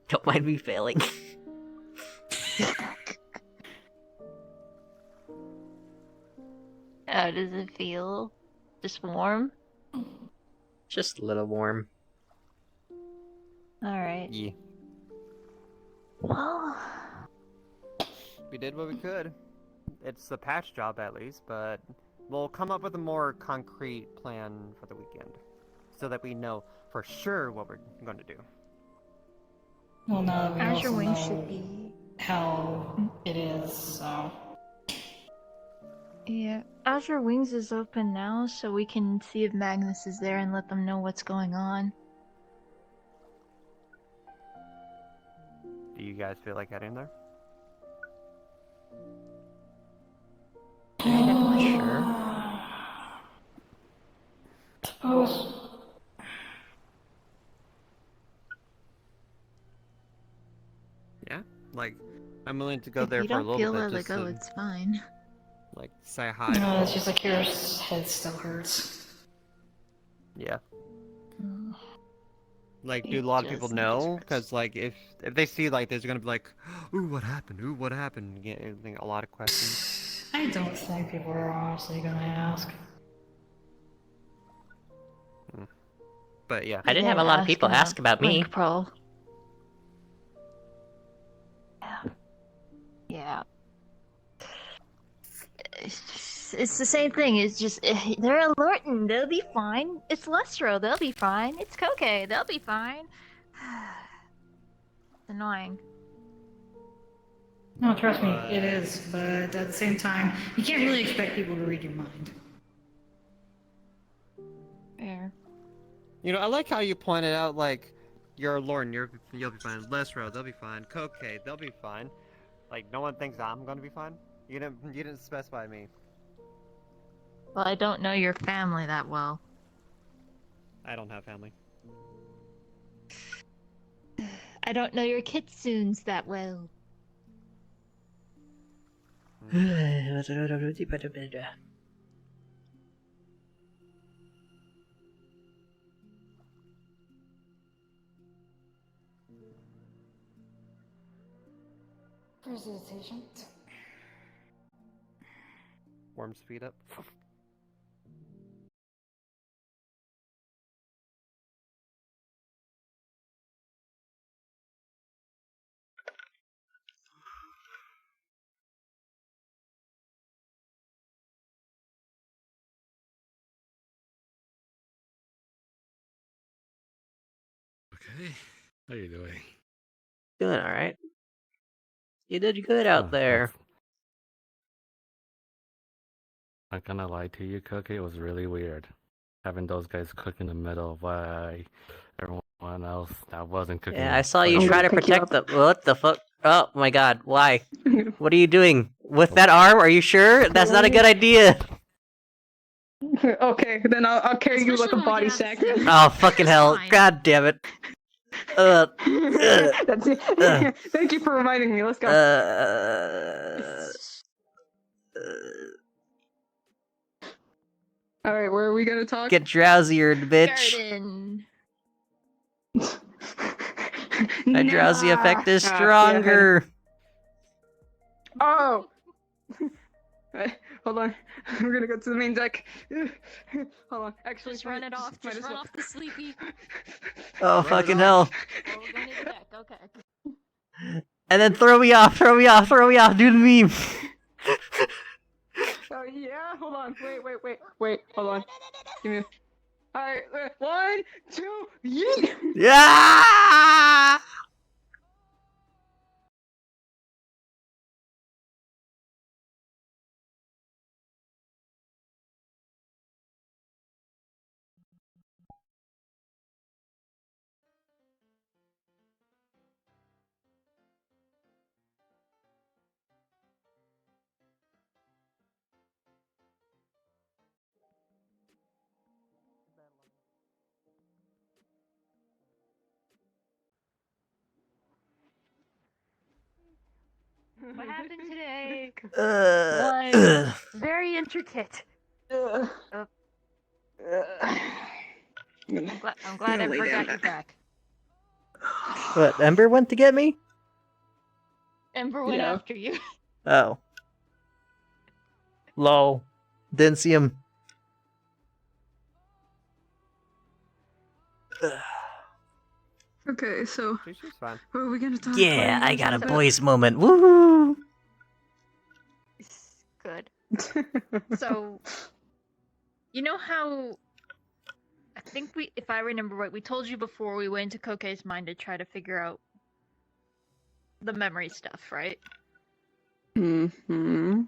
Don't mind me failing. How does it feel? Just warm? Just a little warm. Alright. Yeah, Well, we did what we could. It's a patch job at least, but we'll come up with a more concrete plan for the weekend, so that we know for sure what we're going to do. Well, now that we Azure also Wing know should be. how it is, so... Yeah. Azure Wings is open now, so we can see if Magnus is there and let them know what's going on. Do you guys feel like heading there? Sure. Suppose. Yeah, like I'm willing to go If there you for a don't little feel bit, well to just go, to, it's fine. like say hi. No, it's just like your head still hurts. Yeah. Mm. Like, It do a lot of people just know? hurts. Because like, if they see like, there's gonna be like, ooh, what happened? Ooh, what happened? Getting a lot of questions. I don't think people are honestly gonna ask. But yeah, I did have a lot of people ask about me. Link Pro. Yeah. Yeah. It's the same thing. It's just they're in Lorton. They'll be fine. It's Lestro. They'll be fine. It's Koke. They'll be fine. It's annoying. No, trust me, it is. But at the same time, you can't really expect people to read your mind. Fair. You know, I like how you pointed out, like, you're Lauren, you'll be fine. Lesro, they'll be fine. Koke, they'll be fine. Like, no one thinks I'm gonna be fine. You didn't specify me. Well, I don't know your family that well. I don't have family. I don't know your kitsunes that well. Presentation. Warm speed up. Okay. How you doing? Doing all right. You did good out there. Not gonna lie to you, Cookie. It was really weird having those guys cook in the middle while everyone else that wasn't cooking. Yeah, I saw you was try to pick you protect the. What the fuck? Oh my god! Why? What are you doing with that arm? Are you sure? That's not a good idea. Okay, then I'll carry you like a Especially when we body get sack. upset. Oh fucking hell! Fine. God damn it! That's it. Thank you for reminding me. Let's go. All right, where are we gonna talk? Get drowsier, bitch. Garden. My drowsy effect is Ah, stronger. Oh. Hold on. We're gonna go to the main deck. Hold on. Actually, Just run it off. might Just as run well. off the sleepy. Oh Run it fucking off. hell! Oh, we're going to the deck. Okay. And then throw me off! Throw me off! Throw me off! Do the meme. Oh yeah. Hold on. Wait. Hold on. Give me. All right. 1, 2. Yeet. Yeah! What happened today? Uh, Very intricate. Uh, Oh. uh, I'm glad gonna I lay forgot down. you back. What? Ember went to get me? Ember went Yeah. after you. Oh. Lol. Didn't see him. Okay, so She's fine. what are we gonna talk? Yeah, I got a So- boys moment. Woohoo! Good. So, you know how I think if I remember right, we told you before we went into Koke's mind to try to figure out the memory stuff, right? Mm-hmm.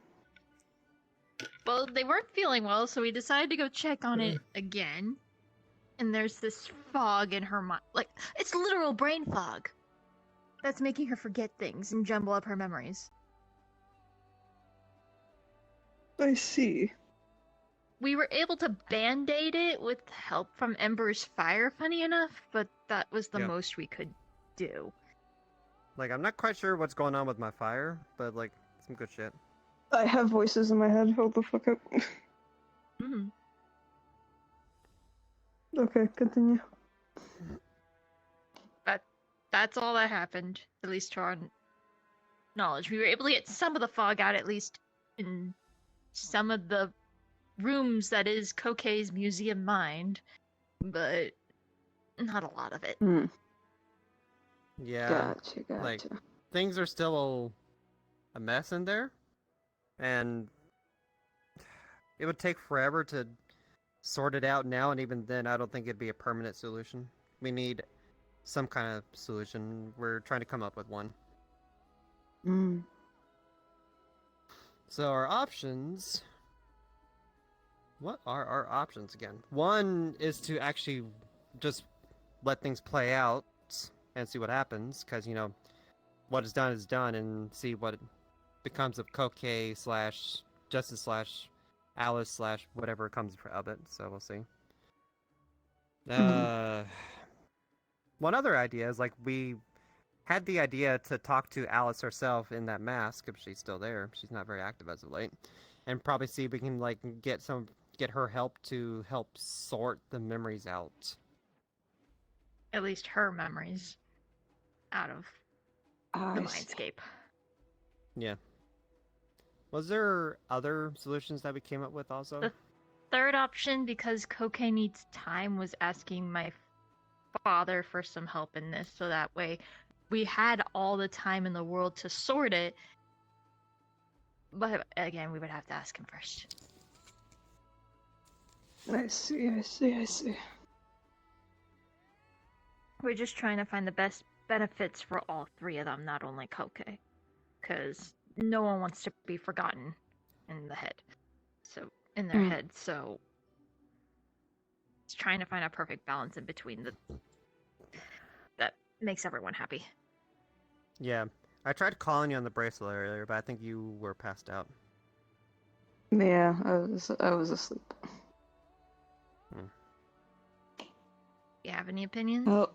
Well, they weren't feeling well, so we decided to go check on it again. And there's this fog in her mind. Like, it's literal brain fog. That's making her forget things and jumble up her memories. I see. We were able to band-aid it with help from Ember's fire, funny enough, but that was the Yeah. most we could do. Like, I'm not quite sure what's going on with my fire, but, like, some good shit. I have voices in my head. Hold the fuck up. Hmm. Okay, continue. But that's all that happened, at least to our knowledge. We were able to get some of the fog out, at least in some of the rooms that is Koke's museum mind, but not a lot of it. Yeah. Gotcha. like- Things are still a mess in there, and it would take forever to sort it out now, and even then, I don't think it'd be a permanent solution. We need some kind of solution. We're trying to come up with one. Mm. So our options. What are our options again? One is to actually just let things play out and see what happens, because what is done, and see what becomes of Koke slash Justice slash Alice slash whatever comes of it. So we'll see. One other idea is like we had the idea to talk to Alice herself in that mask if she's still there. She's not very active as of late, and probably see if we can like get her help to help sort the memories out. At least her memories out of the mindscape. Yeah. Was there other solutions that we came up with also? The third option, because Koke needs time, was asking my father for some help in this, so that way we had all the time in the world to sort it. But again, we would have to ask him first. I see. We're just trying to find the best benefits for all three of them, not only Koke. Because no one wants to be forgotten in their head. So it's trying to find a perfect balance in between that makes everyone happy. Yeah. I tried calling you on the bracelet earlier, but I think you were passed out. Yeah, I was asleep. You have any opinions? Oh,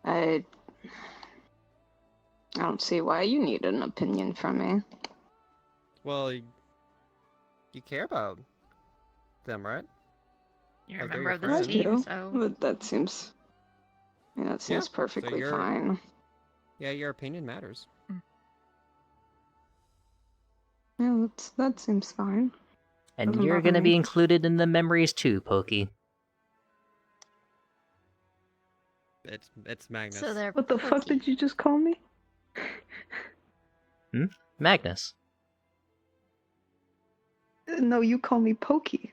I don't see why you need an opinion from me. Well, you care about them, right? You're a Like, they're member your of this friends. I team, do, so but that seems perfectly you're- fine. Yeah, your opinion matters. Yeah, that seems fine. And Doesn't you're bother gonna me. be included in the memories too, Pokey. It's Magnus. so they're What the fuck did you just call me? Magnus. No, you call me Pokey.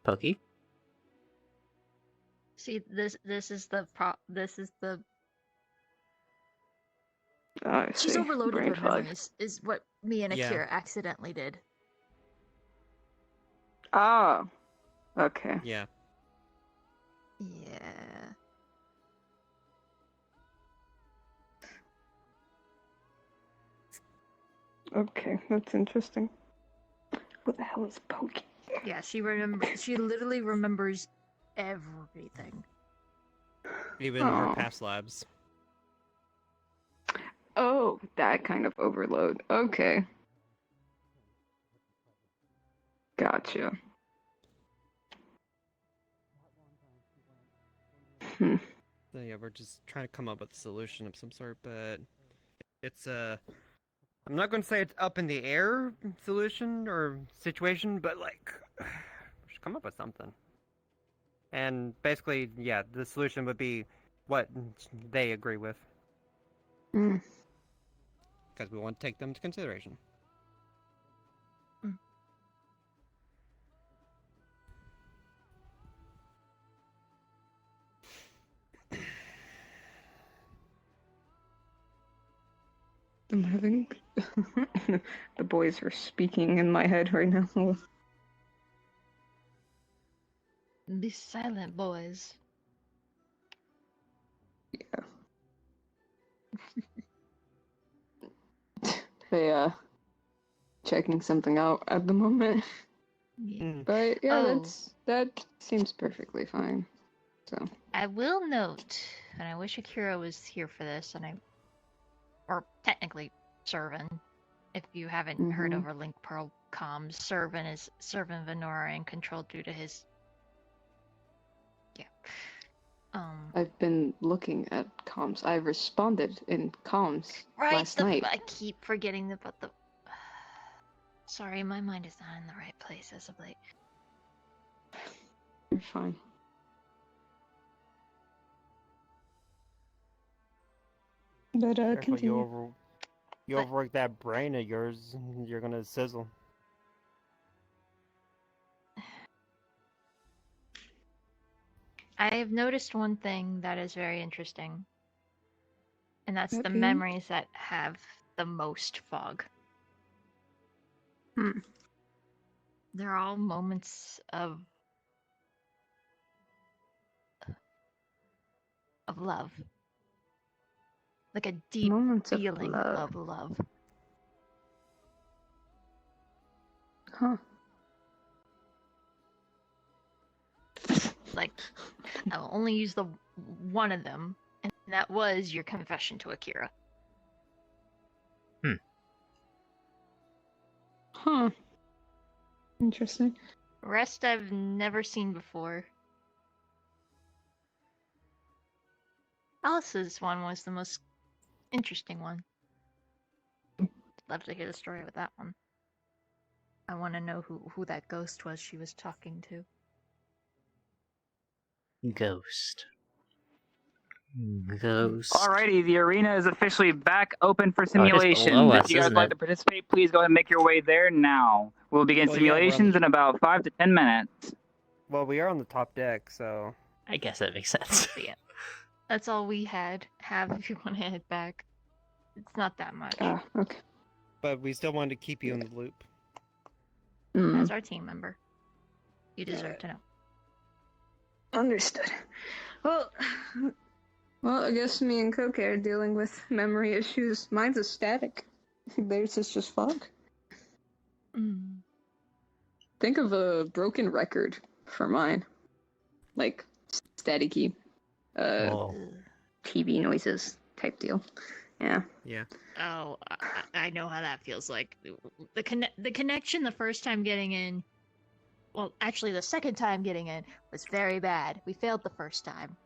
Pokey? See, this is the Oh, I she's see. overloaded Brain with fog. memories, is what me and Yeah. Akira accidentally did. Ah, okay. Yeah. Yeah. Okay, that's interesting. What the hell is Pokey? Yeah, she literally remembers everything. Even her Oh. past lives. Oh, that kind of overload. Okay. Gotcha. Hmm. So yeah, we're just trying to come up with a solution of some sort, but it's I'm not going to say it's up in the air solution or situation, but like we should come up with something. And basically, yeah, the solution would be what they agree with, Mm. because we want to take them into consideration. I'm having the boys are speaking in my head right now. Be silent, boys. They checking something out at the moment. Yeah. But yeah, Oh. that seems perfectly fine. So I will note, and I wish Akira was here for this, or technically Servan, if you haven't heard Mhm. over Link Pearl comms, Servan is Servan Venora and controlled due to his. Yeah. I've been looking at comms. I responded in comms last night. I keep forgetting about the. Sorry, my mind is not in the right place as of late. You're fine. But Careful, continue. you But- overwork that brain of yours, you're gonna sizzle. I have noticed one thing that is very interesting, and that's the Okay. memories that have the most fog. Hmm. They're all moments of love. Like a deep Moments of feeling love. of love. Huh. Like, I'll only use the one of them, and that was your confession to Akira. Huh. Interesting. Rest I've never seen before. Alice's one was the most interesting one. Love to hear the story with that one. I want to know who that ghost was she was talking to. Ghost. Ghost. Alrighty, the arena is officially back open for Oh, it is simulations. below If us, you guys isn't like it? to participate, please go ahead and make your way there now. We'll begin Well, yeah, we're on simulations the- in about 5 to 10 minutes. Well, we are on the top deck, so I guess that makes sense. But yeah, that's all we have if you want to head back. It's not that much. Okay. but we still wanted to keep you in the loop. As our team member, you deserve to know. Understood. Well, I guess me and Koke are dealing with memory issues. Mine's a static. Theirs is just fog. Mm. Think of a broken record for mine. Like, staticky, Whoa. TV noises type deal. Yeah. Yeah. Oh, I know how that feels like. The connection the first time getting in, well, actually the second time getting in was very bad. We failed the first time.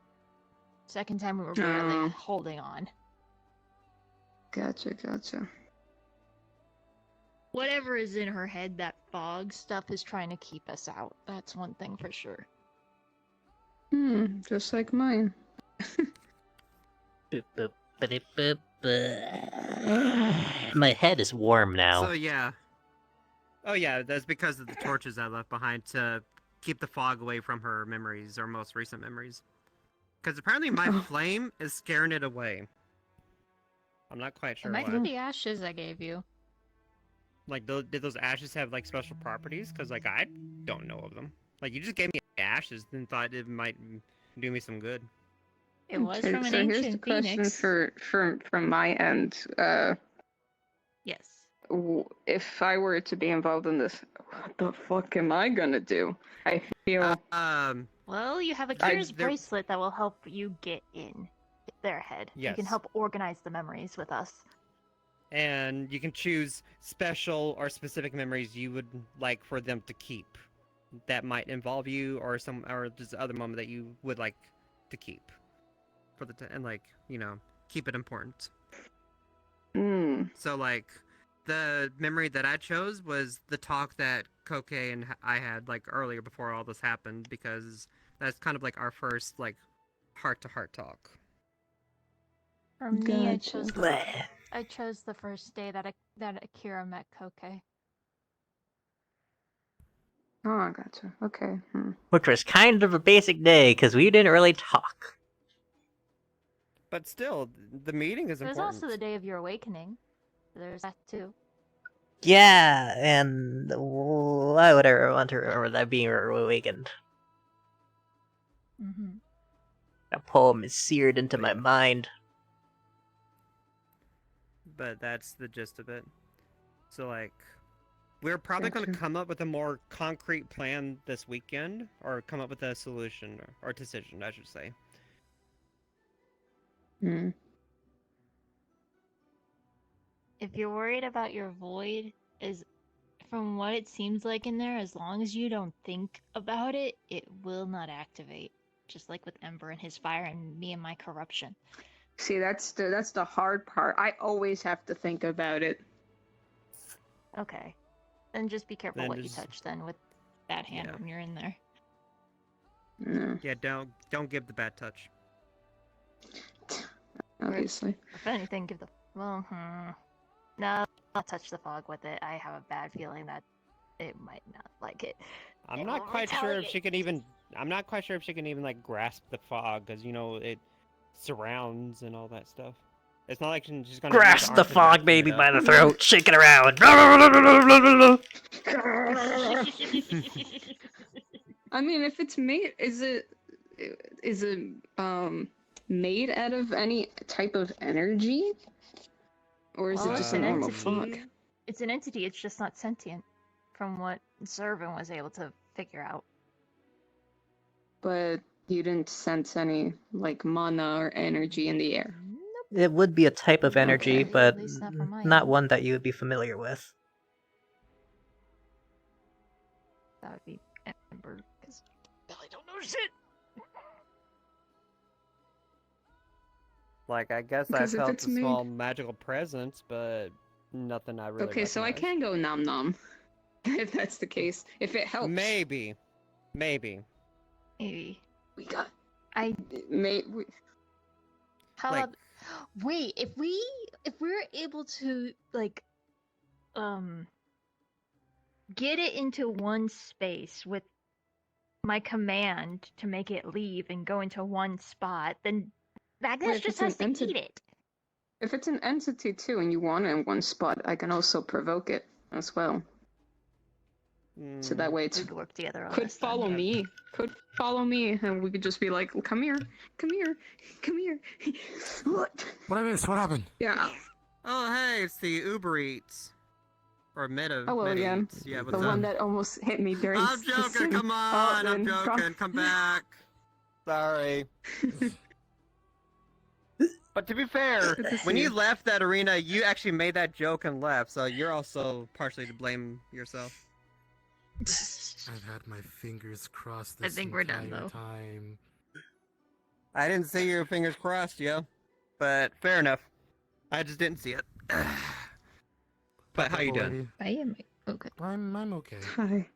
Second time we were barely Oh. holding on. Gotcha. Whatever is in her head, that fog stuff is trying to keep us out. That's one thing for sure. Just like mine. Boop, boop, ba-dip, boop, boop. My head is warm now. So yeah. Oh yeah, that's because of the torches I left behind to keep the fog away from her memories, or most recent memories. Because apparently my flame is scaring it away. I'm not quite sure It might why. be the ashes I gave you. Like, did those ashes have like special properties? Because like I don't know of them. Like you just gave me ashes and thought it might do me some good. It was Okay, from an so here's the ancient question phoenix. from my end. Yes. If I were to be involved in this, what the fuck am I gonna do? I feel Well, you have Akira's bracelet that will help you get in their head. You can Yes. help organize the memories with us. and you can choose special or specific memories you would like for them to keep that might involve you or just other moment that you would like to keep for and like, you know, keep it important. So like the memory that I chose was the talk that Koke and I had like earlier before all this happened, because that's kind of like our first like heart-to-heart talk. For me, Gotcha. I chose the first day that Akira met Koke. Oh, gotcha. Okay. Which was kind of a basic day, because we didn't really talk. But still, the meeting is It was important. also the day of your awakening. There's that too. Yeah, and why would I want to remember that being awakened? Mm-hmm. That poem is seared into my mind. But that's the gist of it. So like, we're probably going to Gotcha. come up with a more concrete plan this weekend, or come up with a solution or decision, I should say. If you're worried about your void, from what it seems like in there, as long as you don't think about it, it will not activate. Just like with Ember and his fire, and me and my corruption. See, that's the hard part. I always have to think about it. Okay. Then just be careful Then what you just- touch then with that hand Yeah. when you're in there. Yeah, don't give the bad touch. obviously. If anything, give the well. No, I'll touch the fog with it. I have a bad feeling that it might not like it. I'm It not will quite sure if she retaliate. can even. I'm not quite sure if she can even like grasp the fog, because you know it surrounds and all that stuff. It's not like she's gonna use Grasp arms the to fog vacuum baby it by up. the throat, shake it around. I mean, if it's made, is it made out of any type of energy, or is it Well, just it's a an normal entity. fog? It's an entity. It's just not sentient, from what Zervin was able to figure out. But you didn't sense any like mana or energy in the air. Nope. It would be a type of energy, Okay, but at least not from my not end. one that you would be familiar with. That would be Ember, because Billy don't know shit. Like I guess I Because if felt it's a made, small magical presence, but nothing I really. okay, so I recognized. can go nom nom, if that's the case. If it helps, Maybe. Maybe. we got. I. We, How Like- about? Wait, if we're able to like, get it into one space with my command to make it leave and go into one spot, then Magnus Wait, if just it's has an to eat it. if it's an entity too, and you want it in one spot, I can also provoke it as well. So that way We it's could work together on could this. then. follow me. Could follow me, and we could just be like, come here, come here, come here. What? What I missed? What happened? Yeah. Oh hey, it's the Uber Eats. Or Meta. Hello Meta again. Eats. Yeah, The what's one up? that almost hit me during I'm the joking. scene. Come on, I'm then joking. Come back. Sorry. But to be fair, Good to when see you you. left that arena, you actually made that joke and left, so you're also partially to blame yourself. I've had my fingers crossed I this think we're done, entire though. time. I didn't see your fingers crossed, yo. But fair enough. I just didn't see it. But how you doing? I am okay. I'm okay. Hi.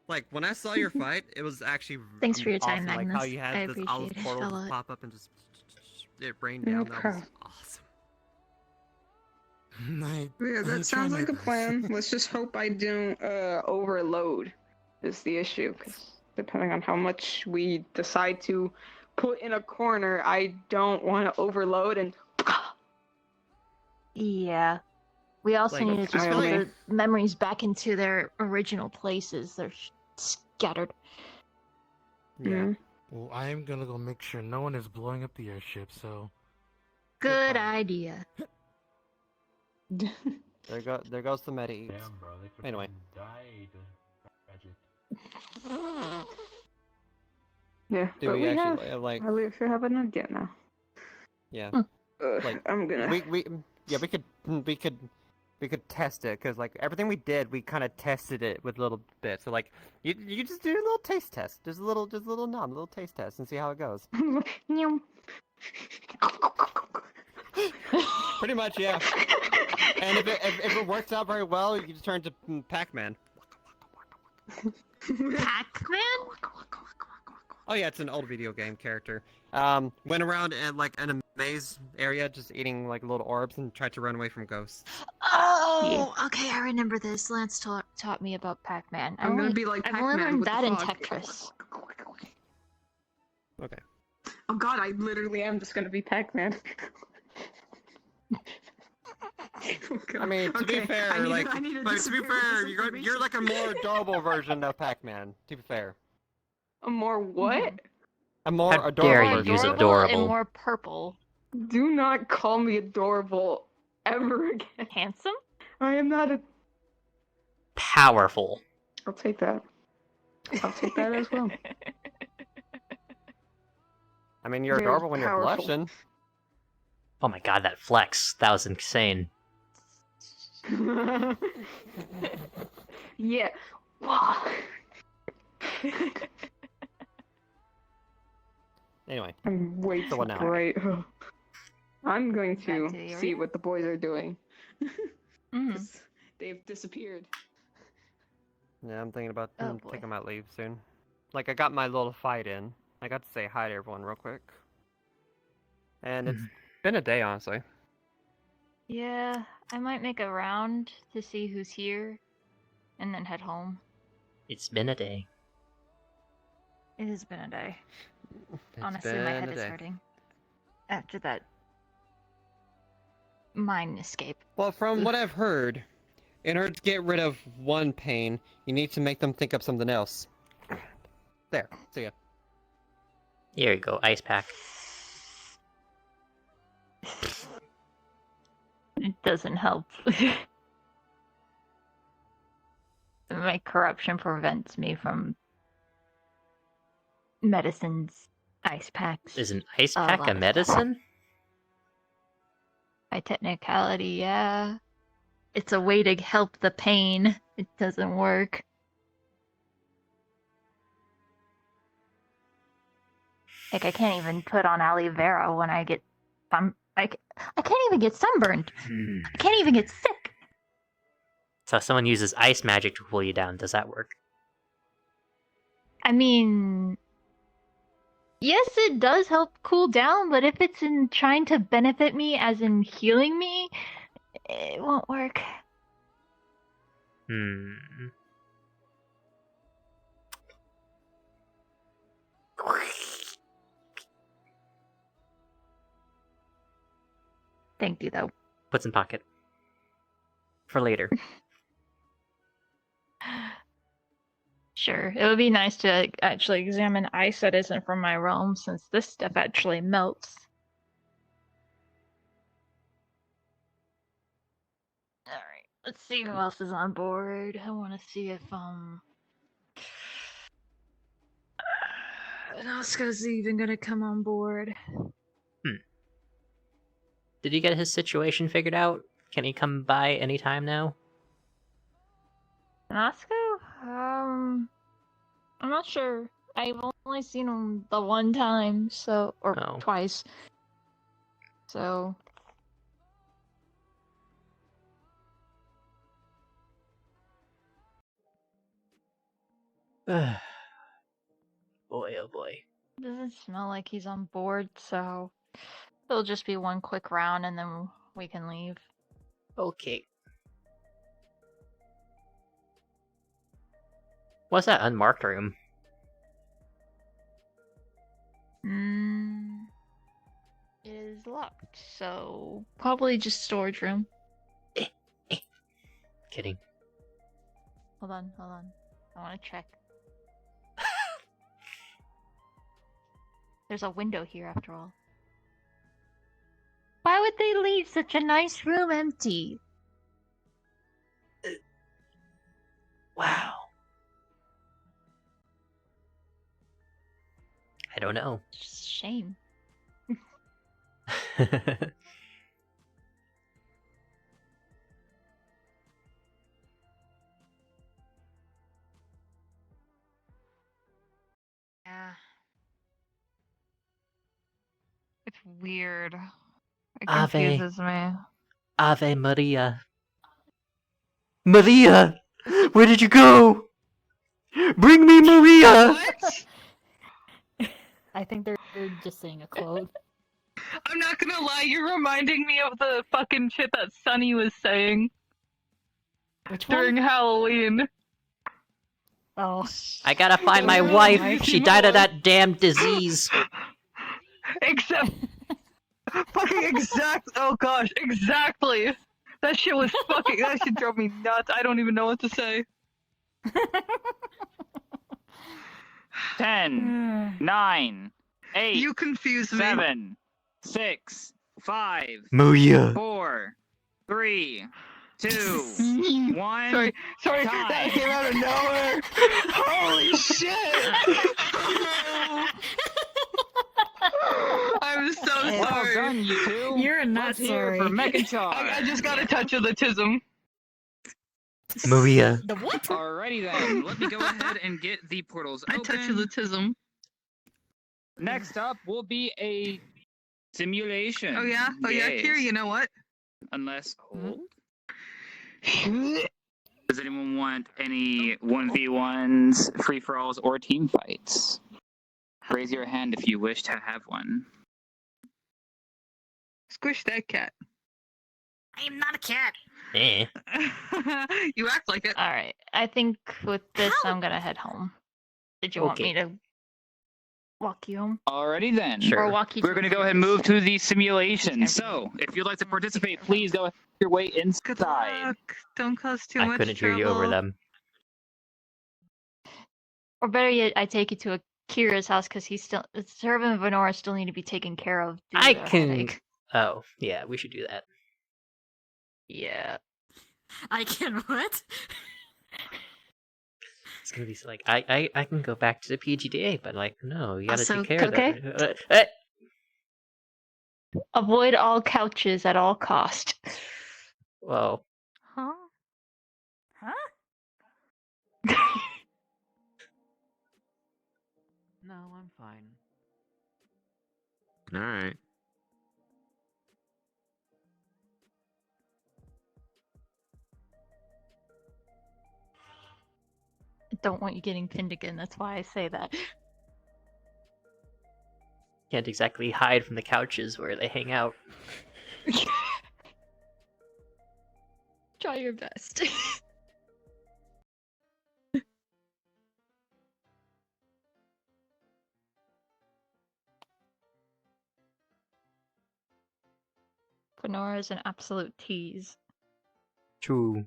Like when I saw your fight, it was actually Thanks for your time, awesome. Like how Magnus. you I had this olive appreciate it portal a just lot. pop up and just it rained No down. That was problem. awesome. Yeah, I that sounds like a plan. Let's just hope I don't overload is the issue. Because depending on how much we decide to put in a corner, I don't want to overload and. Yeah. We also Like, need to I just put only- the memories back into their original places. They're scattered. Yeah. Well, I am gonna go make sure no one is blowing up the airship, so... Good Goodbye. idea. There goes the Meta Eats. Damn, bro, they could Anyway. died. Tragic. Yeah, Do but we we actually have. like? I should have an idea now. Yeah. Like, I'm gonna. we could test it because like everything we did, we kind of tested it with little bits. So like you just do a little taste test, just a little taste test, and see how it goes. Pretty much, yeah. And if it works out very well, you just turn to Pac-Man. Pac-Man? Oh yeah, it's an old video game character. Went around in like in a maze area, just eating like little orbs and tried to run away from ghosts. Oh, okay, I remember this. Lance taught me about Pac-Man. I'm gonna be like I've Pac-Man only learned with the that in fog. Tetris. Okay. Oh god, I literally am just gonna be Pac-Man. Oh, God. I mean, to be Okay, fair, I need like, I need to but to be disappear fair, with this you're like a more adorable version of Pac-Man. To be fair, A more what? a more How adorable dare you version. use of it. adorable. And more purple. Do not call me adorable ever again. Handsome? I am not a. Powerful. I'll take that. I'll take that as well. I mean, you're Very adorable when you're powerful. blushing. Oh my god, that flex. That was insane. Yeah. Anyway, I'm way So too what now? bright. I'm going Back to to the see arena? what the boys are doing. Mhm. 'Cause they've disappeared. yeah, I'm thinking about Oh, boy. taking my leave soon. Like, I got my little fight in. I got to say hi to everyone real quick. And it's Been a day, honestly. Yeah, I might make a round to see who's here, and then head home. It's been a day. It has been a day. It's Honestly, been my a head is day. hurting. After that mind escape. Well, from what I've heard, in order to get rid of one pain, you need to make them think of something else. There. See ya. Here you go, ice pack. It doesn't help. My corruption prevents me from medicines, ice packs. Is an ice a pack lot a of stuff. medicine? By technicality, yeah. It's a way to help the pain. It doesn't work. Like, I can't even put on aloe vera when I get I can't even get sunburned. I can't even get sick. So if someone uses ice magic to cool you down, does that work? I mean, yes, it does help cool down, but if it's in trying to benefit me, as in healing me, it won't work. Thank you, though. Puts in pocket. For later. Sure, it would be nice to actually examine ice that isn't from my realm, since this stuff actually melts. Alright, let's see who else is on board. I want to see if, Oscar's even gonna come on board. Did he get his situation figured out? Can he come by anytime now? Oscar? I'm not sure. I've only seen him the one time, so, or Oh. twice. So, Boy, oh boy. doesn't smell like he's on board, so it'll just be one quick round and then we can leave. Okay. What's that unmarked room? It is locked, so probably just storage room. Kidding. Hold on. I want to check. There's a window here after all. Why would they leave such a nice room empty? Wow. I don't know. Just shame. Yeah. It's weird. It Ave. confuses me. Ave Maria. Maria! Where did you go? Bring me Maria! I think they're just saying a quote. I'm not gonna lie, you're reminding me of the fucking shit that Sunny was saying Which during one? Halloween. Oh. I gotta find my Oh, wife. my She died of God. that damn disease. Except fucking exact. Oh gosh, exactly. That shit was fucking. That shit drove me nuts. I don't even know what to say. 10, 9, 8, You confuse me. 7, 6, 5, Maria. 4, 3, 2, 1. Sorry, Time. that came out of nowhere. Holy shit! I'm so Well sorry. done, you two. You're not Let's hear sorry. for Megatron. I just got a touch of the tism. Maria. The what? Alrighty then, let me go ahead and get the portals A open. touch of the tism. Next up will be a simulation. Oh yeah, Yes. Kira, you know what? Unless, hold. Does anyone want any 1v1s, free-for-alls, or team fights? Raise your hand if you wish to have one. squish that cat. I am not a cat. Eh. You act like it. Alright, I think with this, How? I'm gonna head home. Did you want me to walk you home? Alrighty then. Sure. Or walk you We're to gonna the go ahead and stairs? move to the simulation. Okay. So, if you'd like to participate, please go your way Good inside. luck. Don't cause too I much couldn't hear you over trouble. them. Or better yet, I take you to Akira's house because he's still. Servant and Venora still need to be taken care of. Due I to their can. headache. Oh, yeah, we should do that. Yeah. I can what? It's gonna be like I can go back to the PGDA, but like no, you gotta Also, take care of okay. that. Avoid all couches at all cost. Well, Huh? Huh? No, I'm fine. Alright. I don't want you getting pinned again. That's why I say that. can't exactly hide from the couches where they hang out. Try your best. Venora is an absolute tease. True.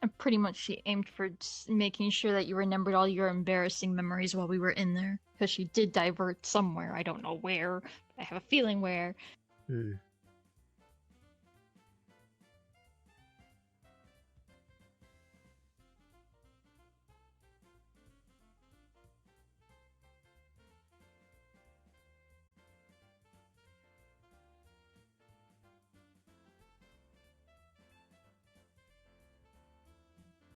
And pretty much she aimed for making sure that you remembered all your embarrassing memories while we were in there. Because she did divert somewhere. I don't know where. I have a feeling where. Hmm.